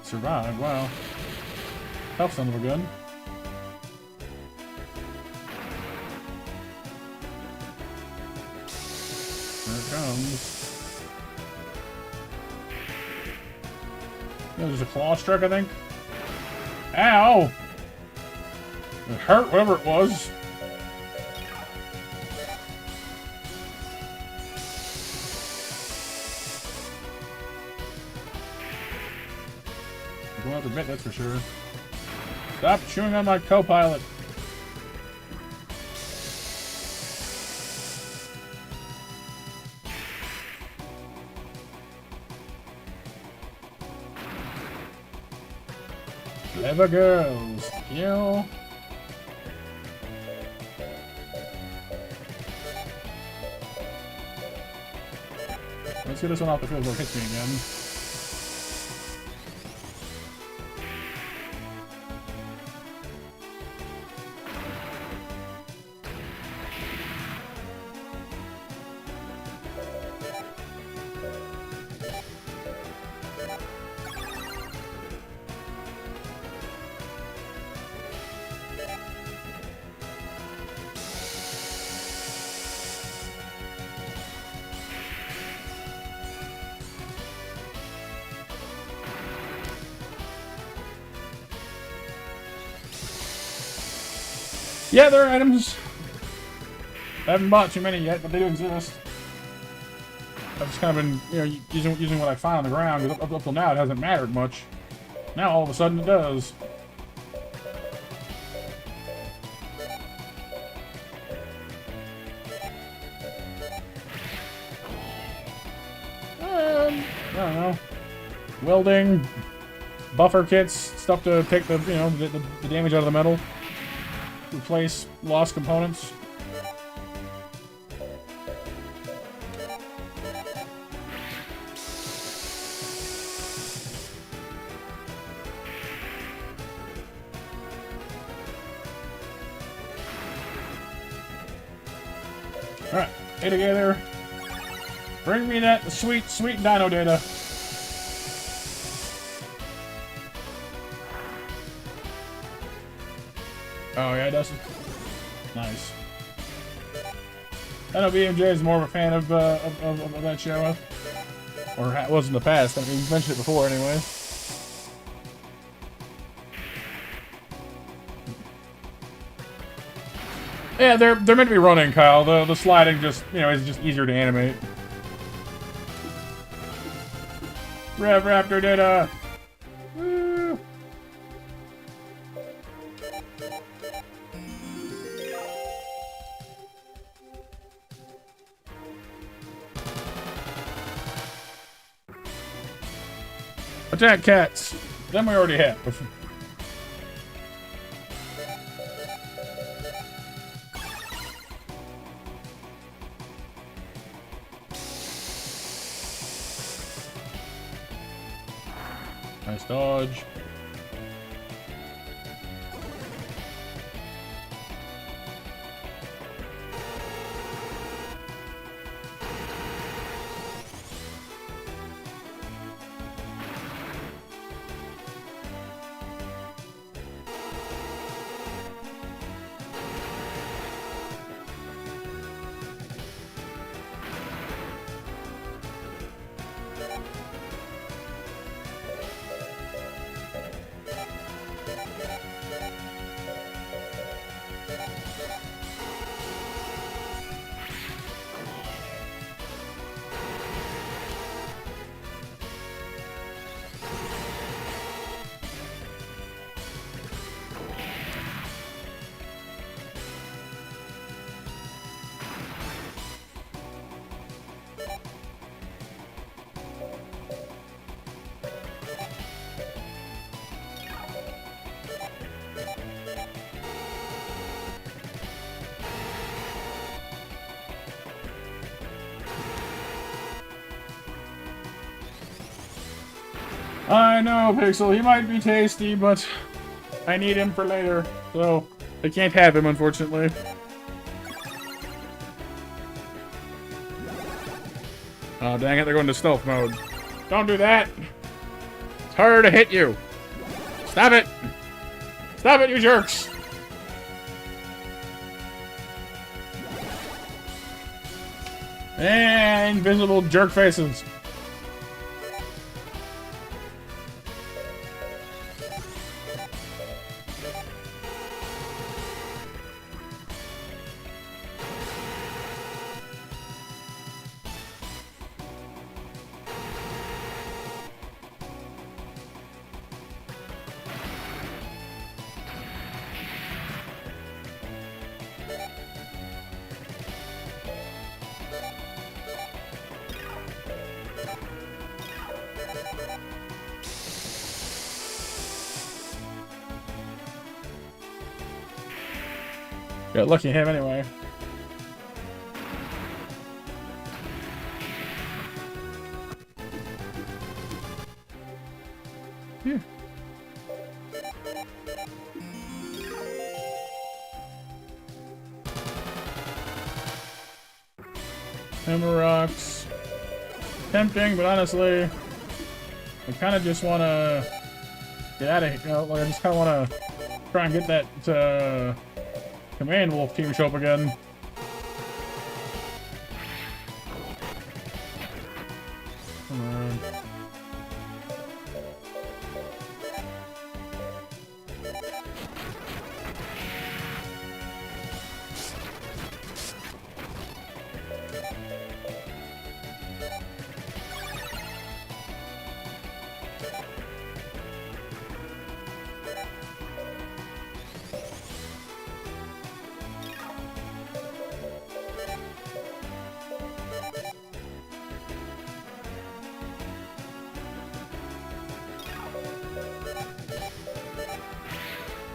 Survived, wow. Tough son of a gun. There it comes. There's a claw strike, I think. Ow! It hurt, whatever it was. I'm going to admit, that's for sure. Stop chewing on my co-pilot. Clever girls. Kill. Let's get this one off the field before it hits me again. Yeah, there are items. I haven't bought too many yet, but they do exist. I've just kind of been, using what I find on the ground, because up till now it hasn't mattered much. Now all of a sudden it does. I don't know. Welding, buffer kits, stuff to take the damage out of the metal. Replace lost components. Alright, hey together. Bring me that sweet, sweet dino data. Oh yeah, Dustin. Nice. I know BMJ is more of a fan of that show, or was in the past. I mean, you've mentioned it before, anyway. Yeah, they're meant to be running, Kyle. The sliding just is just easier to animate. Rev Raptor data. Woo. Attack cats. Them we already have. Nice dodge. I know, Pixel, he might be tasty, but I need him for later, so I can't have him, unfortunately. Oh, dang it, they're going to stealth mode. Don't do that! It's harder to hit you! Stop it! Stop it, you jerks! And invisible jerk faces. Got lucky him anyway. Phew. Hammer rocks. Tempting, but honestly, I kind of just want to get out of here. You know, like I just kind of want to try and get that Command Wolf team show up again. Come on.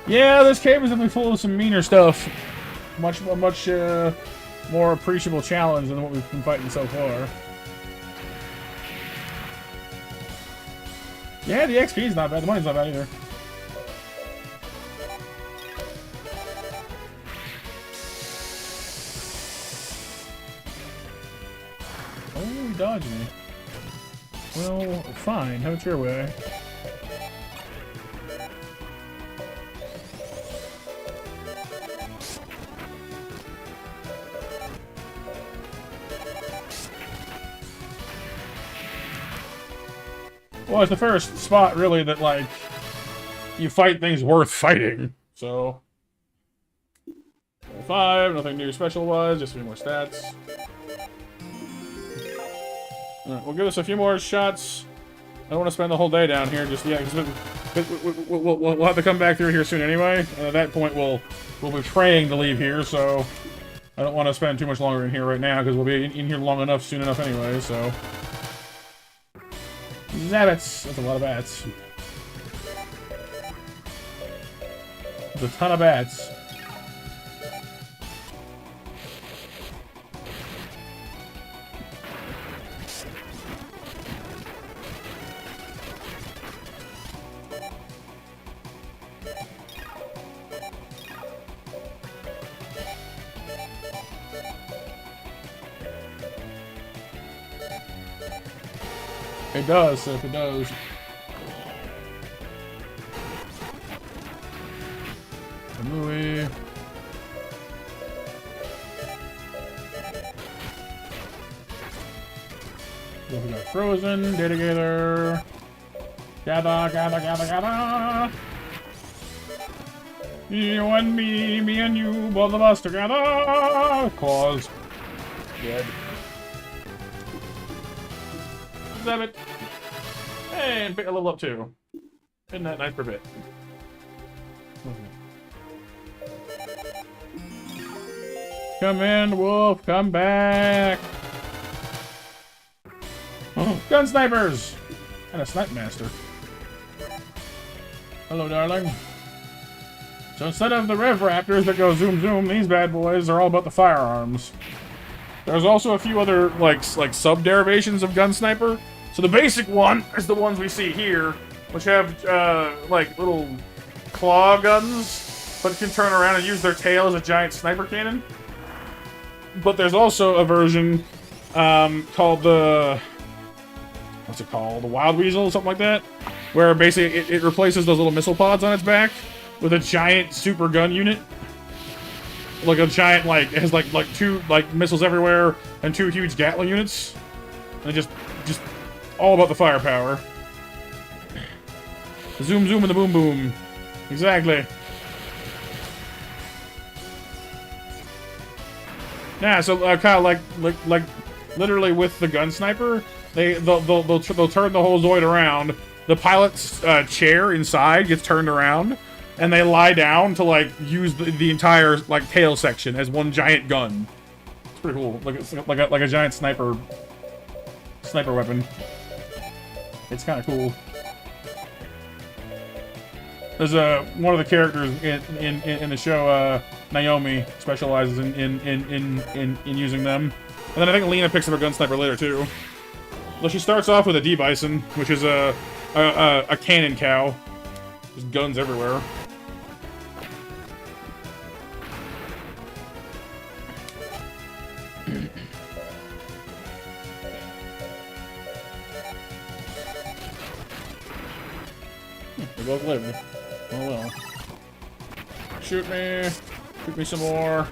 Yeah, this cave is definitely full of some meaner stuff. Much more appreciable challenge than what we've been fighting so far. Yeah, the XP is not bad. The money's not bad either. Oh, he dodged me. Well, fine. Have it your way. Well, it's the first spot, really, that, like, you fight things worth fighting. So, level 5, nothing new special-wise, just a few more stats. Alright, we'll give us a few more shots. I don't want to spend the whole day down here just yet, because we'll have to come back through here soon anyway. And at that point, we'll be praying to leave here, so I don't want to spend too much longer in here right now, because we'll be in here long enough, soon enough anyway, so... Zabbits! That's a lot of bats. That's a ton of bats. It does, Sif, it does. Louie. We got Frozen, Day Together. Gather, gather, gather, gather. You and me and you, both of us together. Claws. Dead. Damn it. Hey, and pick a level up too. Isn't that nice for a bit? Come in, Wolf. Come back. Oh, gun snipers! And a snipe master. Hello, darling. So instead of the Rev Raptors that go zoom zoom, these bad boys are all about the firearms. There's also a few other like sub-derivations of gun sniper. So the basic one is the ones we see here, which have like little claw guns, but can turn around and use their tail as a giant sniper cannon. But there's also a version called the what's it called? The Wild Weasel, something like that, where basically it replaces those little missile pods on its back with a giant super gun unit. Like a giant, like, it has like two missiles everywhere and two huge Gatling units. And just all about the firepower. The zoom zoom and the boom boom. Exactly. Yeah, so kind of like literally with the gun sniper, they'll turn the whole Zoid around. The pilot's chair inside gets turned around, and they lie down to like use the entire like tail section as one giant gun. It's pretty cool, like a giant sniper weapon. It's kind of cool. There's one of the characters in the show, Naomi, specializes in using them, and then I think Lena picks up a gun sniper later too. Well, she starts off with a D-Bison, which is a cannon cow. There's guns everywhere. They both lived. Oh well. Shoot me. Shoot me some more.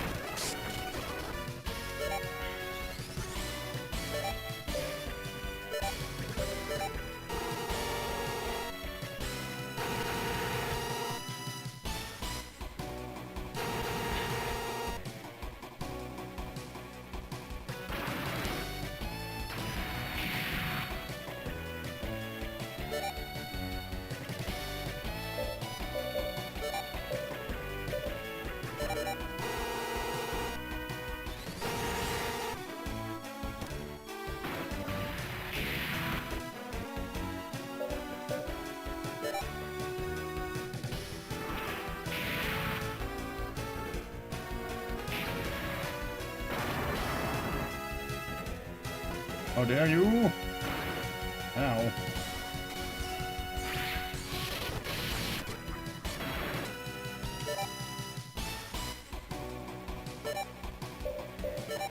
How dare you? Ow.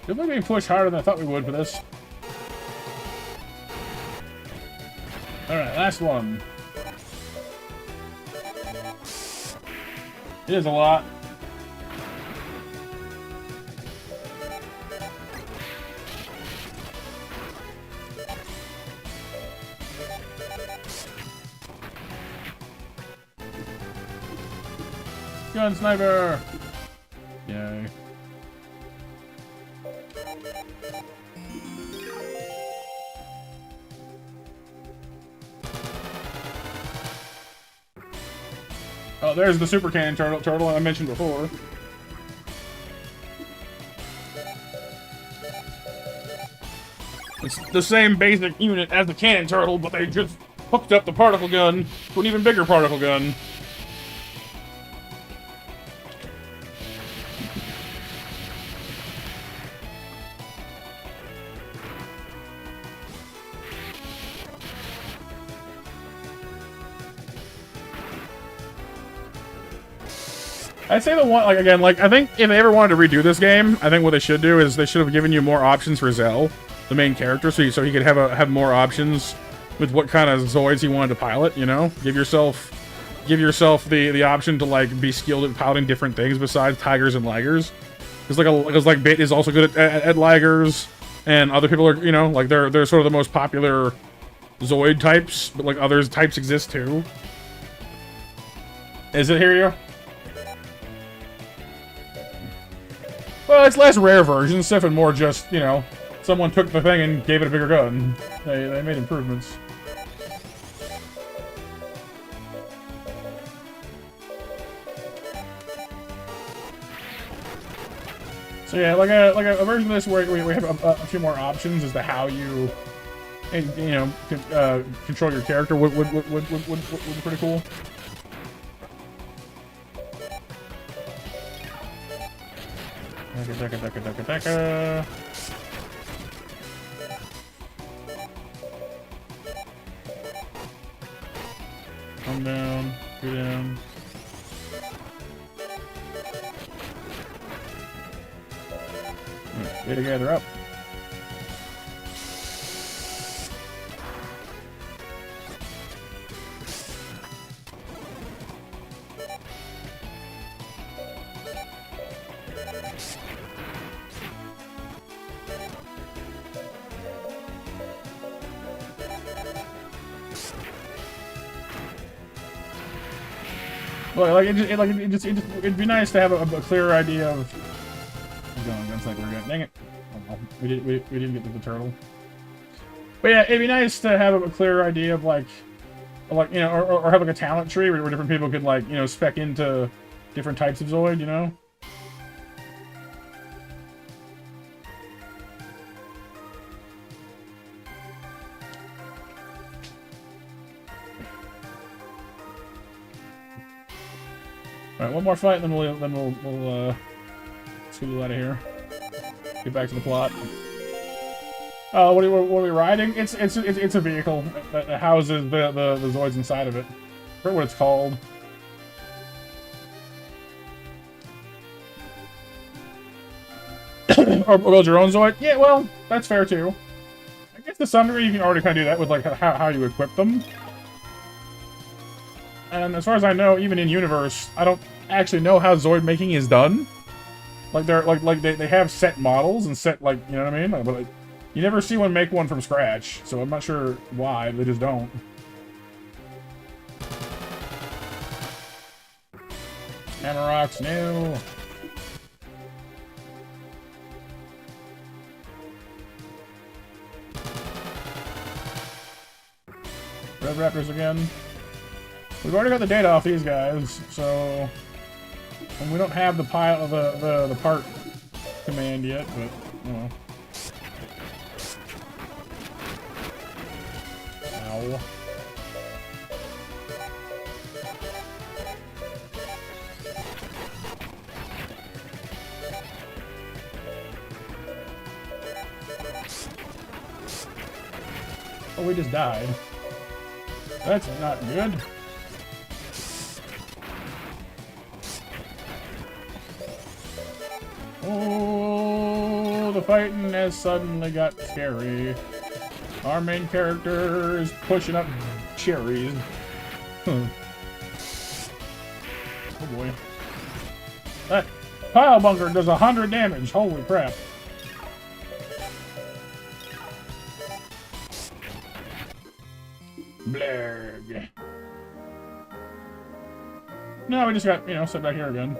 We're being pushed harder than I thought we would for this. Alright, last one. It is a lot. Gun sniper! Yay. Oh, there's the super cannon turtle I mentioned before. It's the same basic unit as the cannon turtle, but they just hooked up the particle gun to an even bigger particle gun. I'd say the one, like, again, like, I think if they ever wanted to redo this game, I think what they should do is they should have given you more options for Zell, the main character, so he could have more options with what kind of Zoids he wanted to pilot, you know? Give yourself the option to, like, be skilled at piloting different things besides tigers and ligers. Because, like, Bit is also good at ligers, and other people are, you know, like, they're sort of the most popular Zoid types, but, like, other types exist, too. Is it, Hiryu? Well, it's less rare version stuff and more just, you know, someone took the thing and gave it a bigger gun. They made improvements. So yeah, like a version of this where we have a few more options as to how you, you know, control your character would be pretty cool. Deka. Come down, go down. Get together up. Well, it'd be nice to have a clearer idea of. It's like we're gonna. Dang it! Oh, well, we didn't get to the turtle. But yeah, it'd be nice to have a clearer idea of like you know, or have like a talent tree where different people could like, you know, spec into different types of Zoid, you know. All right, one more fight, and then we'll scoot out of here. Get back to the plot. Oh, what are we riding? It's a vehicle that houses the Zoids inside of it. I forget what it's called. or build your own Zoid? Yeah, well, that's fair too. I guess to some degree you can already kind of do that with like how you equip them. And as far as I know, even in universe, I don't actually know how Zoid making is done. Like they're like they have set models and set, like, you know what I mean? But like, you never see one make one from scratch, so I'm not sure why they just don't. Hammerrock's new. Red Raptors again. We've already got the data off these guys, so, and we don't have the the part command yet, but you know. Ow. Oh, we just died. That's not good. Oh, the fighting has suddenly got scary. Our main character is pushing up cherries. Oh boy. That pile bunker does 100 damage. Holy crap. Blarg. No, we just got, you know, set back here again.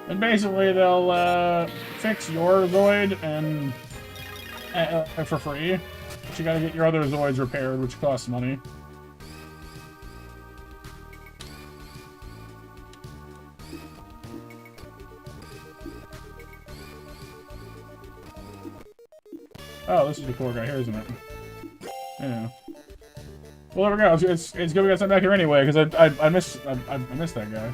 And basically, they'll fix your Zoid and for free. But you gotta get your other Zoids repaired, which costs money. Oh, this is the core guy here, isn't it? Yeah. Well, there we go. It's good we got something back here anyway, because I missed that guy.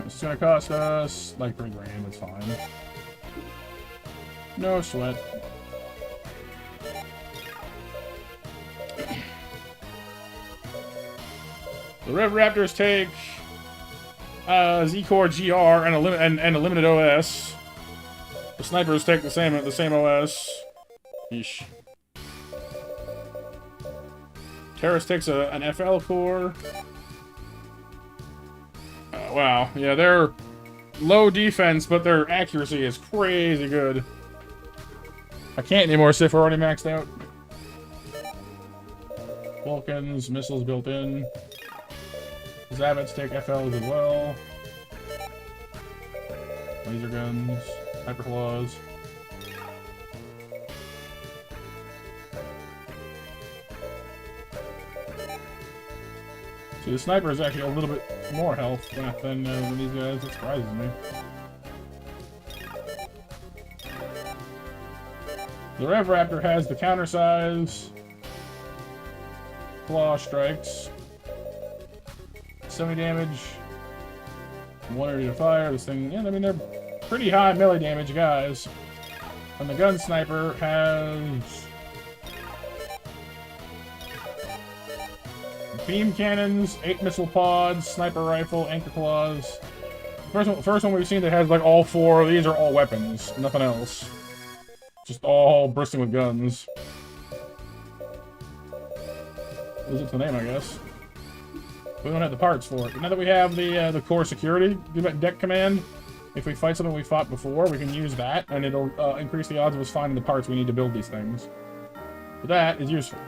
It's gonna cost us like 3 grand. It's fine. No sweat. The Rev Raptors take Z-Core GR and a limited OS. The snipers take the same OS. Yeesh. Terrace takes an FL core. Wow, yeah, they're low defense, but their accuracy is crazy good. I can't anymore, Sif, we're already maxed out. Vulcans, missiles built in. Zoids take FLs as well. Laser guns, hyper claws. So the sniper is actually a little bit more health than these guys. That surprises me. The Rev Raptor has the counter size. Claw strikes. 70 damage. 180 to fire. This thing, yeah, I mean, they're pretty high melee damage guys. And the gun sniper has beam cannons, 8 missile pods, sniper rifle, anchor claws. First one we've seen that has like all 4 of these are all weapons, nothing else. Just all bursting with guns. Lose it to the name, I guess. We don't have the parts for it. But now that we have the core security deck command, if we fight something we fought before, we can use that, and it'll increase the odds of us finding the parts we need to build these things. But that is useful.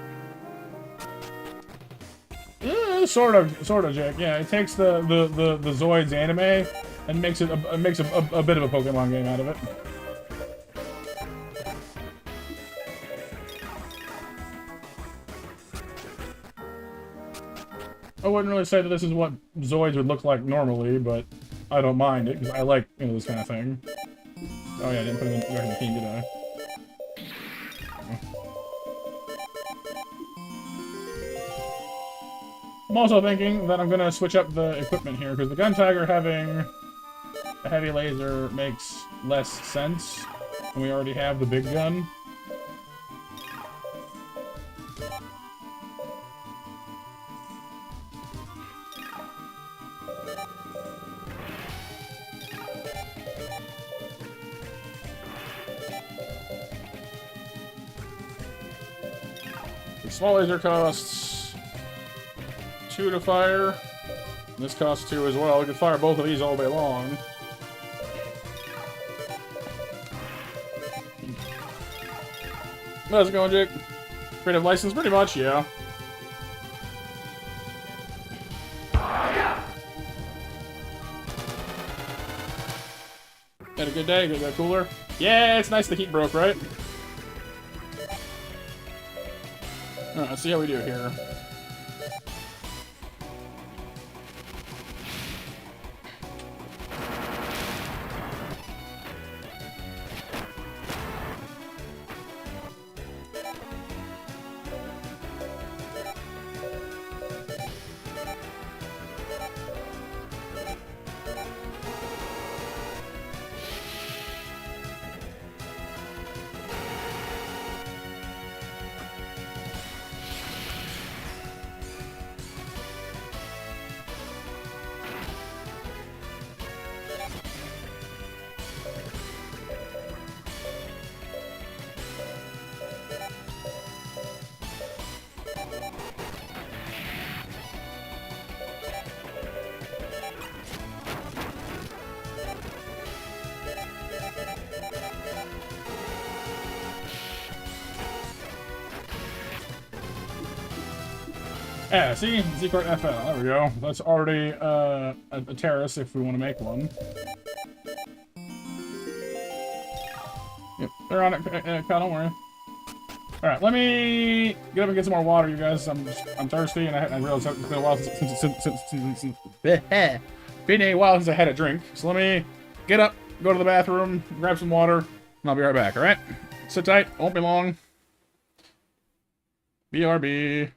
Sort of, Jake. Yeah, it takes the Zoids anime and makes a bit of a Pokemon game out of it. I wouldn't really say that this is what Zoids would look like normally, but I don't mind it because I like, you know, this kind of thing. Oh yeah, I didn't put him back in the team, did I? I'm also thinking that I'm gonna switch up the equipment here because the Gun Tiger having a heavy laser makes less sense, and we already have the big gun. The small laser costs 2 to fire. This costs 2 as well. We can fire both of these all day long. How's it going, Jake? Creative license, pretty much, yeah. Had a good day? Got that cooler? Yeah, it's nice the heat broke, right? Alright, let's see how we do here. Yeah, see? Secret FL. There we go. That's already a terrace if we want to make one. They're on it, Kyle, don't worry. Alright, let me get up and get some more water, you guys. I'm thirsty, and I realized it's been a while since been a while since I had a drink. So let me get up, go to the bathroom, grab some water, and I'll be right back, alright? Sit tight, won't be long. BRB.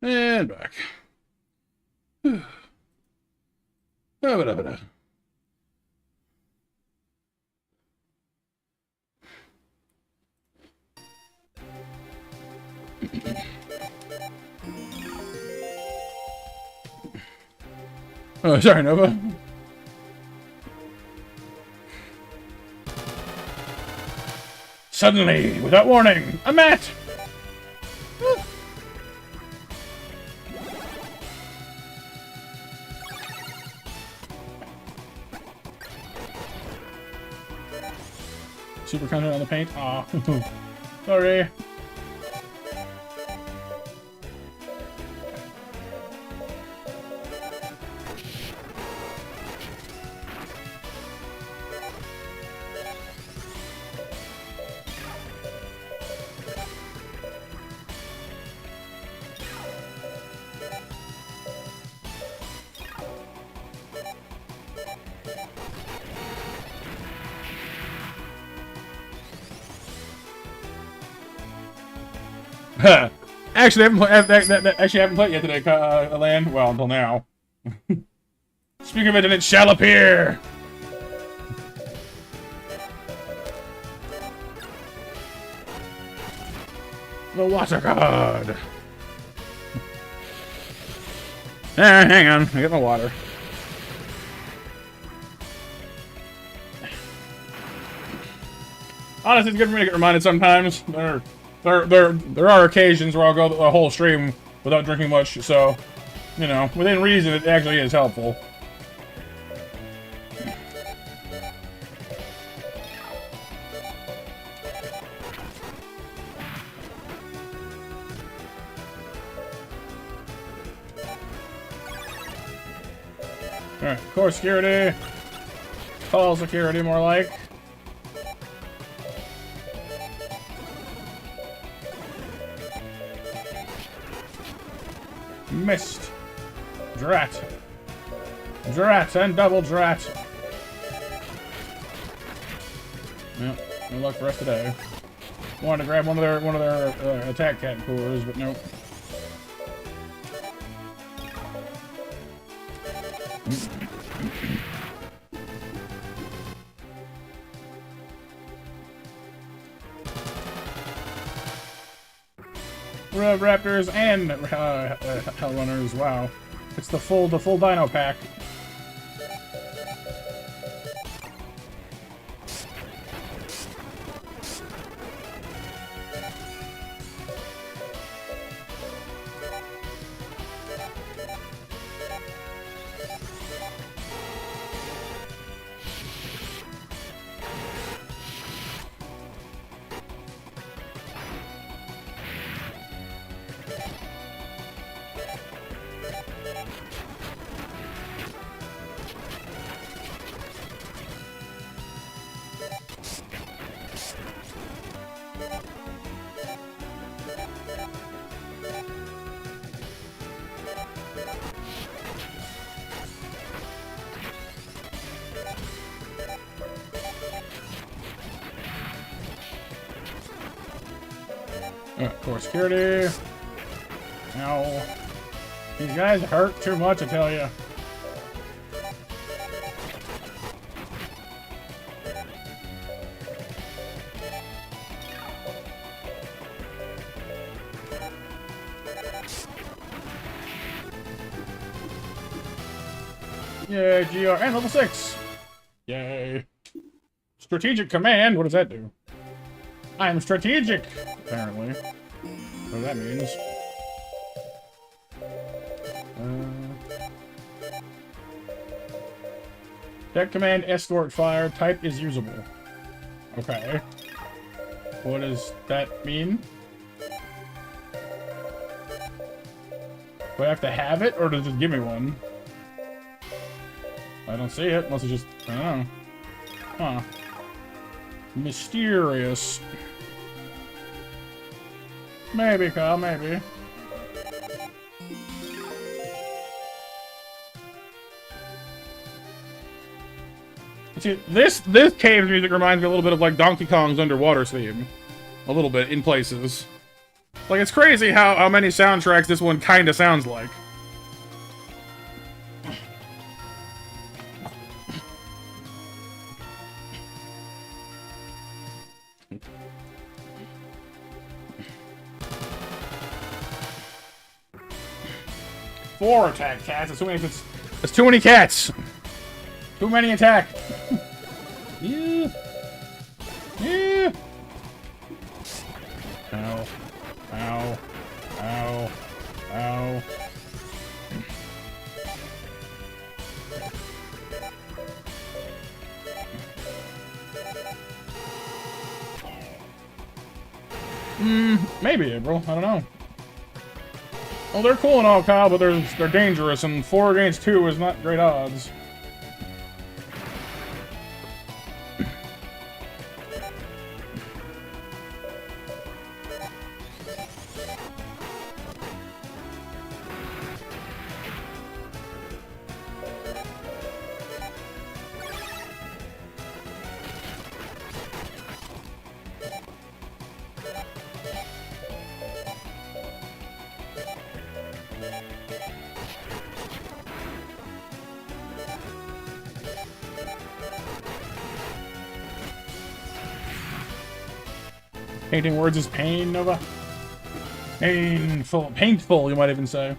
And back. Oh, oh, sorry, Nova. Suddenly, without warning, a mat! Super content on the paint? Aw. Sorry. Actually, I haven't played yet today, Land. Well, until now. Speaking of it shall appear! The water god! Hang on, I get my water. Honestly, it's good for me to get reminded sometimes. There are occasions where I'll go a whole stream without drinking much, so, you know, within reason, it actually is helpful. Alright, core security. Tall security, more like. Missed. Drat. Drat and double drat. Yep, no luck for us today. Wanted to grab one of their attack cat cores, but nope. Raptors and Hell Runners. Wow, it's the full Dino pack. Core security. Ow. These guys hurt too much, I tell you. Yay, GR, and level 6! Yay. Strategic command, what does that do? I am strategic, apparently. What that means. Tech command, escort fire, type is usable. Okay. What does that mean? Do I have to have it, or does it give me one? I don't see it, unless it's just, I don't know. Huh. Mysterious. Maybe, Kyle, maybe. See, this cave's music reminds me a little bit of like Donkey Kong's Underwater theme. A little bit, in places. Like, it's crazy how many soundtracks this one kind of sounds like. Four attack cats. That's too many. That's too many cats. Too many attack. Yeah. Yeah. Ow. Ow. Ow. Ow. Maybe, April. I don't know. Well, they're cool and all, Kyle, but they're dangerous, and 4 against 2 is not great odds. Painting words is pain, Nova. Painful, you might even say.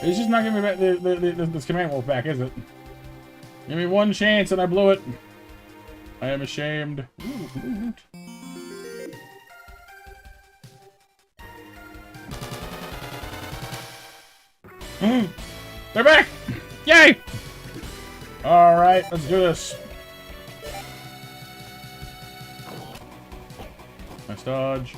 It's just not giving me back this command wolf back, is it? Give me one chance and I blew it. I am ashamed. Ooh. They're back! Yay! Alright, let's do this. Nice dodge.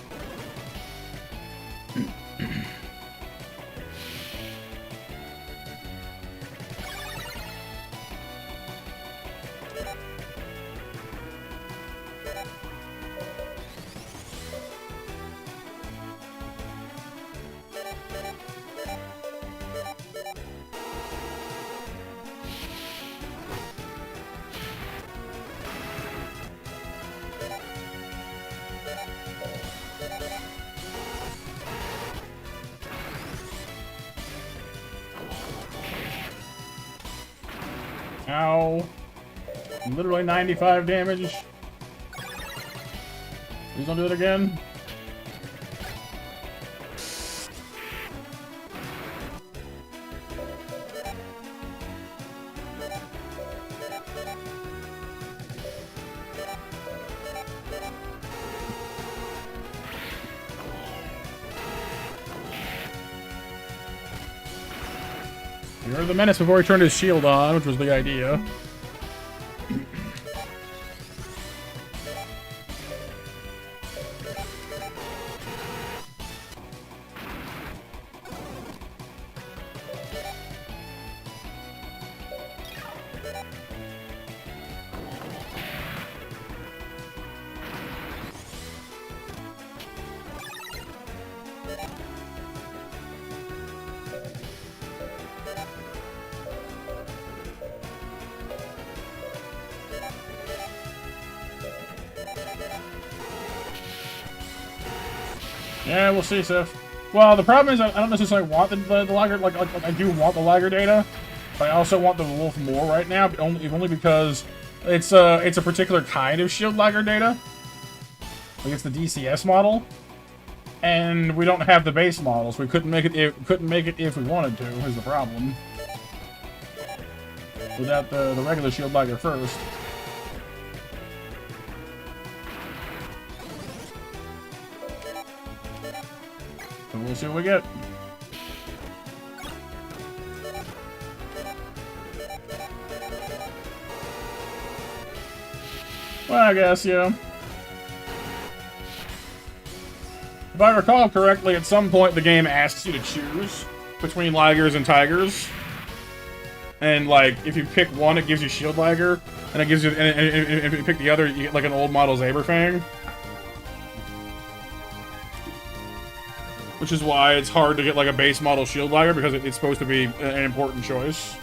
Ow. Literally 95 damage. Please don't do it again. You heard the menace before he turned his shield on, which was the idea. Yeah, we'll see, Sif. Well, the problem is I don't necessarily want the lagger, like I do want the lagger data, but I also want the wolf more right now, only because it's a particular kind of shield lagger data. Like it's the DCS model, and we don't have the base models. We couldn't make it if we wanted to. Is the problem without the regular shield lagger first. So we'll see what we get. Well, I guess, yeah. If I recall correctly, at some point the game asks you to choose between laggers and tigers. And, like, if you pick one, it gives you shield lagger, and it gives you, and if you pick the other, you get, like, an old model Zaberfang. Which is why it's hard to get, like, a base model shield lagger, because it's supposed to be an important choice.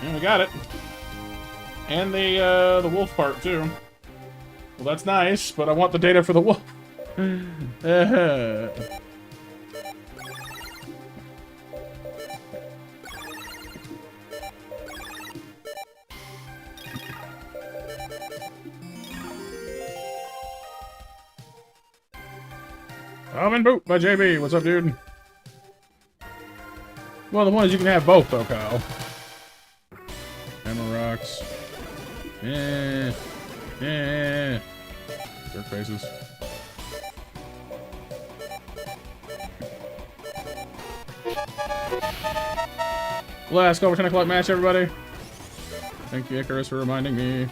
And we got it. And the wolf part, too. Well, that's nice, but I want the data for the wolf. Almond Boot by JB. What's up, dude? Well, the point is you can have both, though, Kyle. Hammer rocks. Yeah. Jerk faces. Last over 10 o'clock match, everybody. Thank you, Icarus, for reminding me.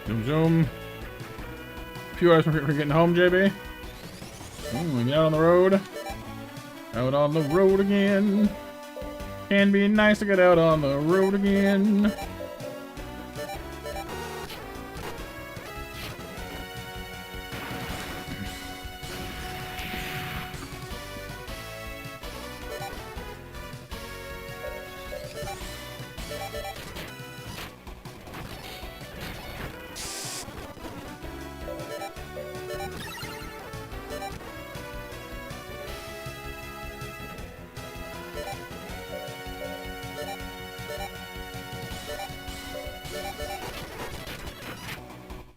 Zoom, zoom. A few hours for getting home, JB. We get out on the road. Out on the road again. Can be nice to get out on the road again.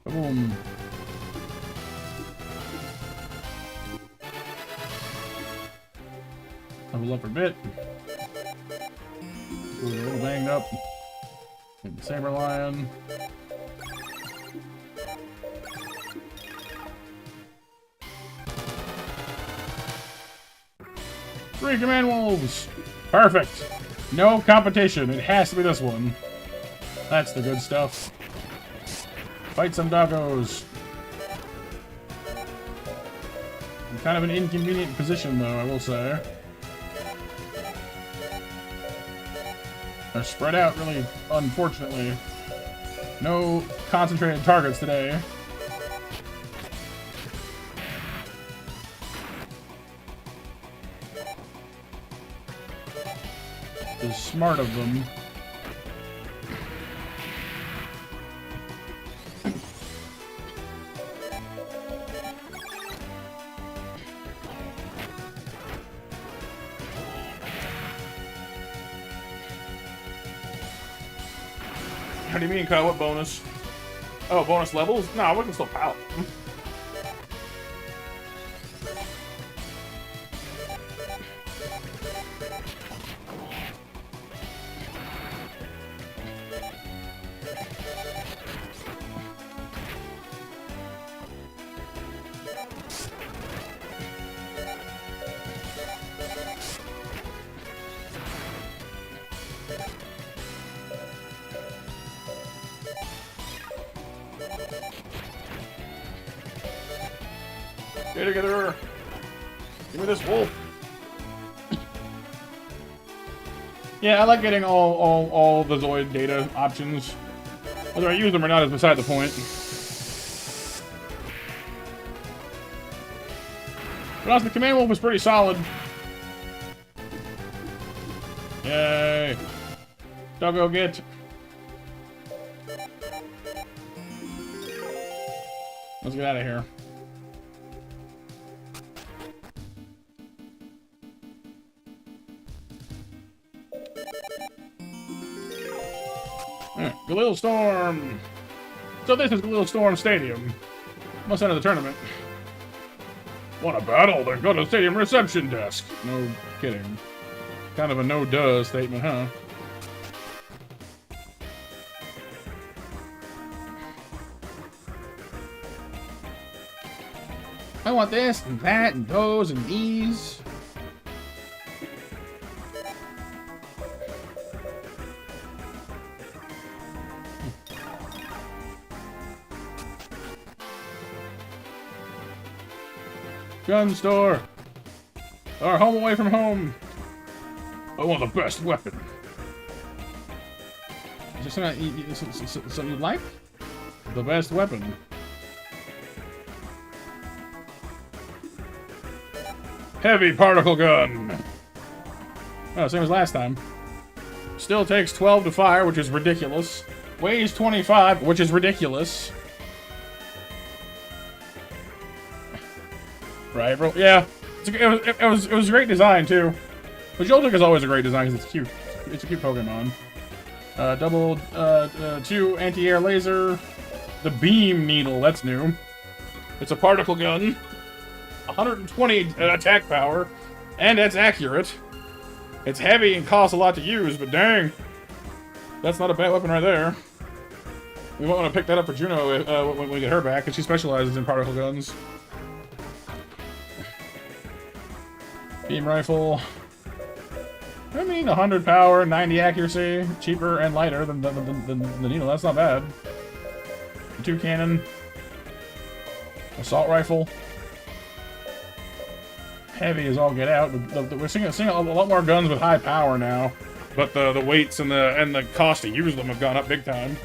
Boom. Level up a bit. Ooh, a little banged up. Hit the Saber Lion. Three Command Wolves! Perfect! No competition. It has to be this one. That's the good stuff. Fight some doggos. I'm kind of an inconvenient position, though, I will say. They're spread out really, unfortunately. No concentrated targets today. Is smart of them. What do you mean, Kyle? What bonus? Oh, bonus levels? Nah, we can still pal. Get together. Give me this wolf. Yeah, I like getting all the Zoid data options. Whether I use them or not is beside the point. But also, the Command Wolf was pretty solid. Yay. Doggo get. Let's get out of here. Galil Storm! So this is Galil Storm Stadium. Must enter the tournament. Want a battle? Then go to the stadium reception desk. No kidding. Kind of a no-duh statement, huh? I want this and that and those and these. Gun store. Our home away from home. I want the best weapon. Is there something you like? The best weapon. Heavy particle gun. Oh, same as last time. Still takes 12 to fire, which is ridiculous. Weighs 25, which is ridiculous. Right, bro? Yeah. It was a great design, too. The Joltik is always a great design because it's cute. It's a cute Pokemon. Double 2 anti-air laser. The beam needle, that's new. It's a particle gun. 120 attack power. And it's accurate. It's heavy and costs a lot to use, but dang. That's not a bad weapon right there. We might want to pick that up for Juno when we get her back, because she specializes in particle guns. Beam rifle. I mean, 100 power, 90 accuracy, cheaper and lighter than the needle. That's not bad. The 2 cannon. Assault rifle. Heavy as all get out. We're seeing a lot more guns with high power now, but the weights and the cost to use them have gone up big time.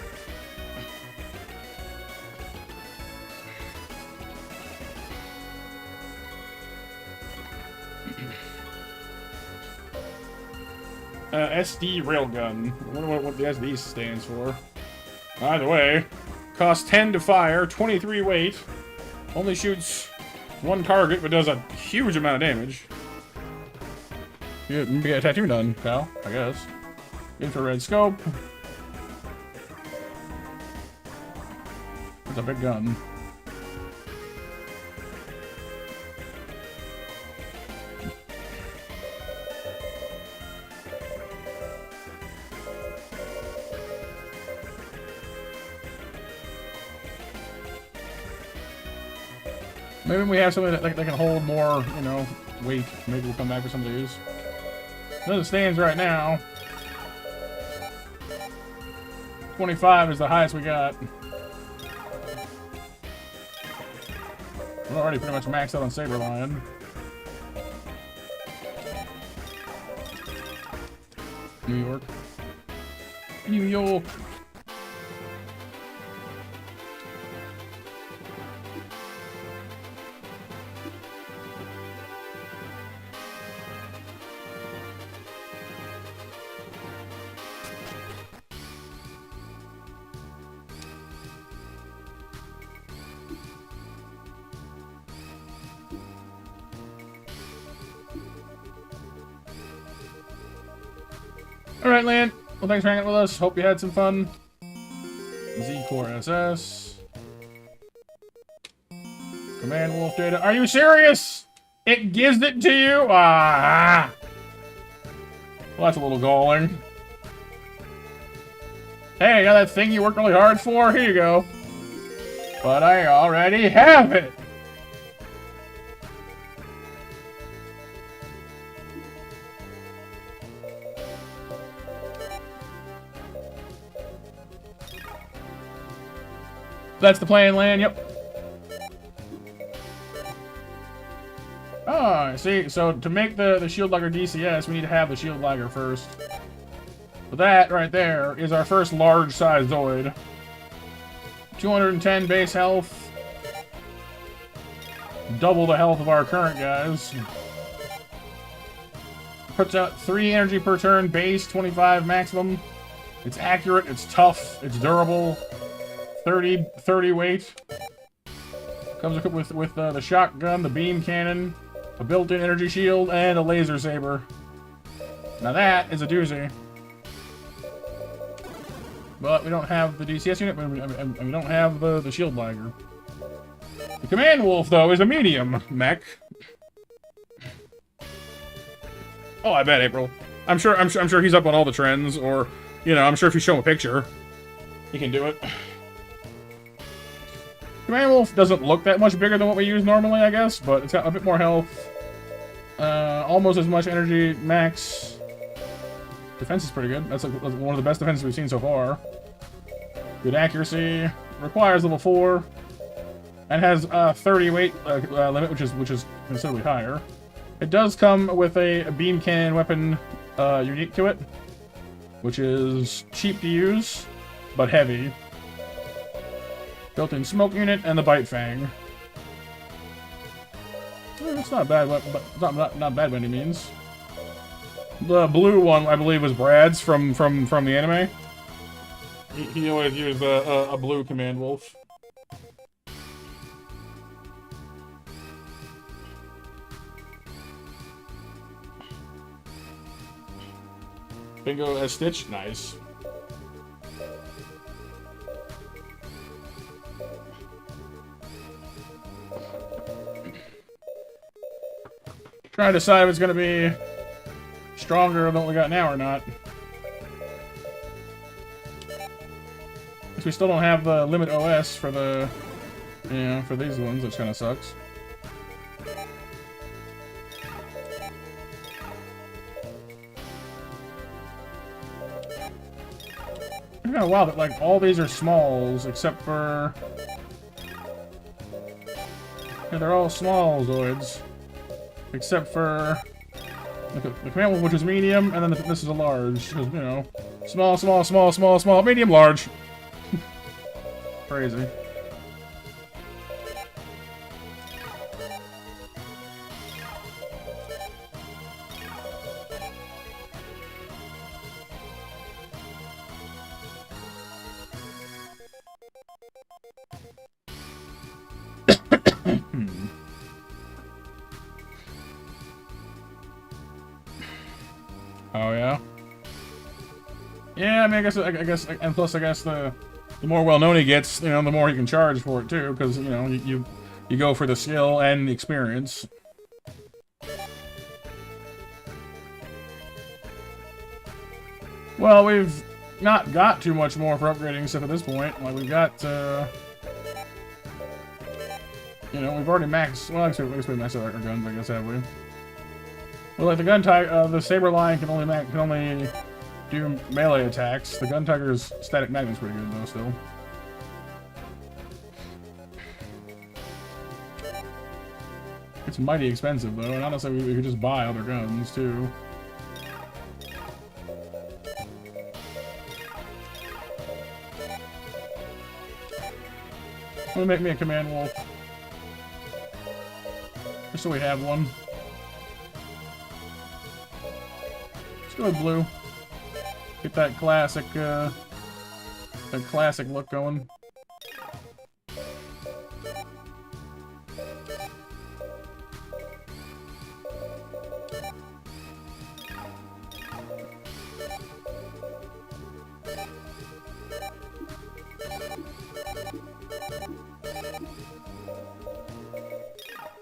SD railgun. I wonder what the SD stands for. Either way, costs 10 to fire, 23 weight, only shoots 1 target, but does a huge amount of damage. You get a tattoo done, pal, I guess. Infrared scope. It's a big gun. Maybe we have something that can hold more, you know, weight. Maybe we'll come back for some of these. As it stands right now, 25 is the highest we got. We're already pretty much maxed out on Saberlion. New York. New York. Alright, Land. Well, thanks for hanging out with us. Hope you had some fun. Z-Core SS. Command Wolf data. Are you serious? It gives it to you? Ah! Well, that's a little galling. Hey, you got that thing you worked really hard for? Here you go. But I already have it! That's the plan, Land. Yep. Oh, see, so to make the Shield Lagger DCS, we need to have the Shield Lagger first. But that right there is our first large-size Zoid. 210 base health. Double the health of our current guys. Puts out 3 energy per turn, base, 25 maximum. It's accurate, it's tough, it's durable. 30 weight. Comes equipped with the shotgun, the beam cannon, a built-in energy shield, and a laser saber. Now that is a doozy. But we don't have the DCS unit, and we don't have the shield lagger. The Command Wolf, though, is a medium mech. Oh, I bet, April. I'm sure he's up on all the trends, or, you know, I'm sure if you show him a picture, he can do it. Command Wolf doesn't look that much bigger than what we use normally, I guess, but it's got a bit more health. Almost as much energy max. Defense is pretty good. That's like one of the best defenses we've seen so far. Good accuracy. Requires level 4. And has 30 weight limit, which is considerably higher. It does come with a beam cannon weapon unique to it, which is cheap to use, but heavy. Built-in smoke unit and the bite fang. That's not bad, but it's not bad by any means. The blue one, I believe, was Brad's from the anime. He always used a blue command wolf. Bingo as Stitch, nice. Trying to decide if it's gonna be stronger than what we got now or not. Because we still don't have the limit OS for the, you know, for these ones, which kind of sucks. It's kind of wild that like all these are smalls except for, yeah, they're all small Zoids, except for the command one, which is medium, and then this is a large. Because, you know, small, small, small, small, small, medium, large. Crazy. Oh yeah. Yeah, I mean, I guess, and plus, I guess the more well-known he gets, you know, the more he can charge for it too, because you know, you go for the skill and the experience. Well, we've not got too much more for upgrading stuff at this point. Like we've got, you know, we've already maxed. Well, actually, we maxed out our guns, I guess, have we? Well, like the gun tiger, the saber line can only do melee attacks. The gun tiger's static magnet's pretty good though, still. It's mighty expensive though, and honestly, we could just buy other guns too. I'm gonna make me a command wolf, just so we have one. Let's go with blue. Get that classic look going.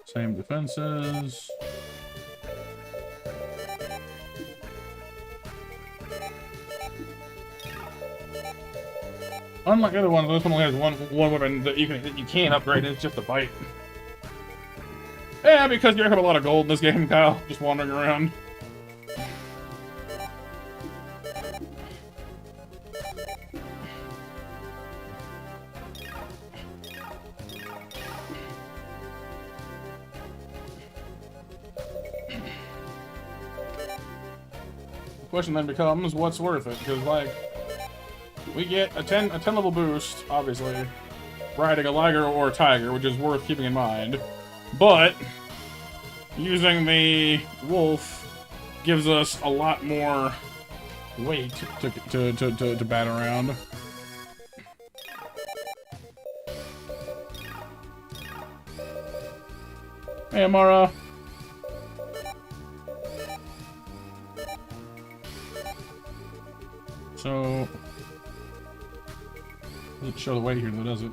Same defenses. Unlike the other ones, this one only has one weapon that you can upgrade, and it's just a bite. Yeah, because you have a lot of gold in this game, Kyle. Just wandering around. The question then becomes, what's worth it? Because, like, we get a 10 level boost, obviously, riding a liger or a tiger, which is worth keeping in mind. But using the wolf gives us a lot more weight to bat around. Hey, Amara. So, doesn't show the weight here though, does it?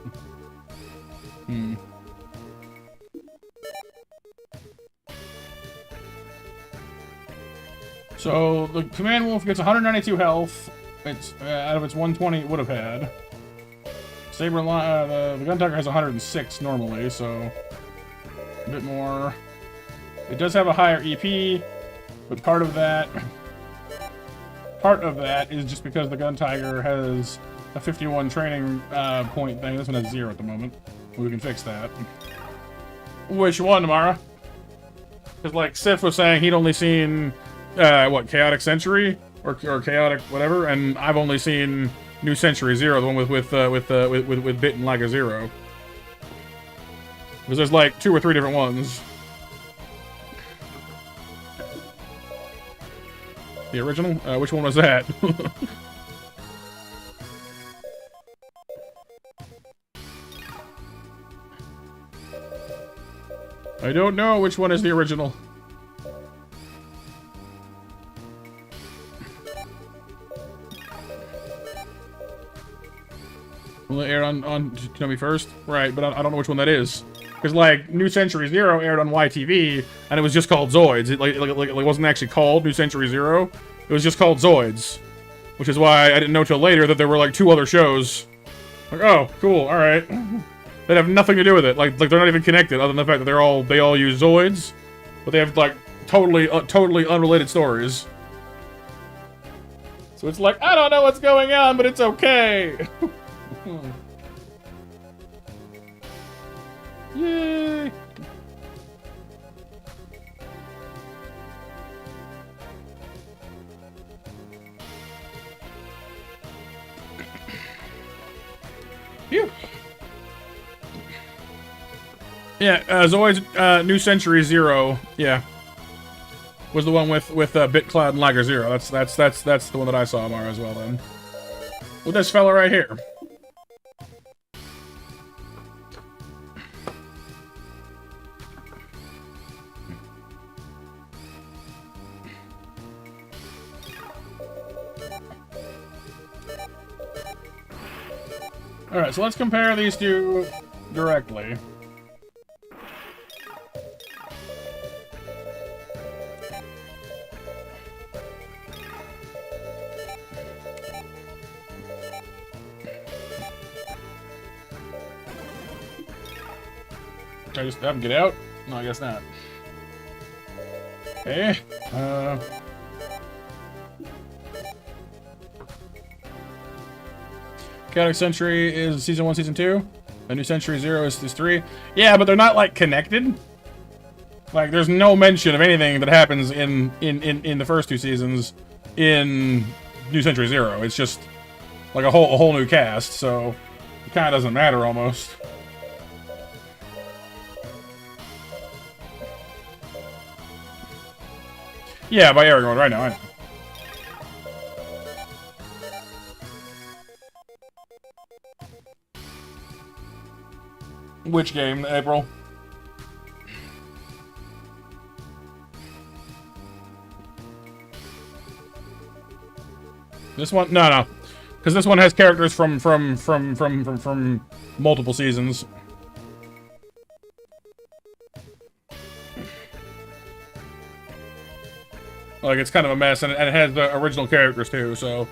So the command wolf gets 192 health. It's out of its 120 it would have had. Saber the gun tiger has 106 normally, so a bit more. It does have a higher EP, but part of that is just because the gun tiger has a 51 training point thing. This one has 0 at the moment. We can fix that. Which one, Amara? Because like Sif was saying, he'd only seen what, Chaotic Century or Chaotic whatever, and I've only seen New Century Zero, the one with Bit and Laga Zero. Because there's like 2 or 3 different ones. The original? Which one was that? I don't know which one is the original. Will it air on Kenobi first? Right, but I don't know which one that is. Because, like, New Century Zero aired on YTV, and it was just called Zoids. It wasn't actually called New Century Zero. It was just called Zoids. Which is why I didn't know till later that there were, like, 2 other shows. Like, oh, cool, alright. They have nothing to do with it. Like they're not even connected, other than the fact that they all use Zoids. But they have, like, totally unrelated stories. So it's like, I don't know what's going on, but it's okay! Yay! Phew. Yeah, Zoids New Century Zero, yeah, was the one with BitCloud and Lager Zero. That's the one that I saw, Mara, as well. Then, with this fella right here. Alright, so let's compare these two directly. Can I just have him get out? No, I guess not. Okay, Chaotic Century is Season 1, Season 2. A New Century Zero is 3. Yeah, but they're not, like, connected. Like, there's no mention of anything that happens in the first 2 seasons in New Century Zero. It's just, like, a whole new cast, so it kind of doesn't matter, almost. Yeah, by Aragorn, right now, I know. Which game, April? This one? No. Because this one has characters from multiple seasons. Like, it's kind of a mess, and it has the original characters, too, so...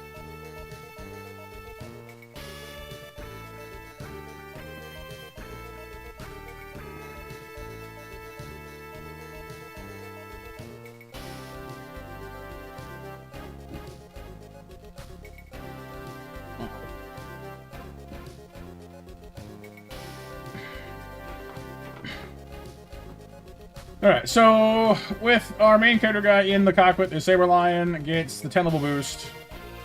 Alright, so with our main character guy in the cockpit, the Saber Lion gets the 10 level boost.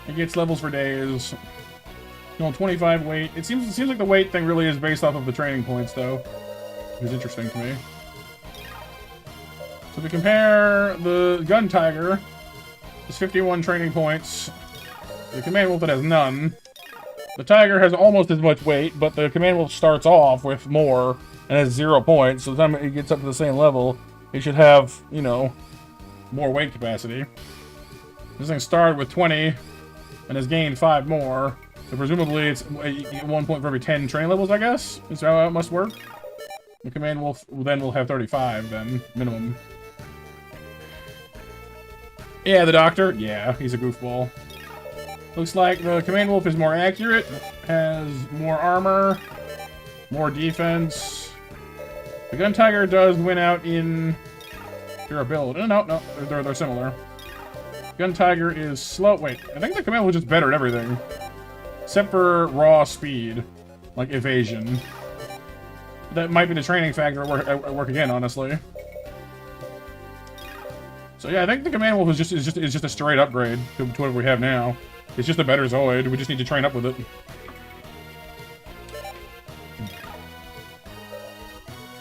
He gets levels for days. 25 weight. It seems like the weight thing really is based off of the training points, though. Which is interesting to me. So if we compare the Gun Tiger, it's 51 training points. The Command Wolf that has none. The Tiger has almost as much weight, but the Command Wolf starts off with more and has 0 points. So the time it gets up to the same level, it should have, you know, more weight capacity. This thing started with 20 and has gained 5 more. So presumably it's 1 point for every 10 training levels, I guess? Is how it must work? The Command Wolf then will have 35, then, minimum. Yeah, the Doctor? Yeah, he's a goofball. Looks like the Command Wolf is more accurate, has more armor, more defense. The Gun Tiger does win out in durability. No, they're similar. Gun Tiger is slow. Wait, I think the Command Wolf is just better at everything. Except for raw speed, like evasion. That might be the training factor at work again, honestly. So yeah, I think the Command Wolf is just a straight upgrade to what we have now. It's just a better Zoid. We just need to train up with it.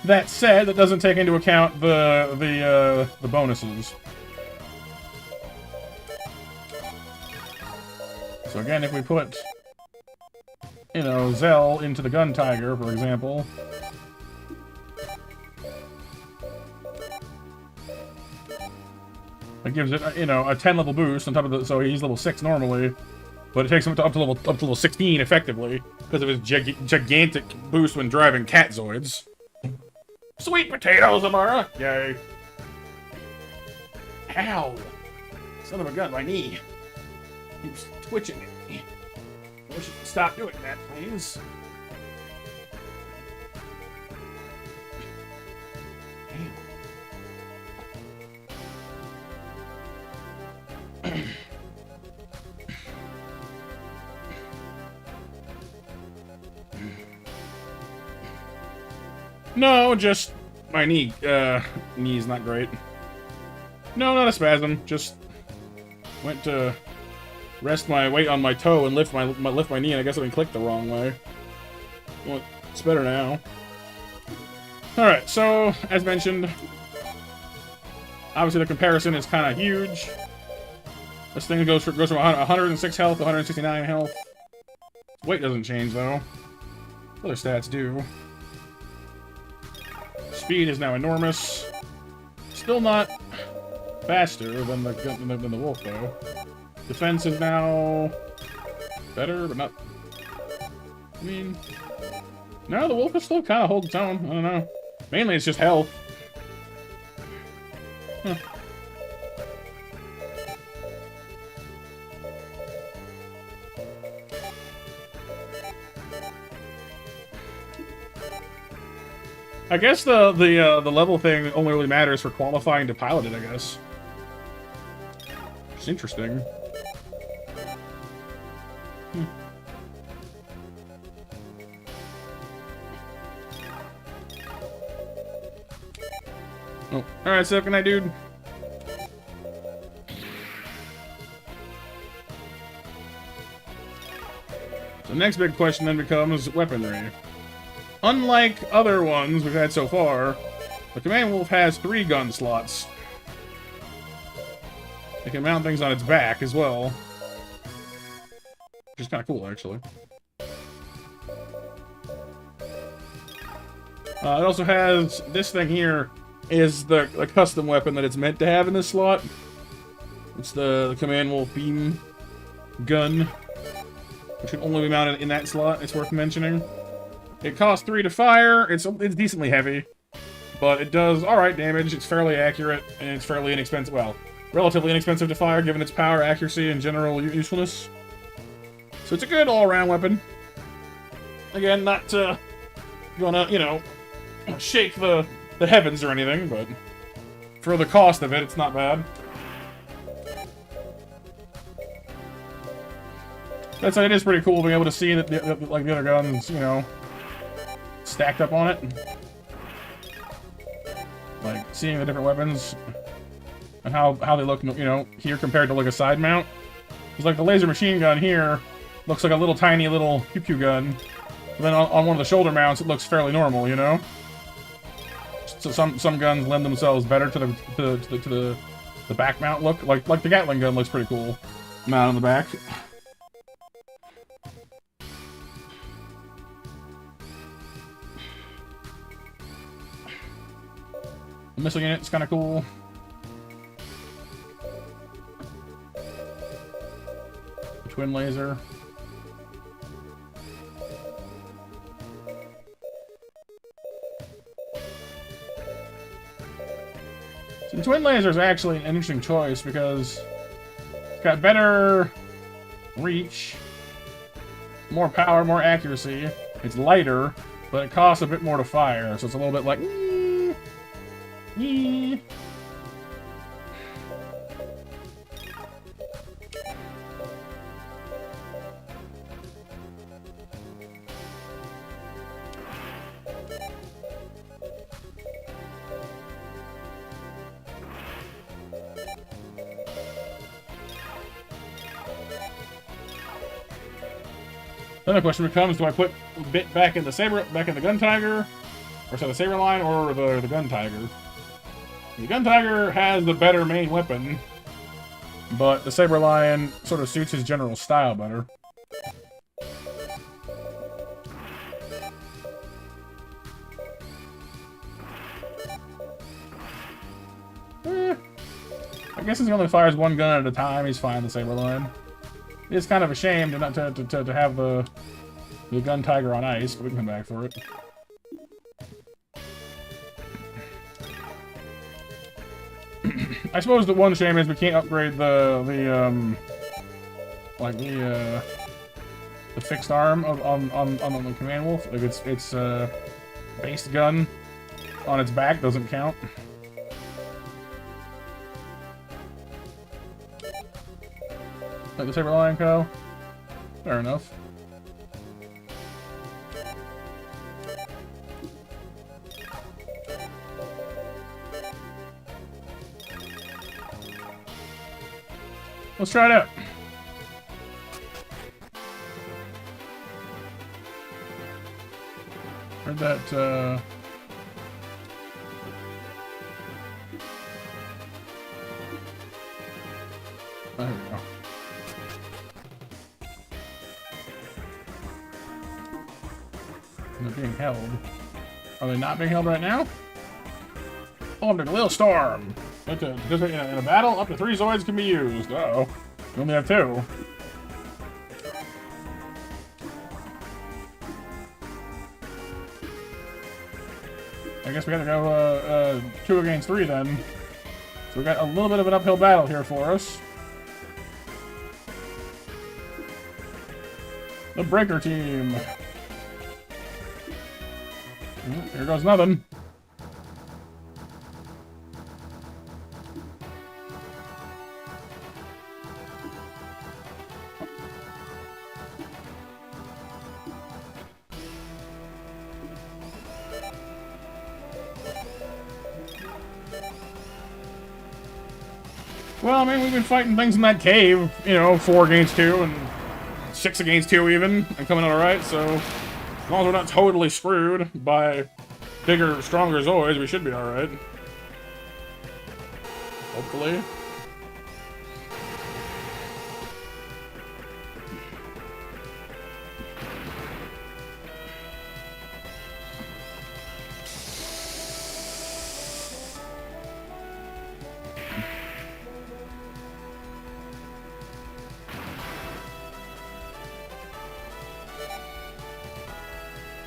That said, that doesn't take into account the bonuses. So again, if we put, you know, Zell into the Gun Tiger, for example, it gives it, you know, a 10 level boost on top of the, so he's level 6 normally, but it takes him up to level 16 effectively because of his gigantic boost when driving cat Zoids. Sweet potatoes, Amara! Yay. Ow! Son of a gun, my knee keeps twitching at me. I wish you could stop doing that, please. No, just my knee. Knee's not great. No, not a spasm. Just went to rest my weight on my toe and lift my knee, and I guess I clicked the wrong way. Well, it's better now. All right, so as mentioned, obviously the comparison is kind of huge. This thing goes from 106 health to 169 health. Weight doesn't change though. Other stats do. Speed is now enormous. Still not faster than the wolf though. Defense is now better, but not. I mean, no, the wolf is still kind of holding its own. I don't know. Mainly, it's just health. Huh. I guess the level thing only really matters for qualifying to pilot it, I guess. It's interesting. Oh, alright, so good night, dude. The next big question then becomes weaponry. Unlike other ones we've had so far, the Command Wolf has 3 gun slots. It can mount things on its back as well. Which is kind of cool, actually. It also has this thing here is the custom weapon that it's meant to have in this slot. It's the Command Wolf beam gun, which can only be mounted in that slot. It's worth mentioning. It costs 3 to fire. It's decently heavy, but it does alright damage. It's fairly accurate, and it's fairly inexpensive. Well, relatively inexpensive to fire, given its power, accuracy, and general usefulness. So it's a good all-around weapon. Again, not gonna, you know, shake the heavens or anything, but for the cost of it, it's not bad. That's it is pretty cool being able to see that like the other guns, you know, stacked up on it. Like seeing the different weapons and how they look, you know, here compared to like a side mount. It's like the laser machine gun here looks like a little tiny little pew pew gun. But then on one of the shoulder mounts, it looks fairly normal, you know. So some guns lend themselves better to the back mount look. Like the Gatling gun looks pretty cool. Mount on the back. The missile unit's kind of cool. The twin laser. So the twin laser is actually an interesting choice because it's got better reach, more power, more accuracy. It's lighter, but it costs a bit more to fire, so it's a little bit like. Then the question becomes: do I put bit back in the Gun Tiger, or so the Saber line, or the Gun Tiger? The Gun Tiger has the better main weapon, but the Saber Lion sort of suits his general style better. I guess since he only fires one gun at a time, he's fine, the Saber Lion. It's kind of a shame to not to have the gun tiger on ice, but we can come back for it. I suppose the one shame is we can't upgrade the fixed arm on the Command Wolf. Like its base gun on its back doesn't count. Like the Saber Lion Co. Fair enough. Let's try it out. Heard that, there we go. They're being held. Are they not being held right now? Oh, under the Lil Storm. In a battle, up to 3 Zoids can be used. Uh-oh. We only have 2. I guess we gotta go 2 against 3 then. So we got a little bit of an uphill battle here for us. The Breaker team. Here goes nothing. Well, I mean, we've been fighting things in that cave, you know, 4 against 2 and 6 against 2 even, and coming out alright, so as long as we're not totally screwed by bigger, stronger Zoids, we should be alright. Hopefully.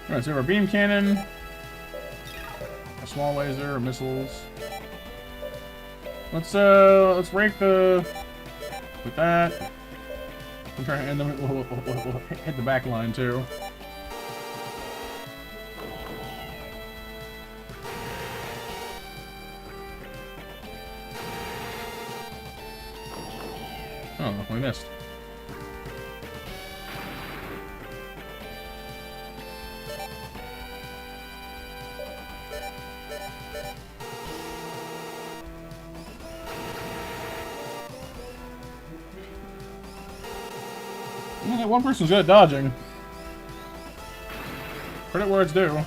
Alright, so we have our beam cannon, a small laser, missiles. Let's rake the with that. I'm trying, and then we'll hit the back line too. Oh, we missed. Yeah, one person's good at dodging. Credit where it's due.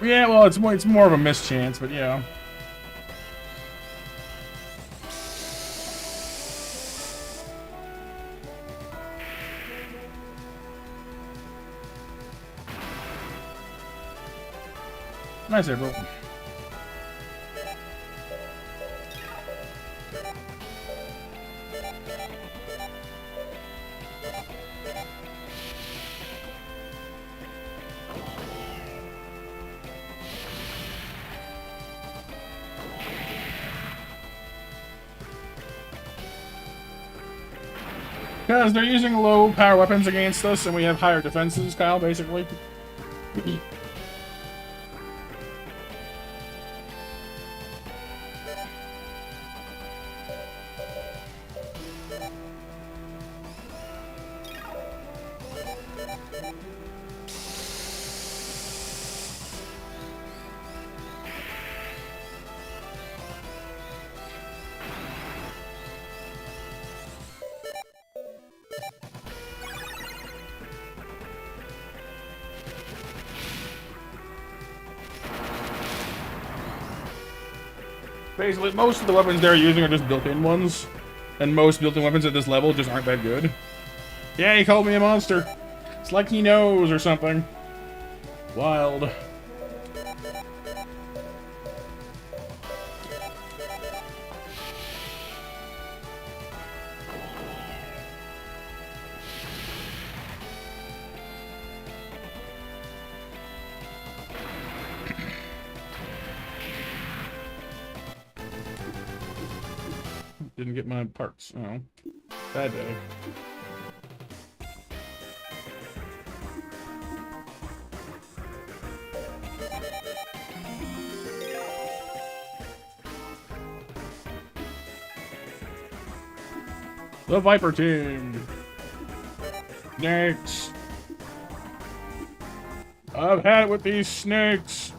Yeah, well, it's more of a mischance, but yeah. Nice April. Because they're using low power weapons against us and we have higher defenses, Kyle, basically. Basically, most of the weapons they're using are just built-in ones. And most built-in weapons at this level just aren't that good. Yeah, he called me a monster. It's like he knows or something. Wild. Didn't get my parts. Oh. Bad day. The Viper Team. Snakes. I've had it with these snakes.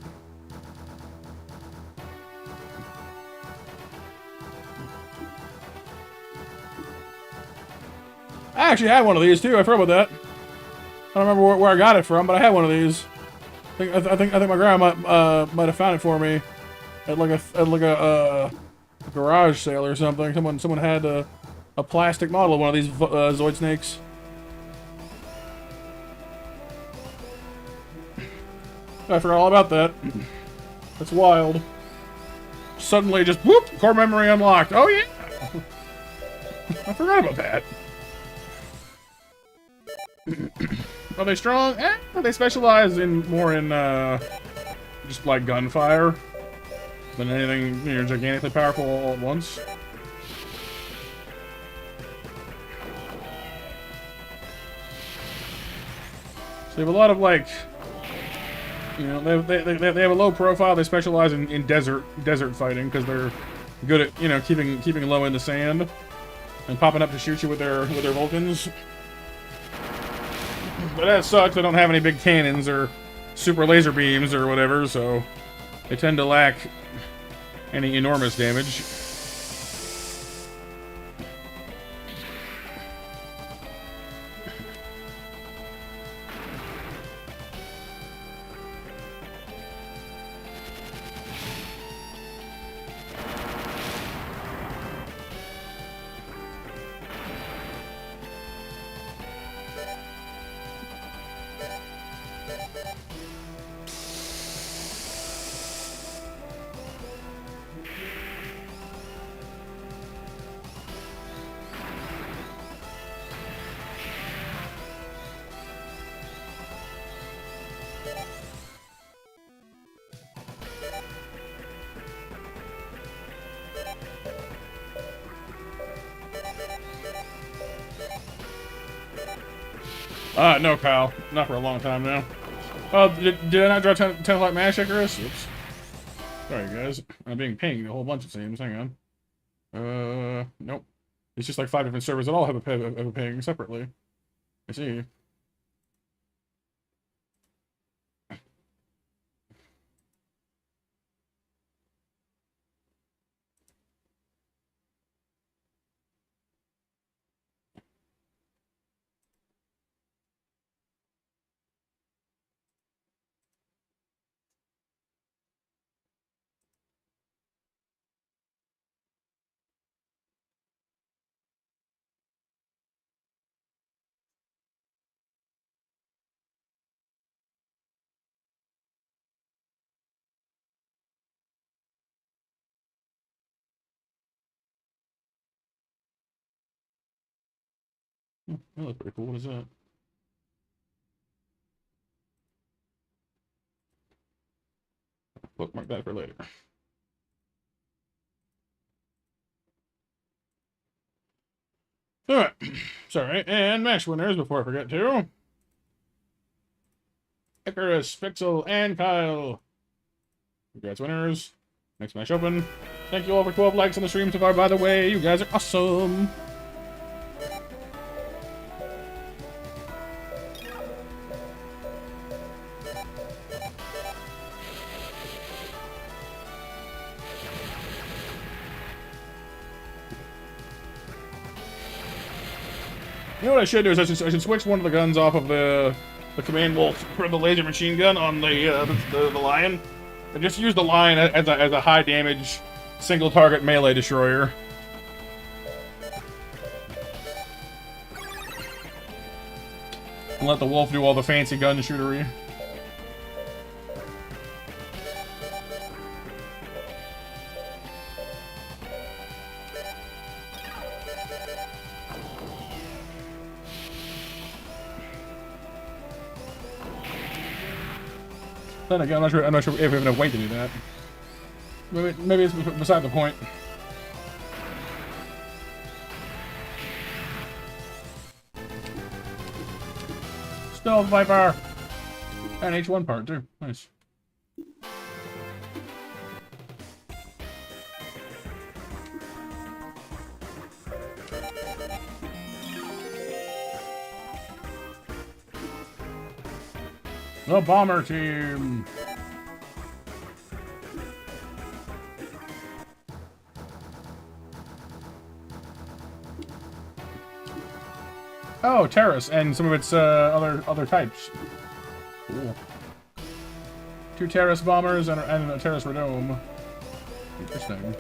I actually had one of these too. I forgot about that. I don't remember where I got it from, but I had one of these. I think my grandma might have found it for me at like a garage sale or something. Someone had a plastic model of one of these Zoid snakes. I forgot all about that. That's wild. Suddenly just whoop, core memory unlocked. Oh yeah. I forgot about that. Are they strong? They specialize more in just like gunfire than anything, you know, gigantically powerful all at once. So they have a lot of like, you know, they have a low profile. They specialize in desert fighting because they're good at, you know, keeping low in the sand and popping up to shoot you with their Vulcans. But that sucks. They don't have any big cannons or super laser beams or whatever, so they tend to lack any enormous damage. No, Kyle. Not for a long time now. Oh, did I not draw 10 like Mash Icarus? Oops. Sorry, guys. I'm being pinged a whole bunch of things. Hang on. Nope. It's just like 5 different servers that all have a ping separately. I see. That looks pretty cool. What is that? Bookmark that for later. Alright. Sorry. And match winners before I forget to. Icarus, Pixel, and Kyle. Congrats, winners. Next match open. Thank you all for 12 likes on the stream so far, by the way. You guys are awesome. You know what I should do is I should switch one of the guns off of the command bolt for the laser machine gun on the lion, and just use the lion as a high damage single target melee destroyer. And let the wolf do all the fancy gun shootery. Then again, I'm not sure if we have enough weight to do that. Maybe it's beside the point. Stealth Viper! And H1 part, too. Nice. The bomber team! Oh, Terrace, and some of its other types. Cool. 2 Terrace bombers and a Terrace Radome. Interesting.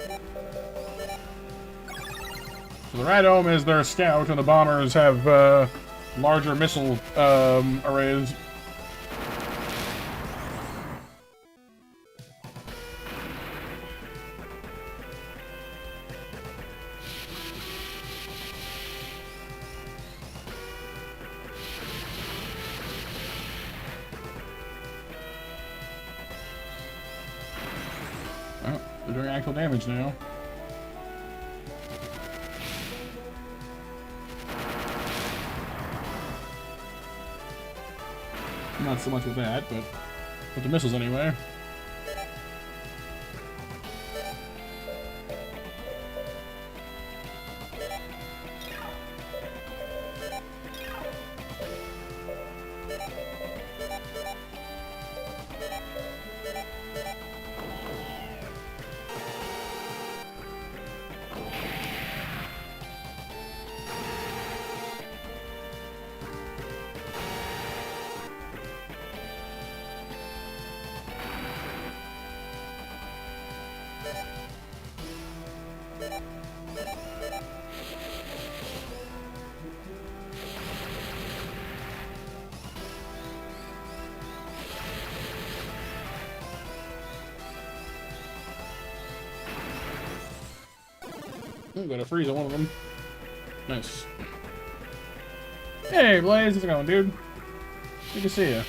So the Radome is their scout, and the bombers have larger missile arrays. Oh, they're doing actual damage now. Not so much with that, but with the missiles anyway. Ooh, got a freeze on one of them. Nice. Hey, Blaze, how's it going, dude? Good to see you.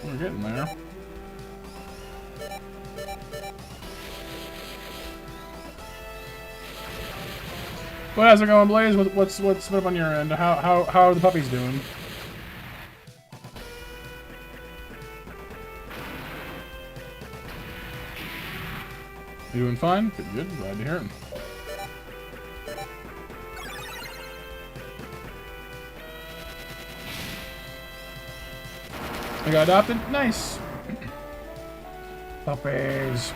We're getting there. Well, how's it going, Blaze? What's up on your end? How are the puppies doing? You doing fine? Good, good. Glad to hear it. I got adopted? Nice! Puppies.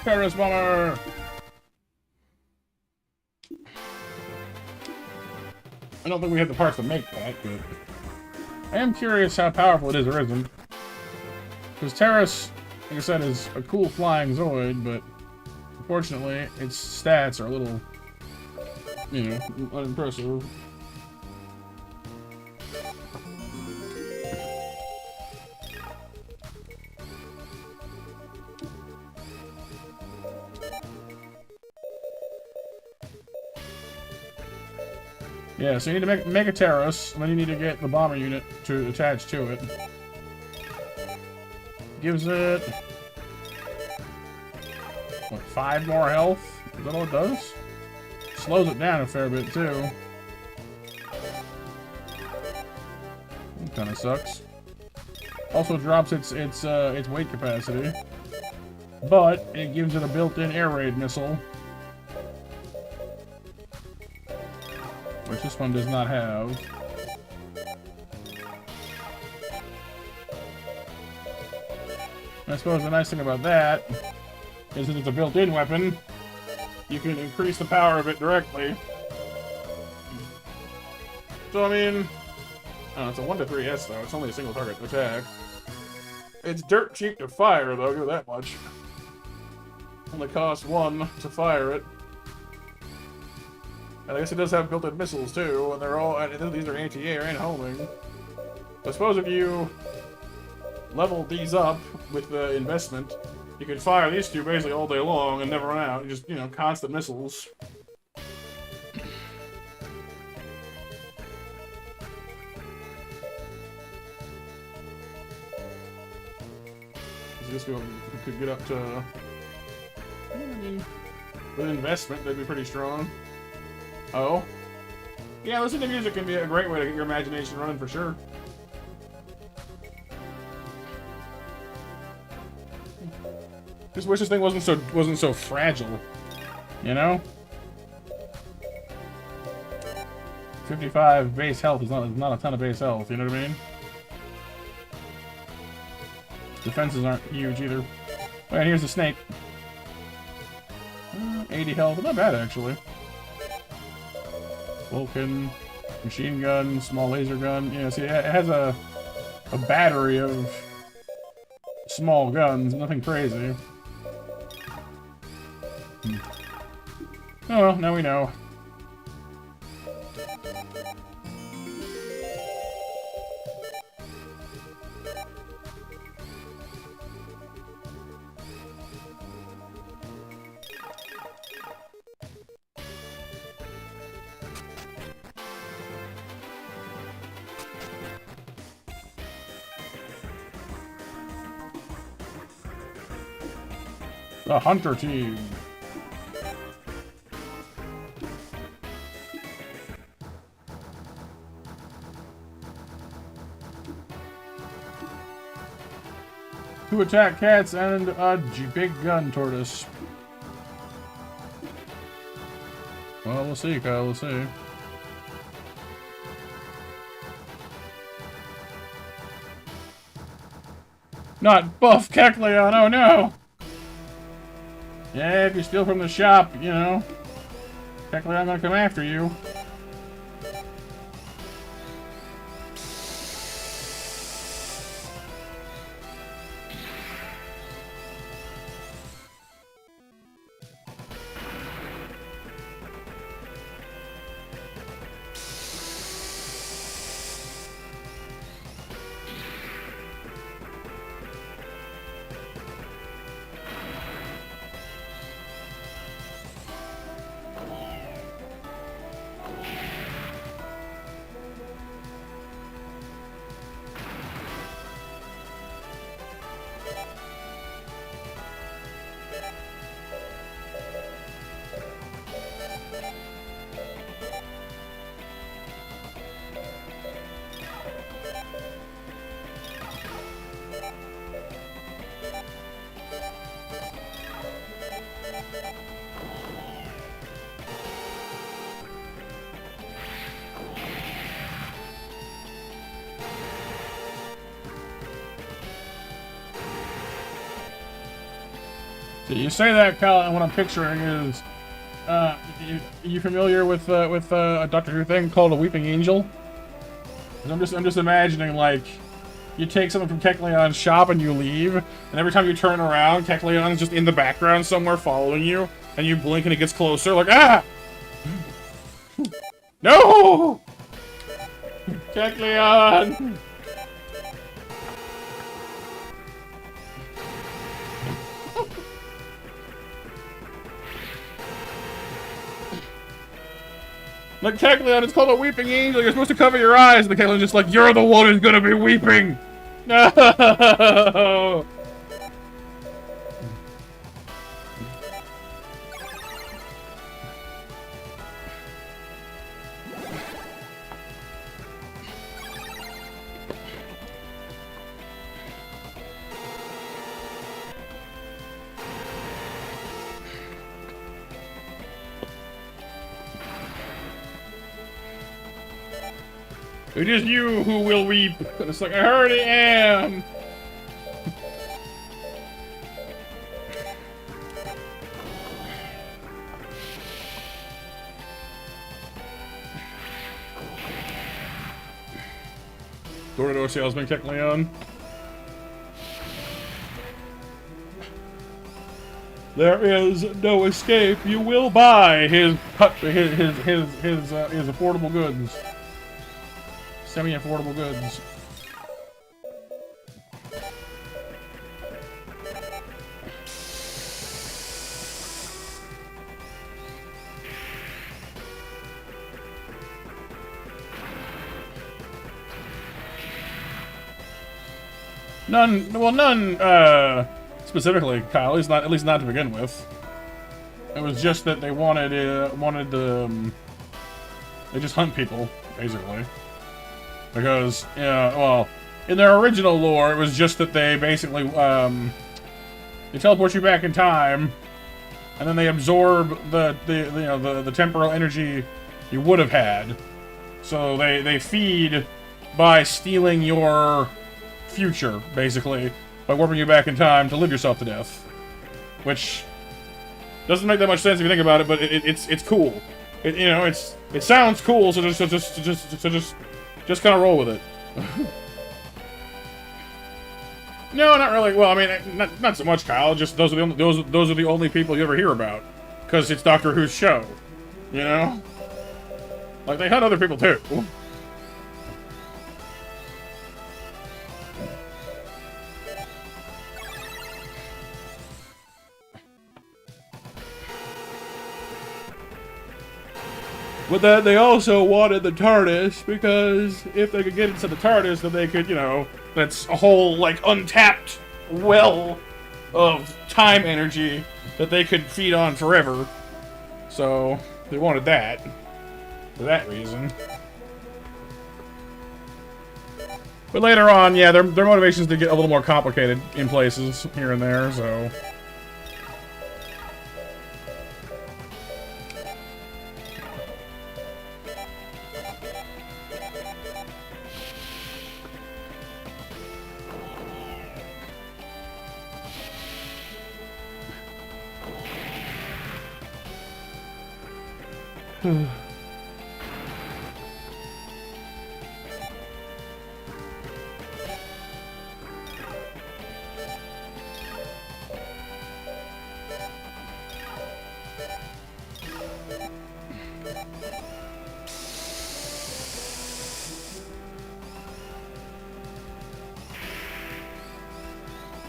Terrorist bomber! I don't think we have the parts to make that, but I am curious how powerful it is or isn't. Because Terrace, like I said, is a cool flying Zoid, but unfortunately, its stats are a little, you know, unimpressive. Yeah, so you need to make a Terrace, and then you need to get the bomber unit to attach to it. Gives it, what, 5 more health? Is that all it does? Slows it down a fair bit too. That kind of sucks. Also drops its weight capacity, but it gives it a built-in air raid missile, which this one does not have. I suppose the nice thing about that is that it's a built-in weapon. You can increase the power of it directly. So, I mean, it's a 1 to 3S though. It's only a single target attack. It's dirt cheap to fire though, give it that much. Only costs 1 to fire it. And I guess it does have built-in missiles too, and they're all, and these are anti-air and homing. I suppose if you level these up with the investment, you could fire these two basically all day long and never run out. Just, you know, constant missiles. I guess we could get up to, I mean, with investment, they'd be pretty strong. Oh. Yeah, listening to music can be a great way to get your imagination running for sure. Just wish this thing wasn't so fragile, you know? 55 base health is not a ton of base health, you know what I mean? Defenses aren't huge either. Oh, and here's the snake. 80 health, not bad actually. Vulcan, machine gun, small laser gun. Yeah, see, it has a battery of small guns, nothing crazy. Oh well, now we know. The Hunter Team. Two attack cats and a big gun tortoise. Well, we'll see, Kyle, we'll see. Not Buff Kecleon, oh no! Yeah, if you steal from the shop, you know, Kecleon gonna come after you. So you say that, Cal, and what I'm picturing is, you familiar with a Doctor Who thing called a Weeping Angel? 'Cause I'm just imagining, like, you take something from Kecleon's shop and you leave, and every time you turn around, Kecleon's just in the background somewhere following you, and you blink and it gets closer, like, ah! No! Kecleon! Like, Kecleon, it's called a weeping angel. You're supposed to cover your eyes. And the Kecleon's just like, you're the one who's gonna be weeping. No! It is you who will weep. And it's like, I already am. Door-to-door salesman Kecleon. There is no escape. You will buy his affordable goods. Semi-affordable goods. None specifically, Kyle, at least not to begin with. It was just that they they just hunt people, basically. Because, well, in their original lore, it was just that they basically, they teleport you back in time, and then they absorb the temporal energy you would have had. So they feed by stealing your future, basically, by warping you back in time to live yourself to death. Which doesn't make that much sense if you think about it, but it's cool. It sounds cool, so just kind of roll with it. No, not really. Well, I mean, not so much, Kyle. Just those are the only people you ever hear about, because it's Doctor Who's show. You know, like they hunt other people too. But then they also wanted the TARDIS, because if they could get into the TARDIS, then they could, that's a whole, like, untapped well of time energy that they could feed on forever. So, they wanted that. For that reason. But later on, yeah, their motivations did get a little more complicated in places here and there, so...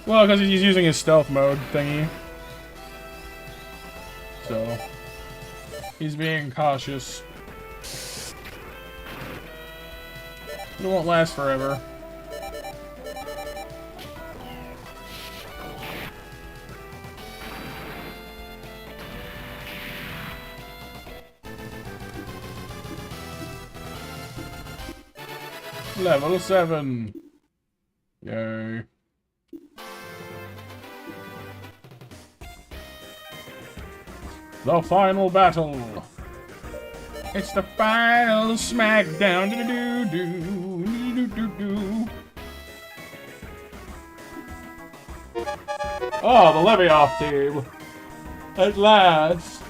Well, because he's using his stealth mode thingy. So, he's being cautious. It won't last forever. Level 7. Yay. The final battle. It's the final smackdown. Do do do do do do. Oh, the Levioff team. At last.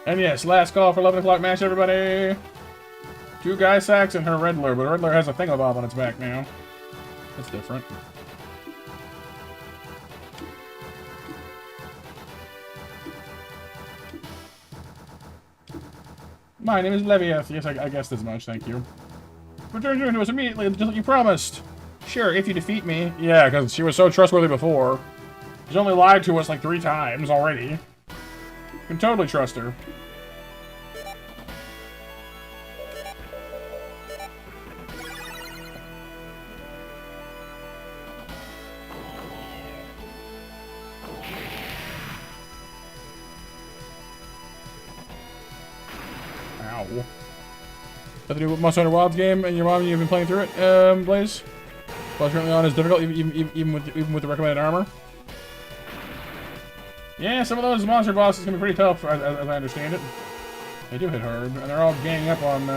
And yes, last call for 11 o'clock match, everybody. 2 Guy Sacks and her Riddler, but Riddler has a thingamabob on its back now. That's different. My name is Levioff. Yes, I guessed as much, thank you. Return to us immediately, just like you promised. Sure, if you defeat me. Yeah, because she was so trustworthy before. She's only lied to us like 3 times already. You can totally trust her. Ow. Got the new Monster Hunter Wilds game, and your mom, you've been playing through it, Blaze? Well, currently on is difficult, even with the recommended armor. Yeah, some of those monster bosses can be pretty tough, as I understand it. They do hit hard, and they're all ganging up on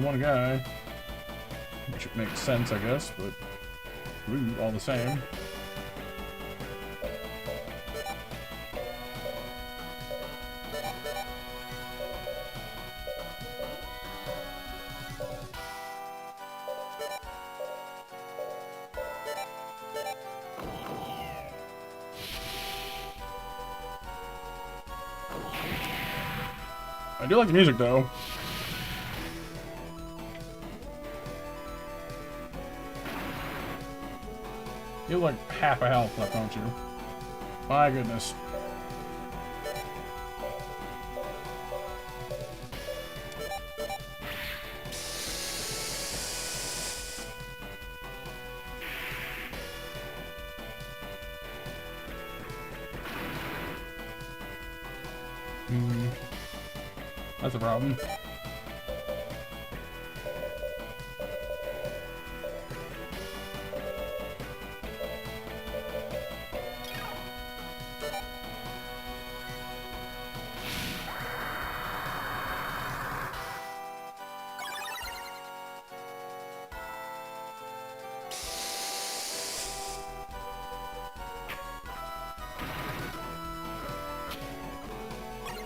one guy, which makes sense, I guess, but rude all the same. I do like the music, though. You have like half a health left, don't you? My goodness. That's a problem.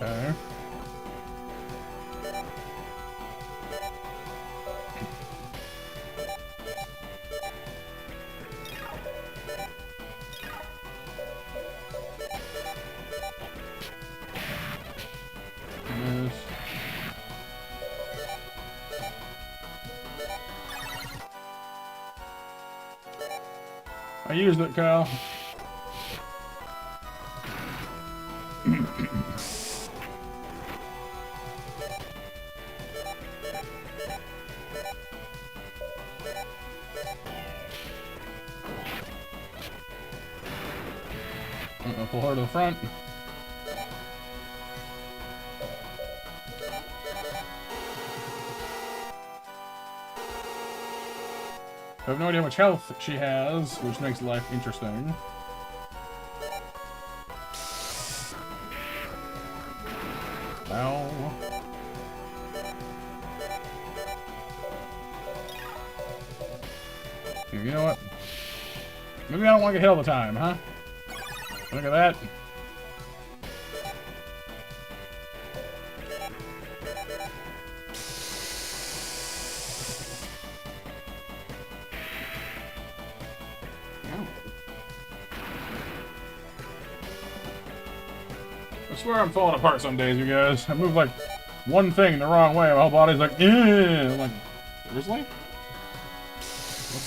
Okay. I used it, Kyle. Pull her to the front. I have no idea how much health she has, which makes life interesting. Ow. You know what? Maybe I don't want to get hit all the time, huh? Look at that. I swear I'm falling apart some days, you guys. I move like one thing the wrong way, my whole body's like, eh. I'm like, seriously?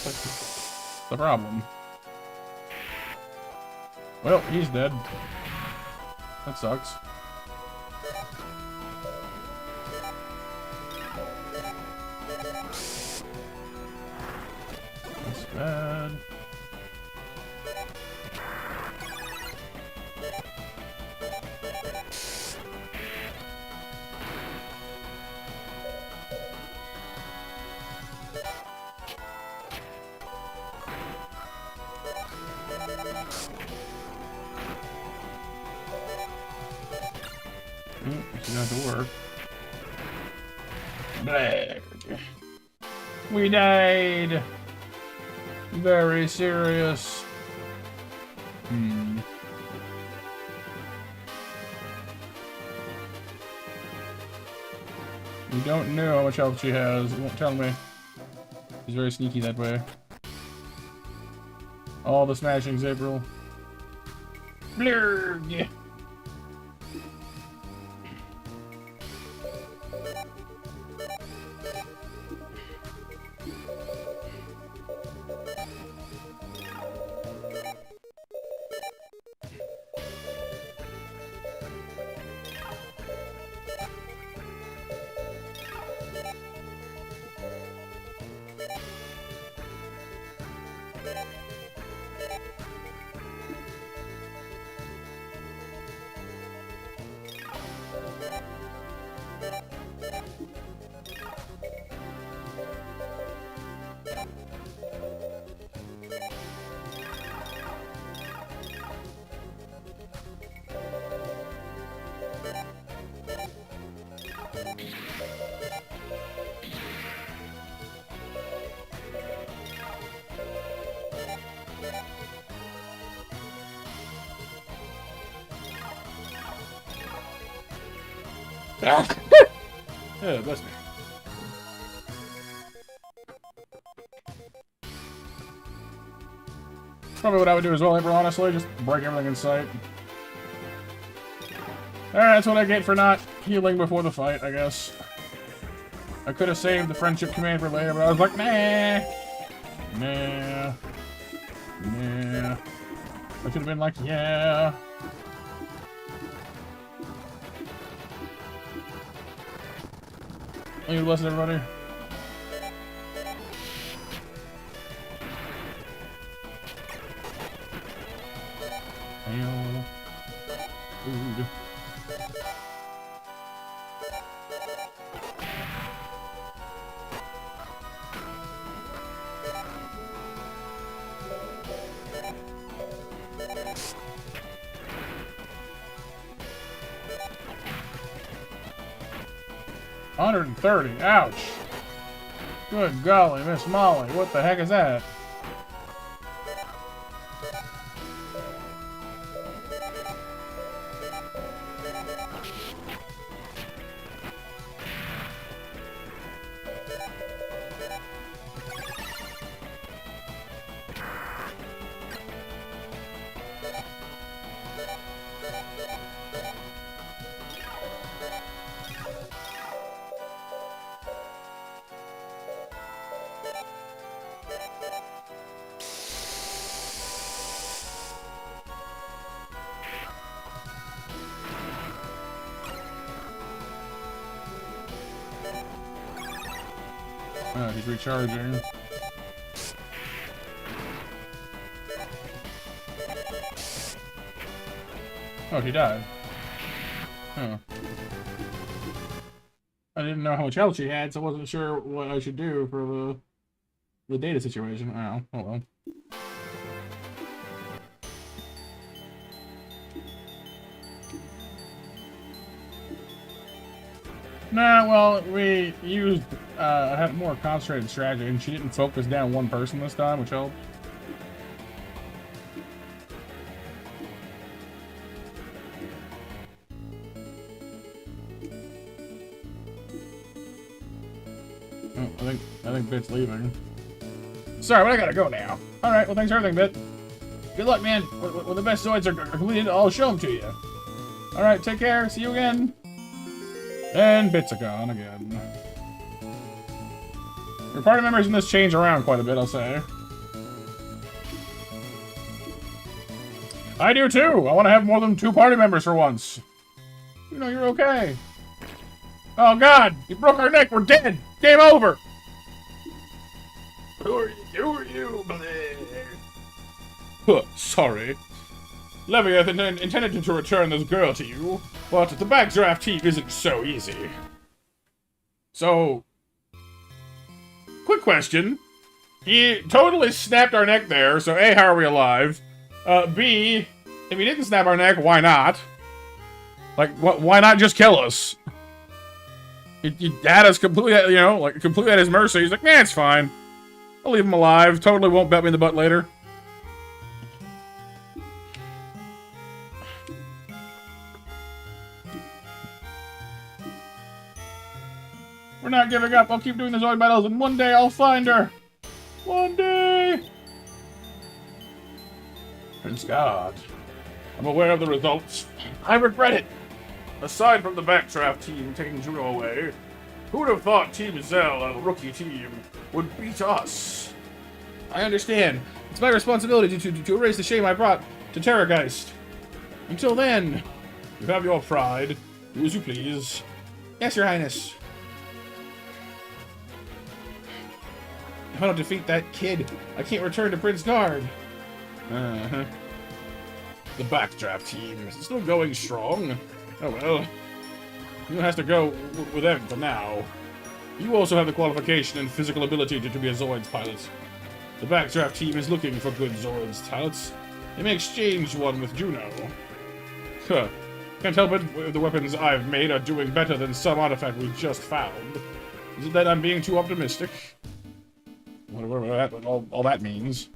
What's the problem? Well, he's dead. That sucks. That's bad. This is going to have to work. Blag. We died. Very serious. You don't know how much health she has. You won't tell me. She's very sneaky that way. All the smashings, April. Blurg. Ah. Oh, bless me. Probably what I would do as well, April, honestly. Just break everything in sight. Alright, that's what I get for not healing before the fight, I guess. I could have saved the friendship command for later, but I was like, nah. Nah. Nah. I should have been like, yeah. Thank you, bless everybody. Hail. Food. $130. Ouch. Good golly, Miss Molly. What the heck is that? Oh, he's recharging. Oh, he died. Oh. I didn't know how much health she had, so I wasn't sure what I should do for the data situation. Oh, oh well. Nah, well, we used a more concentrated strategy, and she didn't focus down one person this time, which helped. Oh, I think Bit's leaving. Sorry, but I gotta go now. All right, well, thanks for everything, Bit. Good luck, man. When the best Zoids are completed, I'll show them to you. All right, take care. See you again. And Bits are gone again. Your party members in this change around quite a bit, I'll say. I do too! I want to have more than 2 party members for once. You know, you're okay. Oh god! You broke our neck! We're dead! Game over! Who are you? Huh, sorry. Leviath intended to return this girl to you, but the backdraft team isn't so easy. So, quick question. He totally snapped our neck there, so A, how are we alive? B, if he didn't snap our neck, why not? Like, why not just kill us? You had us completely, you know, like, completely at his mercy. He's like, nah, it's fine. I'll leave him alive. Totally won't bet me in the butt later. We're not giving up. I'll keep doing the Zoid battles, and one day I'll find her. One day. Prince God. I'm aware of the results. I regret it. Aside from the backdraft team taking Juno away, who would have thought Team Zell, a rookie team, would beat us? I understand. It's my responsibility to erase the shame I brought to Terrorgeist. Until then, you have your pride. Do as you please. Yes, Your Highness. If I don't defeat that kid, I can't return to Prince Guard. Uh-huh. The backdraft team is still going strong. Oh well. You has to go with them for now. You also have the qualification and physical ability to be a Zoids pilot. The backdraft team is looking for good Zoids pilots. They may exchange one with Juno. Huh. Can't help it if the weapons I've made are doing better than some artifact we just found. Is it that I'm being too optimistic? Whatever all that means.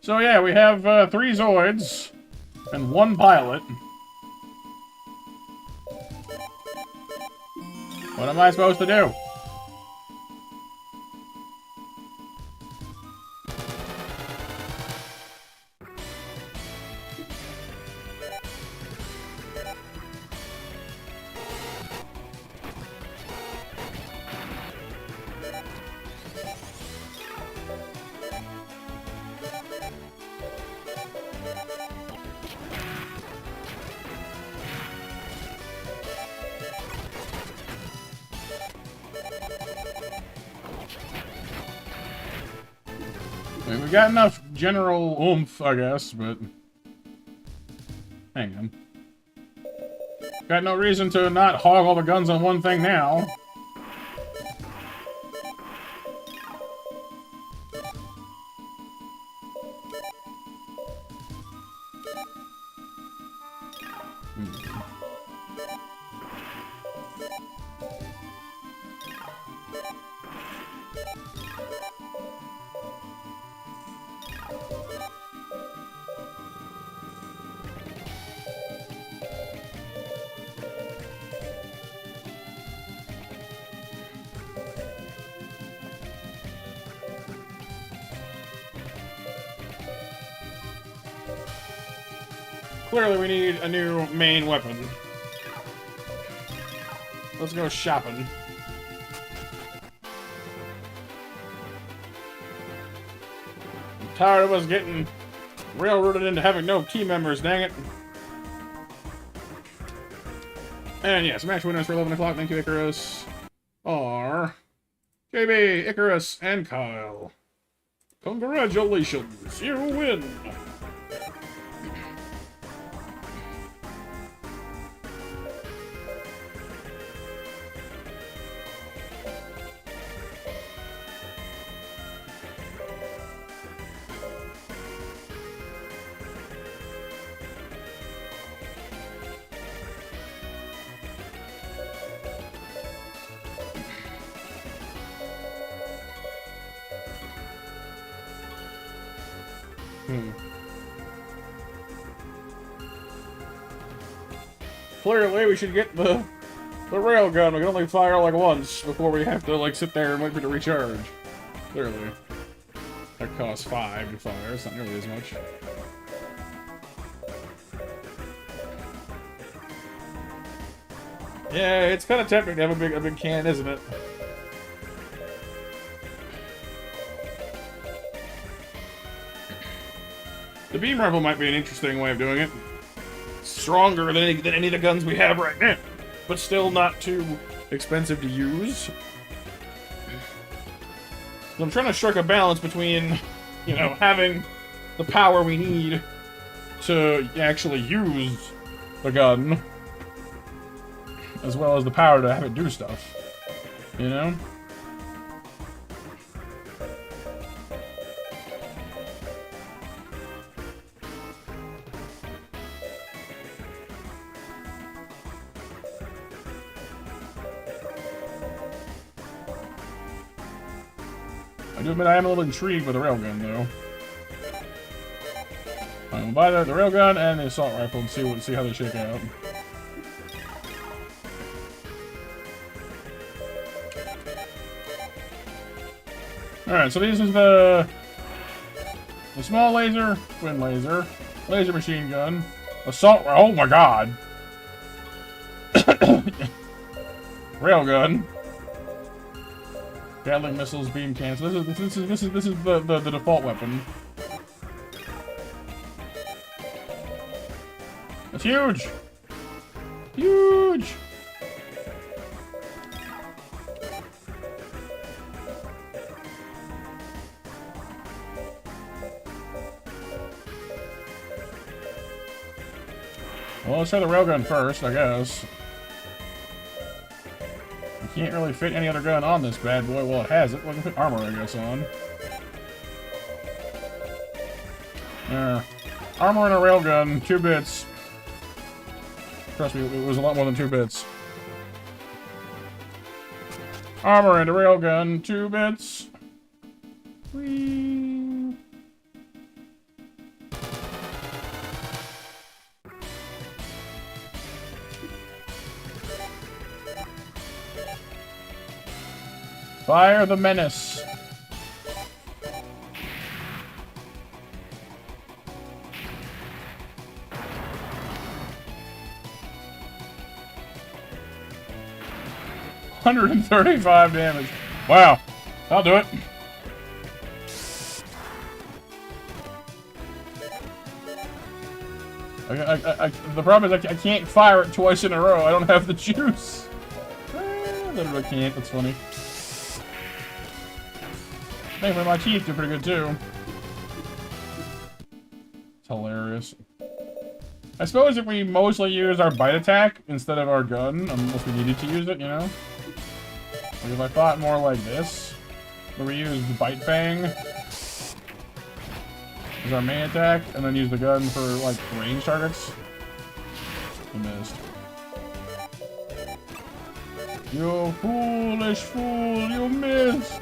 So yeah, we have 3 Zoids and 1 pilot. What am I supposed to do? I mean, we got enough general oomph, I guess, but... Hang on. Got no reason to not hog all the guns on one thing now. Clearly we need a new main weapon. Let's go shopping. I'm tired of us getting railroaded into having no key members, dang it. And yes, match winners for 11 o'clock. Thank you, Icarus. Are JB, Icarus, and Kyle. Congratulations, you win! Clearly, we should get the railgun. We can only fire like once before we have to like sit there and wait for it to recharge. Clearly, that costs 5 to fire. It's not nearly as much. Yeah, it's kind of tempting to have a big can, isn't it? The beam rifle might be an interesting way of doing it. Stronger than any of the guns we have right now, but still not too expensive to use. So I'm trying to strike a balance between, you know, having the power we need to actually use the gun, as well as the power to have it do stuff, you know? I do admit I am a little intrigued with the railgun, though. I'm gonna buy the railgun and the assault rifle and see how they shake out. Alright, so this is the small laser, twin laser, laser machine gun, assault. Oh my god! Railgun, Gatling missiles, beam cans. This is the default weapon. That's huge, huge. Well, let's try the railgun first, I guess. You can't really fit any other gun on this bad boy. Well, it has it. We can put armor, I guess, on. Armor and a railgun, 2 bits. Trust me, it was a lot more than 2 bits. Armor and a railgun, 2 bits. Whee! Fire the menace. $135 damage. Wow. I'll do it. The problem is I can't fire it twice in a row. I don't have the juice. I literally can't. That's funny. Thankfully, my teeth do pretty good, too. It's hilarious. I suppose if we mostly use our bite attack instead of our gun, unless we needed to use it, you know? Like if I thought more like this, where we use the bite bang as our main attack, and then use the gun for, like, range targets. I missed. You foolish fool, you missed!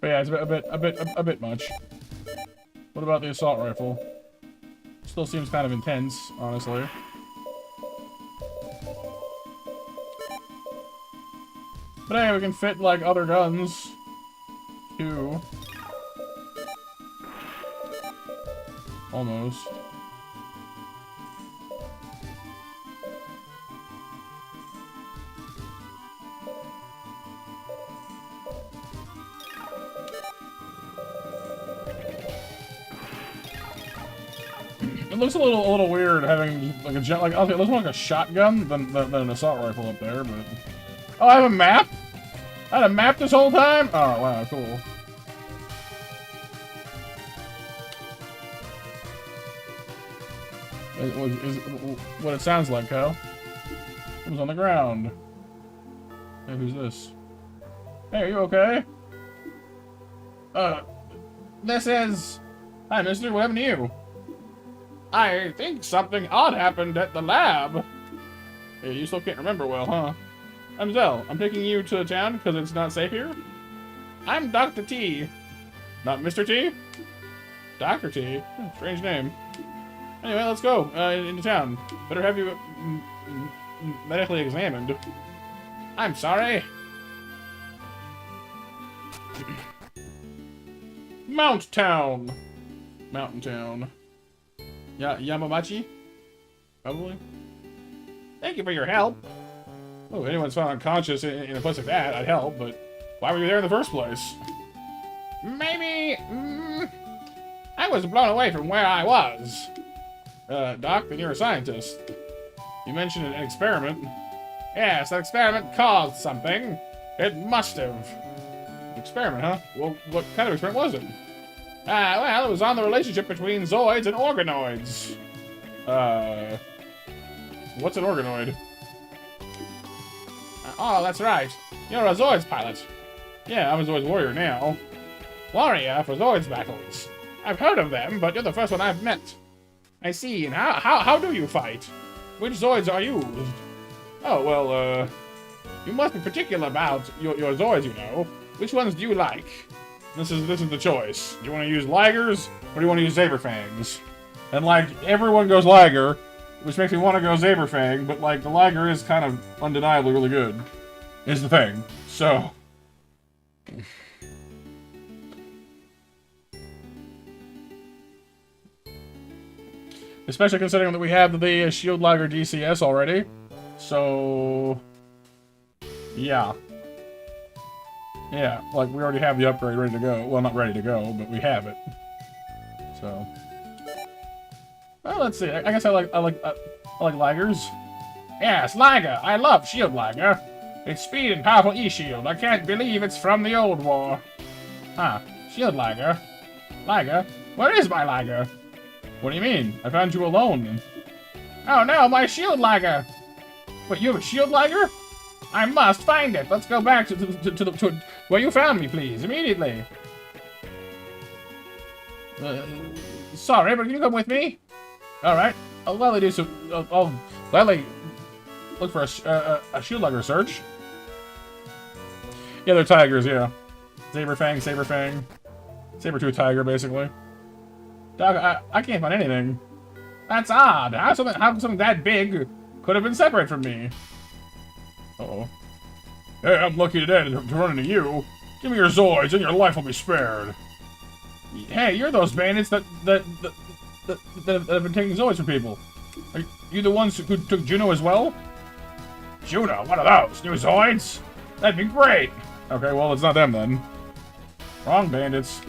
But yeah, it's a bit much. What about the assault rifle? Still seems kind of intense, honestly. But hey, we can fit like other guns too. Almost. It looks a little weird having like a jet, like okay, it looks more like a shotgun than an assault rifle up there. But oh, I have a map. I had a map this whole time. Oh wow, cool. Is what it sounds like, Kyle. It was on the ground. Hey, who's this? Hey, are you okay? This is... Hi, mister, what happened to you? I think something odd happened at the lab. Hey, you still can't remember well, huh? I'm Zell. I'm taking you to town because it's not safe here. I'm Dr. T. Not Mr. T? Dr. T? Strange name. Anyway, let's go into town. Better have you medically examined. I'm sorry. Mount Town. Mountain Town. Yamamachi? Probably. Thank you for your help. Oh, if anyone's found unconscious in a place like that, I'd help, but why were you there in the first place? Maybe... I was blown away from where I was. Doc, then you're a scientist. You mentioned an experiment. Yes, that experiment caused something. It must have. Experiment, huh? Well, what kind of experiment was it? Well, it was on the relationship between Zoids and organoids. What's an organoid? Oh, that's right. You're a Zoids pilot. Yeah, I'm a Zoids warrior now. Warrior for Zoids battles. I've heard of them, but you're the first one I've met. I see. And how do you fight? Which Zoids are used? Oh, well, you must be particular about your Zoids, you know. Which ones do you like? This is the choice. Do you want to use Lagers, or do you want to use Saberfangs? And, like, everyone goes Lager, which makes me want to go Saberfang, but, like, the Lager is kind of undeniably really good, is the thing. So... especially considering that we have the Shield Lager DCS already. So... yeah. Yeah, like, we already have the upgrade ready to go. Well, not ready to go, but we have it. So... well, let's see. I guess I like Lagers. Yes, Lager. I love Shield Lager. It's speed and powerful E-Shield. I can't believe it's from the old war. Huh. Shield Lager. Lager? Where is my Lager? What do you mean? I found you alone. Oh no, my Shield Lager! Wait, you have a Shield Lager? I must find it. Let's go back to where you found me, please, immediately. Sorry, but can you come with me? All right. I'll gladly do some. I'll gladly look for a Shield Lager search. Yeah, they're tigers. Yeah, Saberfang, Sabertooth tiger, basically. Doc, I can't find anything. That's odd. How something that big could have been separate from me? Uh-oh. Hey, I'm lucky today to run into you. Give me your Zoids and your life will be spared. Hey, you're those bandits that have been taking Zoids from people. Are you the ones who took Juno as well? Juno? What are those? New Zoids? That'd be great. Okay, well, it's not them then. Wrong bandits.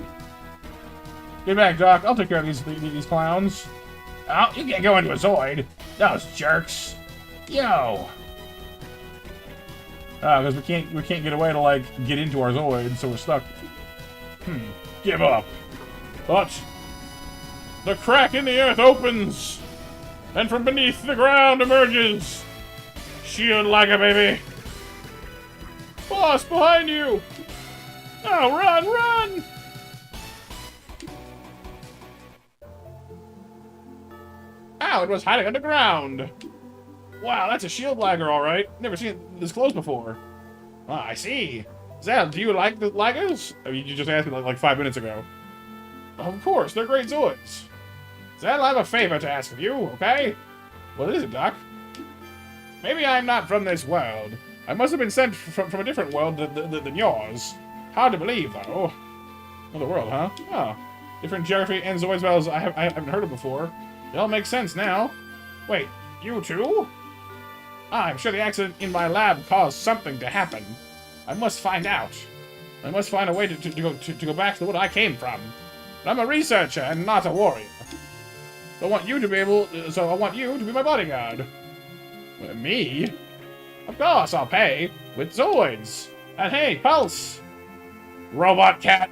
Get back, Doc. I'll take care of these clowns. Oh, you can't go into a Zoid. Those jerks. Yo. Because we can't get away to, like, get into our Zoid, so we're stuck. Give up. But the crack in the earth opens, and from beneath the ground emerges Shield Lager, baby. Boss, behind you. Oh, run! Ow, it was hiding underground. Wow, that's a Shield Lager, all right. Never seen it this close before. Ah, I see. Zell, do you like the Lagers? I mean, you just asked me like 5 minutes ago. Of course, they're great Zoids. Zell, I have a favor to ask of you, okay? What is it, Doc? Maybe I'm not from this world. I must have been sent from a different world than yours. Hard to believe, though. Another world, huh? Oh. Different geography and Zoid spells I haven't heard of before. It all makes sense now. Wait, you too? I'm sure the accident in my lab caused something to happen. I must find out. I must find a way to go back to what I came from. But I'm a researcher and not a warrior. So I want you to be my bodyguard. Me? Of course, I'll pay. With Zoids. And hey, Pulse! Robot cat!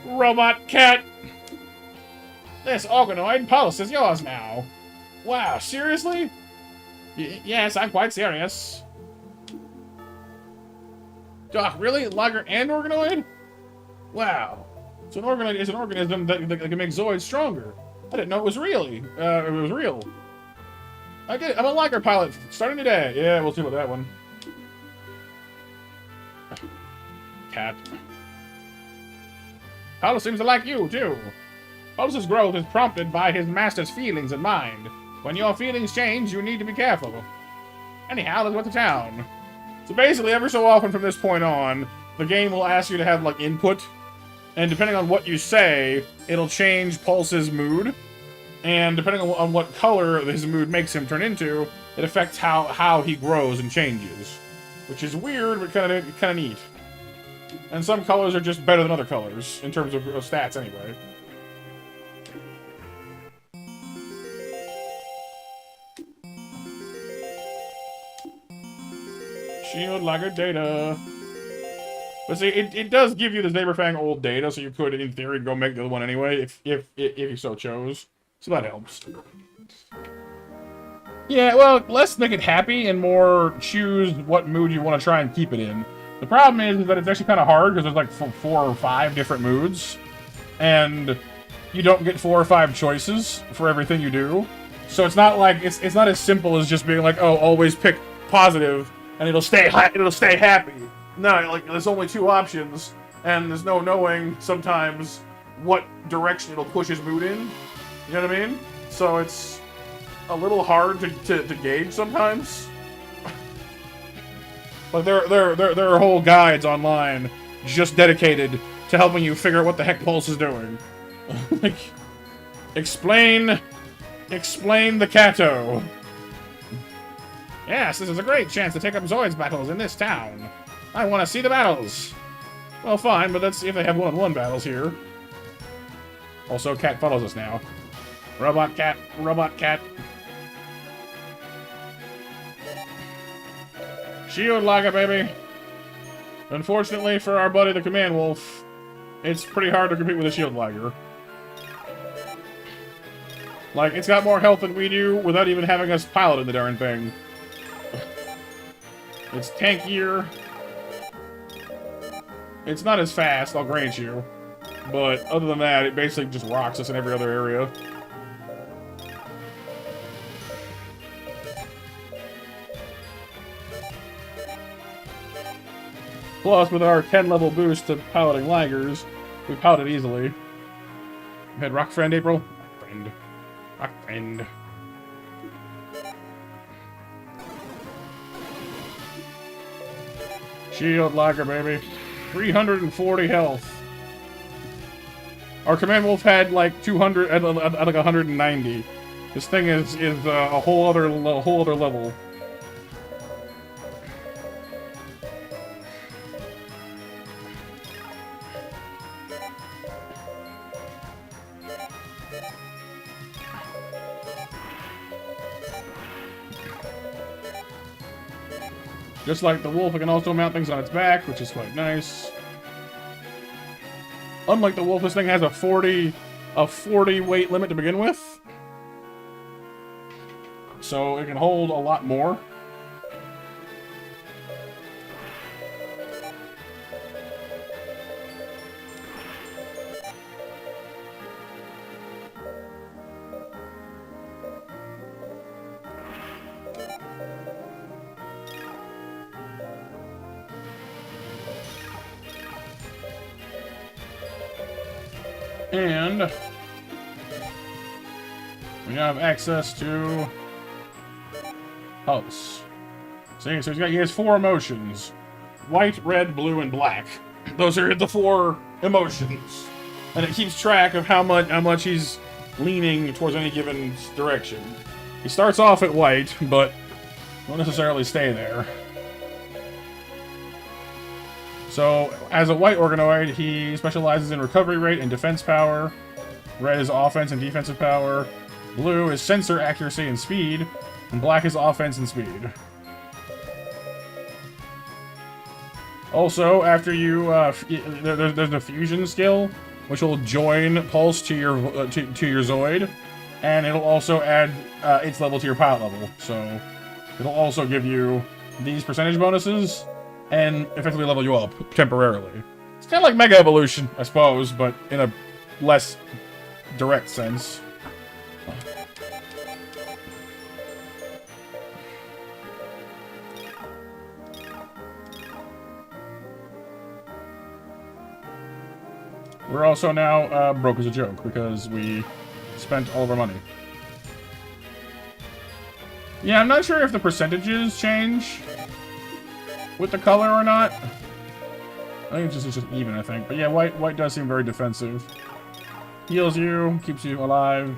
Robot cat! This organoid Pulse is yours now. Wow, seriously? Yes, I'm quite serious. Doc, really? Lager and organoid? Wow. So an organoid is an organism that can make Zoids stronger. I didn't know it was real. I get it. I'm a Lager pilot starting today. Yeah, we'll see about that one. Cat. Paulus seems to like you, too. Paulus's growth is prompted by his master's feelings in mind. When your feelings change, you need to be careful. Anyhow, let's go to town. So basically, every so often from this point on, the game will ask you to have, like, input. And depending on what you say, it'll change Pulse's mood. And depending on what color his mood makes him turn into, it affects how he grows and changes. Which is weird, but kind of neat. And some colors are just better than other colors, in terms of stats anyway. Shield Lager data. But see, it does give you the Saberfang old data, so you could, in theory, go make the other one anyway, if you so chose. So that helps. Yeah, well, less make it happy and more choose what mood you want to try and keep it in. The problem is that it's actually kind of hard because there's like 4 or 5 different moods. And you don't get 4 or 5 choices for everything you do. So it's not like it's not as simple as just being like, oh, always pick positive and it'll stay happy. No, like there's only two options, and there's no knowing sometimes what direction it'll push his mood in. You know what I mean? So it's a little hard to gauge sometimes. Like there are whole guides online just dedicated to helping you figure out what the heck Pulse is doing. Like, explain the Kato. Yes, this is a great chance to take up Zoids battles in this town. I want to see the battles. Well, fine, but let's see if they have one-on-one battles here. Also, Cat follows us now. Robot Cat, Robot Cat. Shield Lager, baby. Unfortunately for our buddy the Command Wolf, it's pretty hard to compete with a Shield Lager. Like, it's got more health than we do without even having us piloting the darn thing. It's tankier. It's not as fast, I'll grant you. But other than that, it basically just rocks us in every other area. Plus, with our 10-level boost to piloting Lagers, we pilot it easily. You had Rock Friend, April? Rock Friend. Rock Friend. Shield Lager, baby. 340 health. Our Command Wolf had like 200 and like 190. This thing is a whole other level. Just like the wolf, it can also mount things on its back, which is quite nice. Unlike the wolf, this thing has a 40 weight limit to begin with. So it can hold a lot more. And we have access to Pulse. See, so he has 4 emotions: white, red, blue, and black. Those are the 4 emotions, and it keeps track of how much he's leaning towards any given direction. He starts off at white, but won't necessarily stay there. So, as a white organoid, he specializes in recovery rate and defense power. Red is offense and defensive power. Blue is sensor accuracy and speed. And black is offense and speed. Also, after you, there's a fusion skill, which will join Pulse to your Zoid, and it'll also add its level to your pilot level. So, it'll also give you these percentage bonuses, and effectively level you up temporarily. It's kind of like Mega Evolution, I suppose, but in a less direct sense. We're also now broke as a joke because we spent all of our money. Yeah, I'm not sure if the percentages change with the color or not. I think it's just even, I think. But yeah, white does seem very defensive. Heals you, keeps you alive.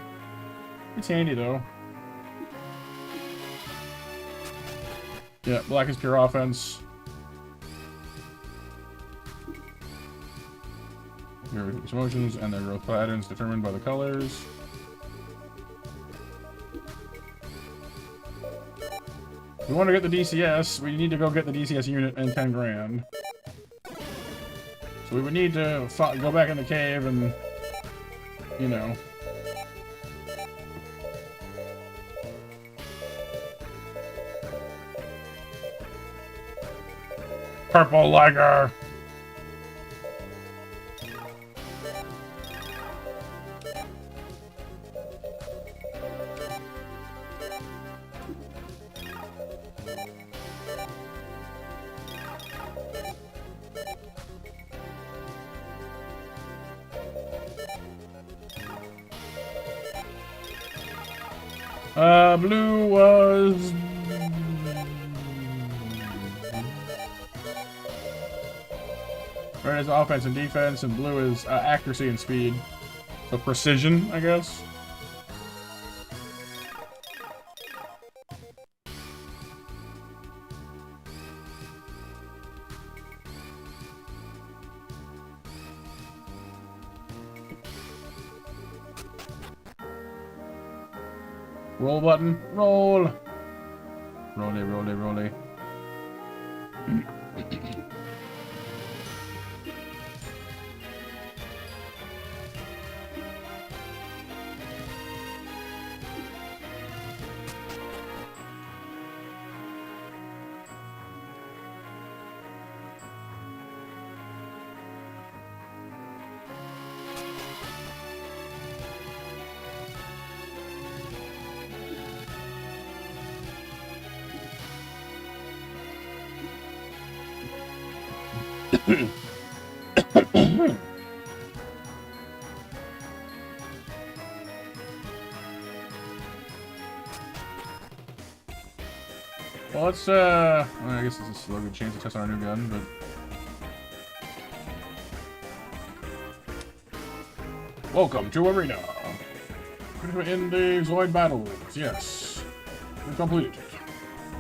It's handy though. Yeah, black is pure offense. Your emotions and their growth patterns determined by the colors. If we want to get the DCS, we need to go get the DCS unit and 10 grand. So we would need to go back in the cave and, you know. Purple Liger! Blue was... Red is offense and defense, and blue is accuracy and speed. So precision, I guess. Roll button. Roll. Rolly, rolly, rolly. Well, let's, I guess it's a slow good chance to test our new gun, but... Welcome to Arena. In the Zoid battles, yes. We've completed it.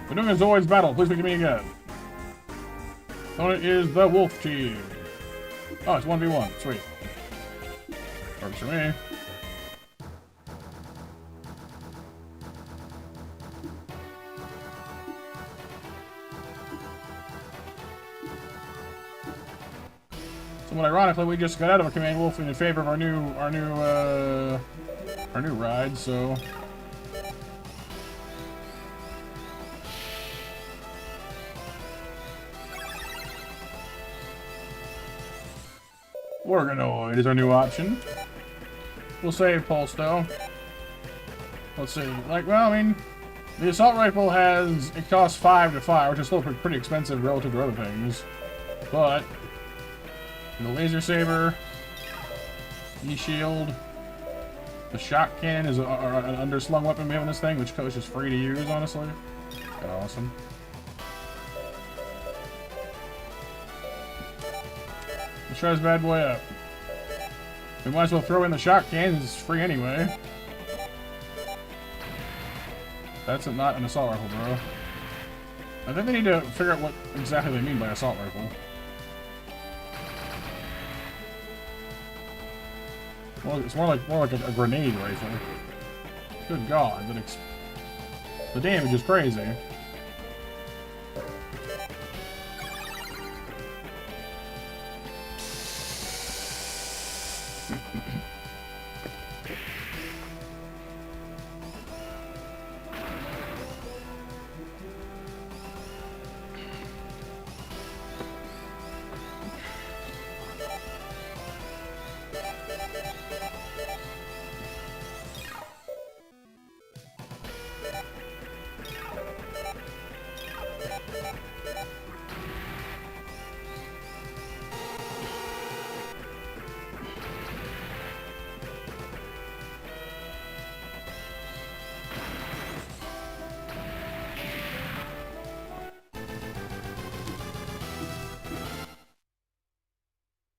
We're doing a Zoids battle, please pick me again. Opponent is the Wolf Team. Oh, it's 1v1, sweet. Works for me. Somewhat ironically, we just got out of a command wolfing in favor of our new ride, so Organoid is our new option. We'll save Pulse though. Let's see, like, well, I mean, the assault rifle it costs 5 to fire, which is still pretty expensive relative to other things, but the laser saber, E-shield, the shock cannon is an underslung weapon we have in this thing, which is just free to use, honestly. Awesome. Let's try this bad boy up. We might as well throw in the shock cannon, it's free anyway. That's not an assault rifle, bro. I think they need to figure out what exactly they mean by assault rifle. Well, it's more like a grenade rifle. Good God, the damage is crazy.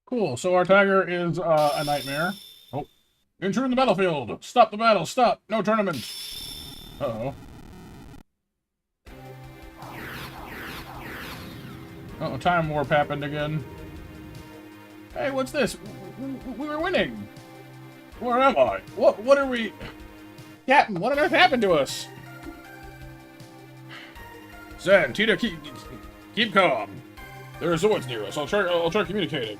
Cool, so our tiger is a nightmare. Oh. Intrude in the battlefield! Stop the battle! Stop! No tournament! Uh-oh. Uh-oh, time warp happened again. Hey, what's this? We were winning! Where am I? What are we... Captain, what on earth happened to us? Zen, Tita, keep calm. There are Zoids near us. I'll try communicating.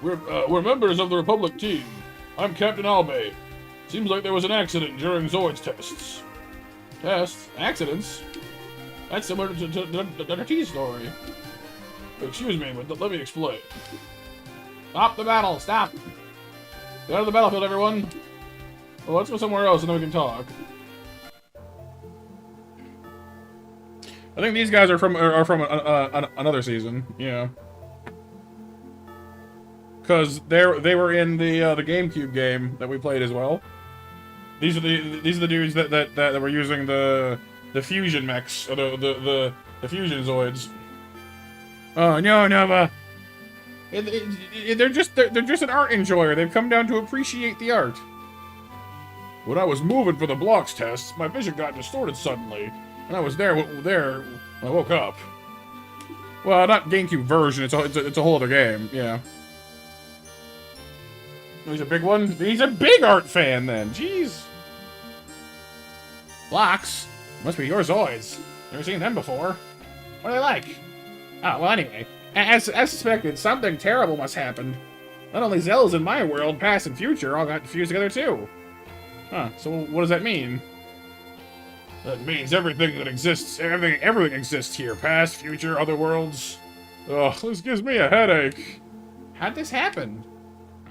We're members of the Republic team. I'm Captain Albe. Seems like there was an accident during Zoids tests. Tests? Accidents? That's similar to the T story. Excuse me, but let me explain. Stop the battle! Stop! Get out of the battlefield, everyone! Well, let's go somewhere else and then we can talk. I think these guys are from another season. Yeah. Because they were in the GameCube game that we played as well. these are the dudes that were using the fusion mechs, or the fusion Zoids. Oh no, Nova. They're just an art enjoyer. They've come down to appreciate the art. When I was moving for the blocks tests, my vision got distorted suddenly, and I was there when I woke up. Well, not GameCube version. It's a whole other game. Yeah. He's a big one. He's a big art fan then. Jeez. Blocks must be your Zoids. Never seen them before. What are they like? Oh, well, anyway. As suspected, something terrible must happen. Not only Zells in my world, past and future, all got fused together too. Huh, so what does that mean? That means everything that exists, everything exists here. Past, future, other worlds. Oh, this gives me a headache. How'd this happen?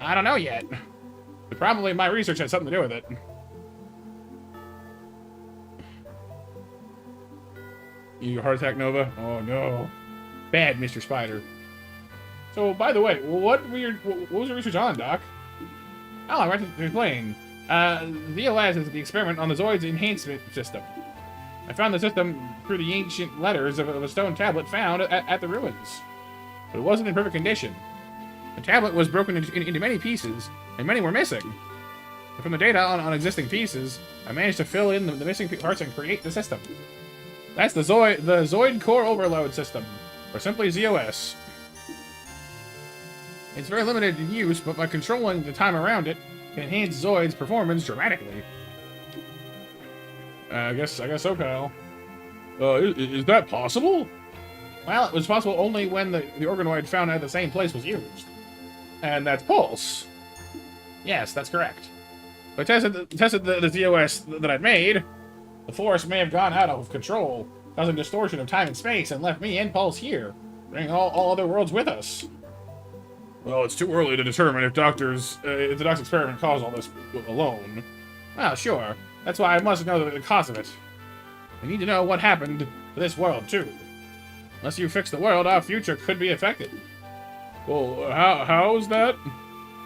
I don't know yet. But probably my research had something to do with it. You heart attack, Nova? Oh no. Bad, Mr. Spider. So, by the way, what was your research on, Doc? Oh, I'm right to explain. The OS is the experiment on the Zoids enhancement system. I found the system through the ancient letters of a stone tablet found at the ruins. But it wasn't in perfect condition. The tablet was broken into many pieces, and many were missing. But from the data on existing pieces, I managed to fill in the missing parts and create the system. That's the Zoid Core Overload system, or simply ZOS. It's very limited in use, but by controlling the time around it, can enhance Zoid's performance dramatically. I guess so, Kyle. Is that possible? Well, it was possible only when the organoid found at the same place was used. And that's Pulse. Yes, that's correct. I tested the ZOS that I'd made. The force may have gone out of control, causing distortion of time and space, and left me and Pulse here, bringing all other worlds with us. Well, it's too early to determine if the doctor's experiment caused all this alone. Well, sure. That's why I must know the cause of it. We need to know what happened to this world, too. Unless you fix the world, our future could be affected. Well, how's that?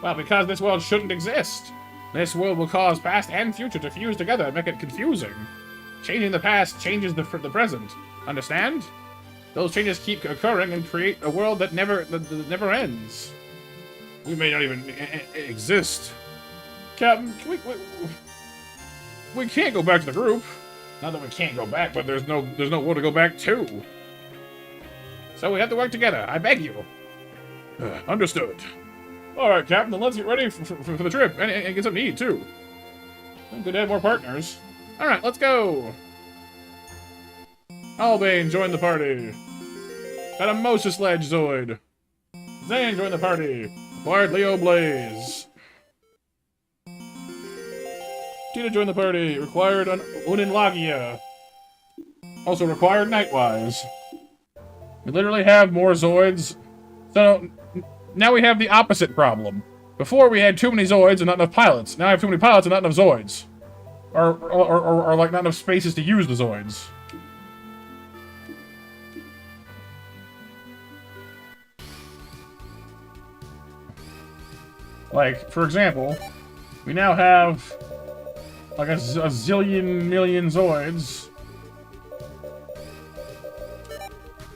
Well, because this world shouldn't exist. This world will cause past and future to fuse together and make it confusing. Changing the past changes the present. Understand? Those changes keep occurring and create a world that never ends. We may not even exist. Captain, we can't go back to the group. Not that we can't go back, but there's no world to go back to. So we have to work together. I beg you. Understood. All right, Captain. Then let's get ready for the trip and get something to eat too. Good to have more partners. All right, let's go. Albane, join the party. Got a Moses Ledge Zoid. Zane, join the party. Acquired Leo Blaze. Tina, join the party. Required Uninlagia. Also required Nightwise. We literally have more Zoids. So now we have the opposite problem. Before we had too many Zoids and not enough pilots. Now I have too many pilots and not enough Zoids. Or like not enough spaces to use the Zoids. Like, for example, we now have like a zillion million Zoids.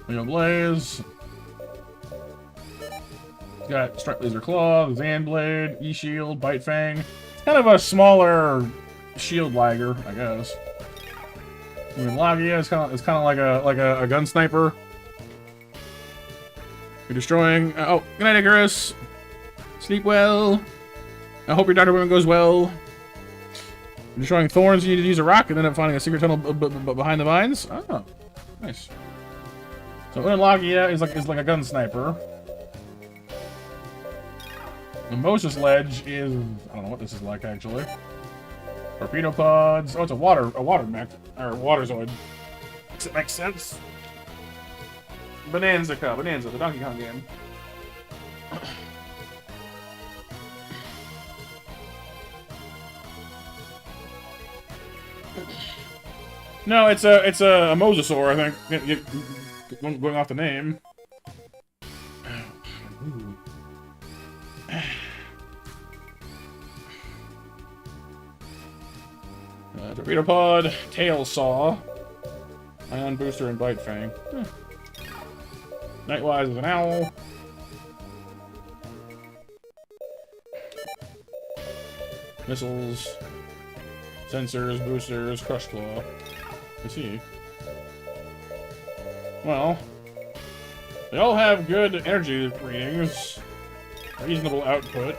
Leo Blaze. Got Strike Laser Claw, Xanblade, E-Shield, Bite Fang. It's kind of a smaller shield lagger, I guess. I mean, Lagia is kind of like a gun sniper. You're destroying. Oh, good night, Icarus. Sleep well. I hope your Dr. Women goes well. You're destroying thorns. You need to use a rock and end up finding a secret tunnel behind the vines. Oh, nice. So Lagia is like a gun sniper. The Moses Ledge is, I don't know what this is like actually. Torpedo pods. Oh, it's a water mech or water Zoid. Does it make sense? Bonanza, the Donkey Kong game. No, it's a Mosasaur, I think. Going off the name. Torpedo Pod, Tail Saw, Ion Booster, and Bite Fang. Nightwise is an owl. Missiles, sensors, boosters, Crush Claw. I see. Well, they all have good energy readings, reasonable output.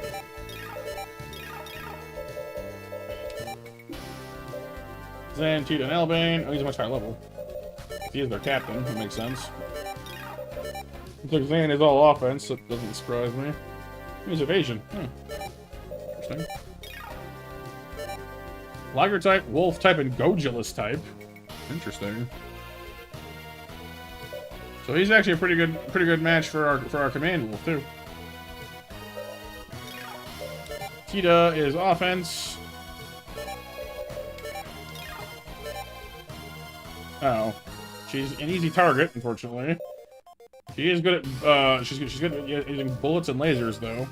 Zan, Tita, and Elbane. Oh, he's a much higher level. He is their captain. That makes sense. Looks like Zan is all offense. That doesn't surprise me. He's evasion. Interesting. Liger type, Wolf type, and Gojulus type. Interesting. So he's actually a pretty good match for our command wolf too. Tita is offense. Oh, she's an easy target, unfortunately. She is good at she's good at using bullets and lasers, though.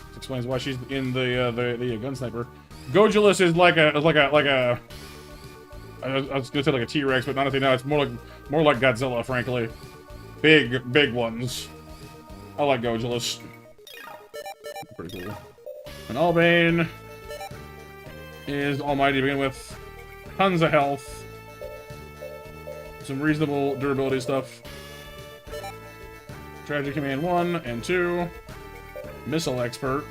This explains why she's in the gun sniper. Gojulus is like a I was gonna say like a T-Rex, but honestly, no, it's more like Godzilla, frankly. Big ones. I like Gojulus. Pretty cool. And Albane is almighty to begin with. Tons of health. Some reasonable durability stuff. Tragic Command 1 and 2. Missile Expert.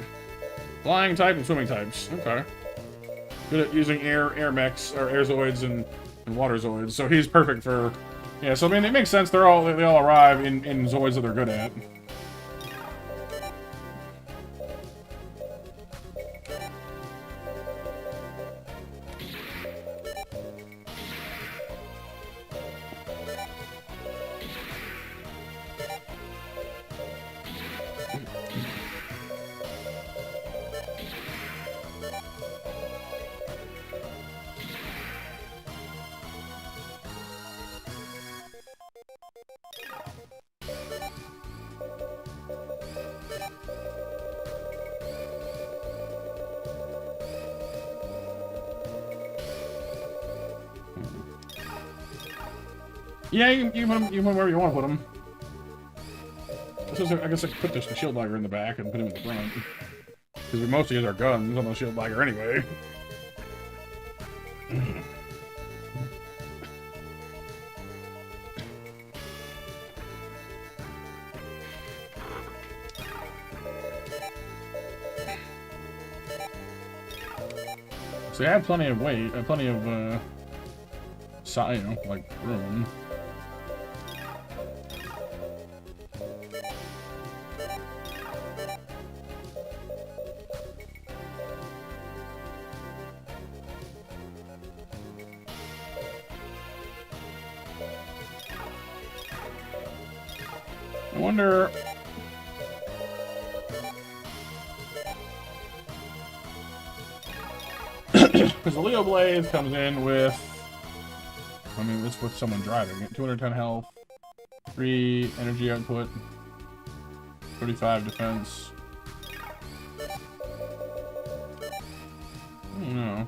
Flying type and swimming types. Okay. Good at using air mechs, or air Zoids and water Zoids. So he's perfect for... Yeah, so I mean, it makes sense. They all arrive in Zoids that they're good at. Yeah, you can put him wherever you want to put him. I guess I could put this shield bagger in the back and put him in the front. Because we mostly use our guns on the shield bagger anyway. So I have plenty of weight, plenty of, like, room. I wonder... Because the Leo Blaze comes in with... I mean, it's with someone driving it. 210 health, 3 energy output, 35 defense. I don't know.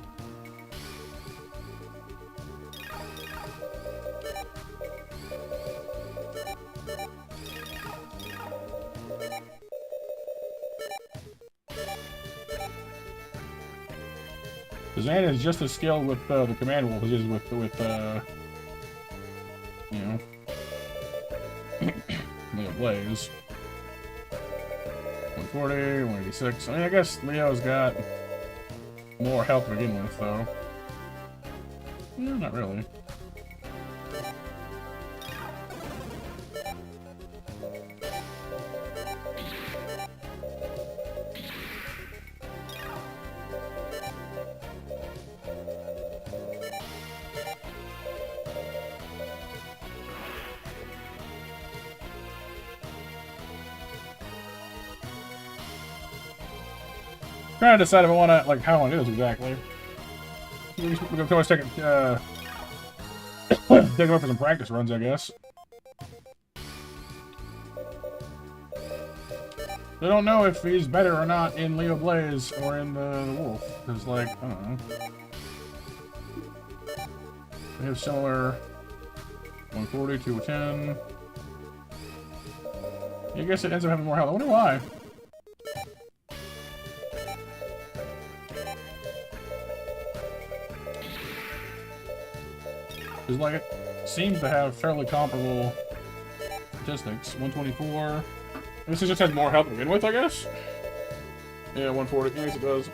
Zan is just as skilled with the command wolf as he is with you know, Leo Blaze. 140, 186. I mean, I guess Leo's got more health to begin with, though. Yeah, not really. Trying to decide if I want to, like, how I want to do this exactly. We can always take it, take him up for some practice runs, I guess. I don't know if he's better or not in Leo Blaze or in the Wolf. Because, like, I don't know. They have similar 140 to 10. I guess it ends up having more health. I wonder why. Because, like, it seems to have fairly comparable statistics. 124. This just has more health to begin with, I guess? Yeah, 140. Yes, it does.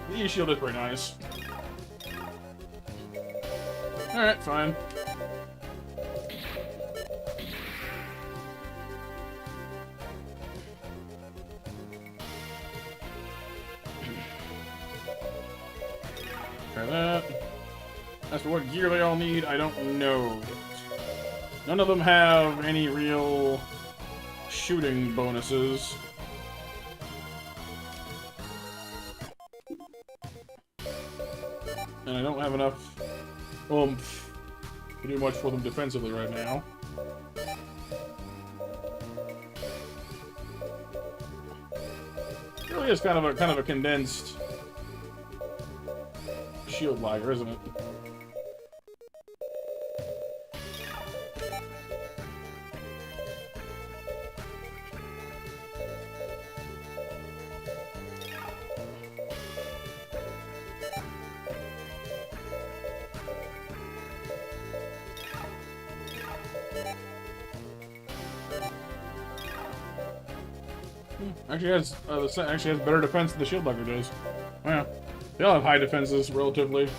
The E-shield is pretty nice. Alright, fine. Try that. As for what gear they all need, I don't know. None of them have any real shooting bonuses. And I don't have enough oomph to do much for them defensively right now. It really is kind of a condensed shield lagger, isn't it? Actually has better defense than the shield lagger does. Wow. They all have high defenses, relatively.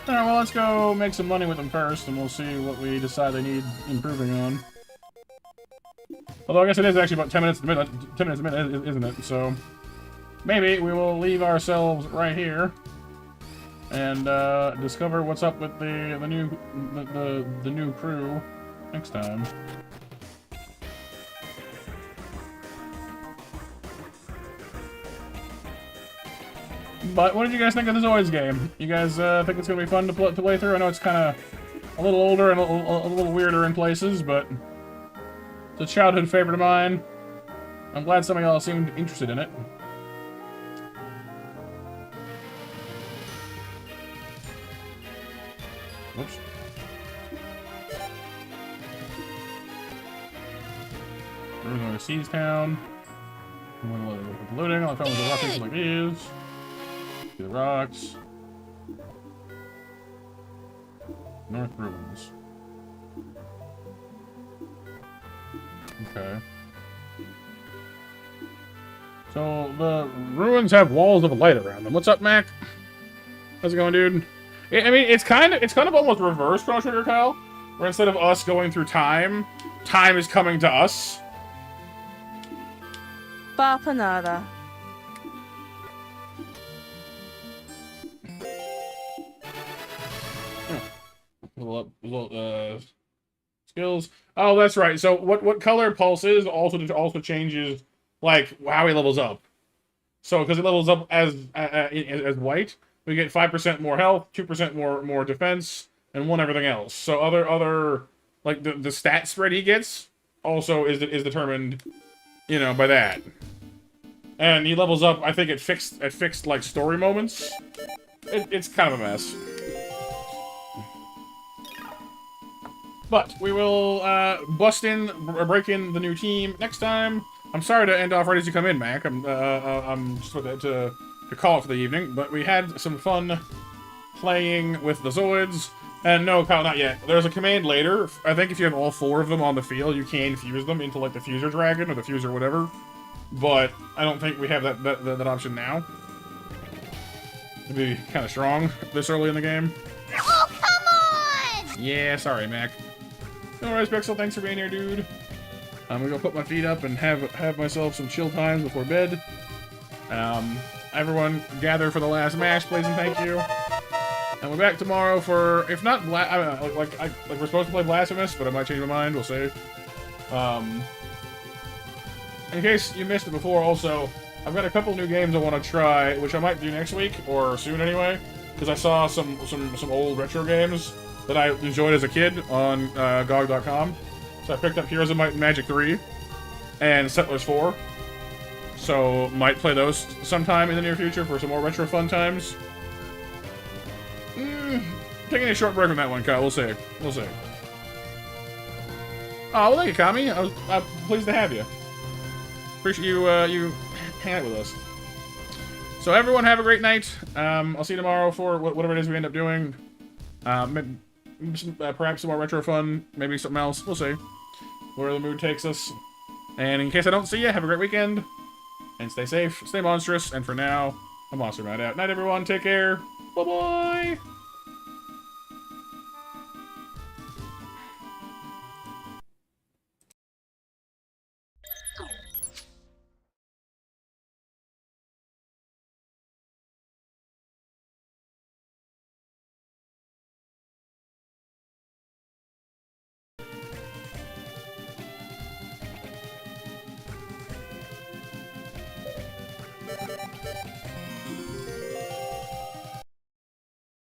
Alright, well, let's go make some money with them first, and we'll see what we decide they need improving on. Although I guess it is actually about 10 minutes a minute, isn't it? So maybe we will leave ourselves right here and discover what's up with the new crew next time. But what did you guys think of the Zoids game? You guys think it's gonna be fun to play through? I know it's kind of a little older and a little weirder in places, but it's a childhood favorite of mine. I'm glad some of y'all seemed interested in it. Oops. We're going to Seize Town. Loading. All I found was a lot of things like these. See the rocks. North Ruins. Okay. So the ruins have walls of light around them. What's up, Mac? How's it going, dude? I mean, it's kind of almost reverse Chrono Trigger, Kyle. Where instead of us going through time, time is coming to us. Bapanada. Skills. Oh, that's right. So what color Pulse is also changes like how he levels up. So because it levels up as white, we get 5% more health, 2% more defense, and 1 everything else. So other like the stat spread he gets also is determined, you know, by that. And he levels up, I think, at fixed like story moments. It's kind of a mess. But we will break in the new team next time. I'm sorry to end off right as you come in, Mac. I'm just to call it for the evening. But we had some fun playing with the Zoids. And no, Kyle, not yet. There's a command later. I think if you have all 4 of them on the field, you can fuse them into like the Fuser Dragon or the Fuser whatever. But I don't think we have that option now. It'd be kind of strong this early in the game. Oh, come on! Yeah, sorry, Mac. No worries, Pixel. Thanks for being here, dude. I'm gonna go put my feet up and have myself some chill times before bed. Everyone gather for the last match, please and thank you. And we're back tomorrow for, if not we're supposed to play Blasphemous, but I might change my mind. We'll see. In case you missed it before, also, I've got a couple new games I want to try, which I might do next week, or soon anyway, because I saw some old retro games that I enjoyed as a kid on GOG.com. So I picked up Heroes of Might and Magic 3 and Settlers 4. So might play those sometime in the near future for some more retro fun times. Taking a short break on that one, Kyle. We'll see. We'll see. Oh, well, thank you, Kami. I'm pleased to have you. Appreciate you hang out with us. So everyone have a great night. I'll see you tomorrow for whatever it is we end up doing. Perhaps some more retro fun, maybe something else. We'll see where the mood takes us. And in case I don't see you, have a great weekend. And stay safe, stay monstrous. And for now, I'm Monster Matt out. Night, everyone. Take care. Bye-bye.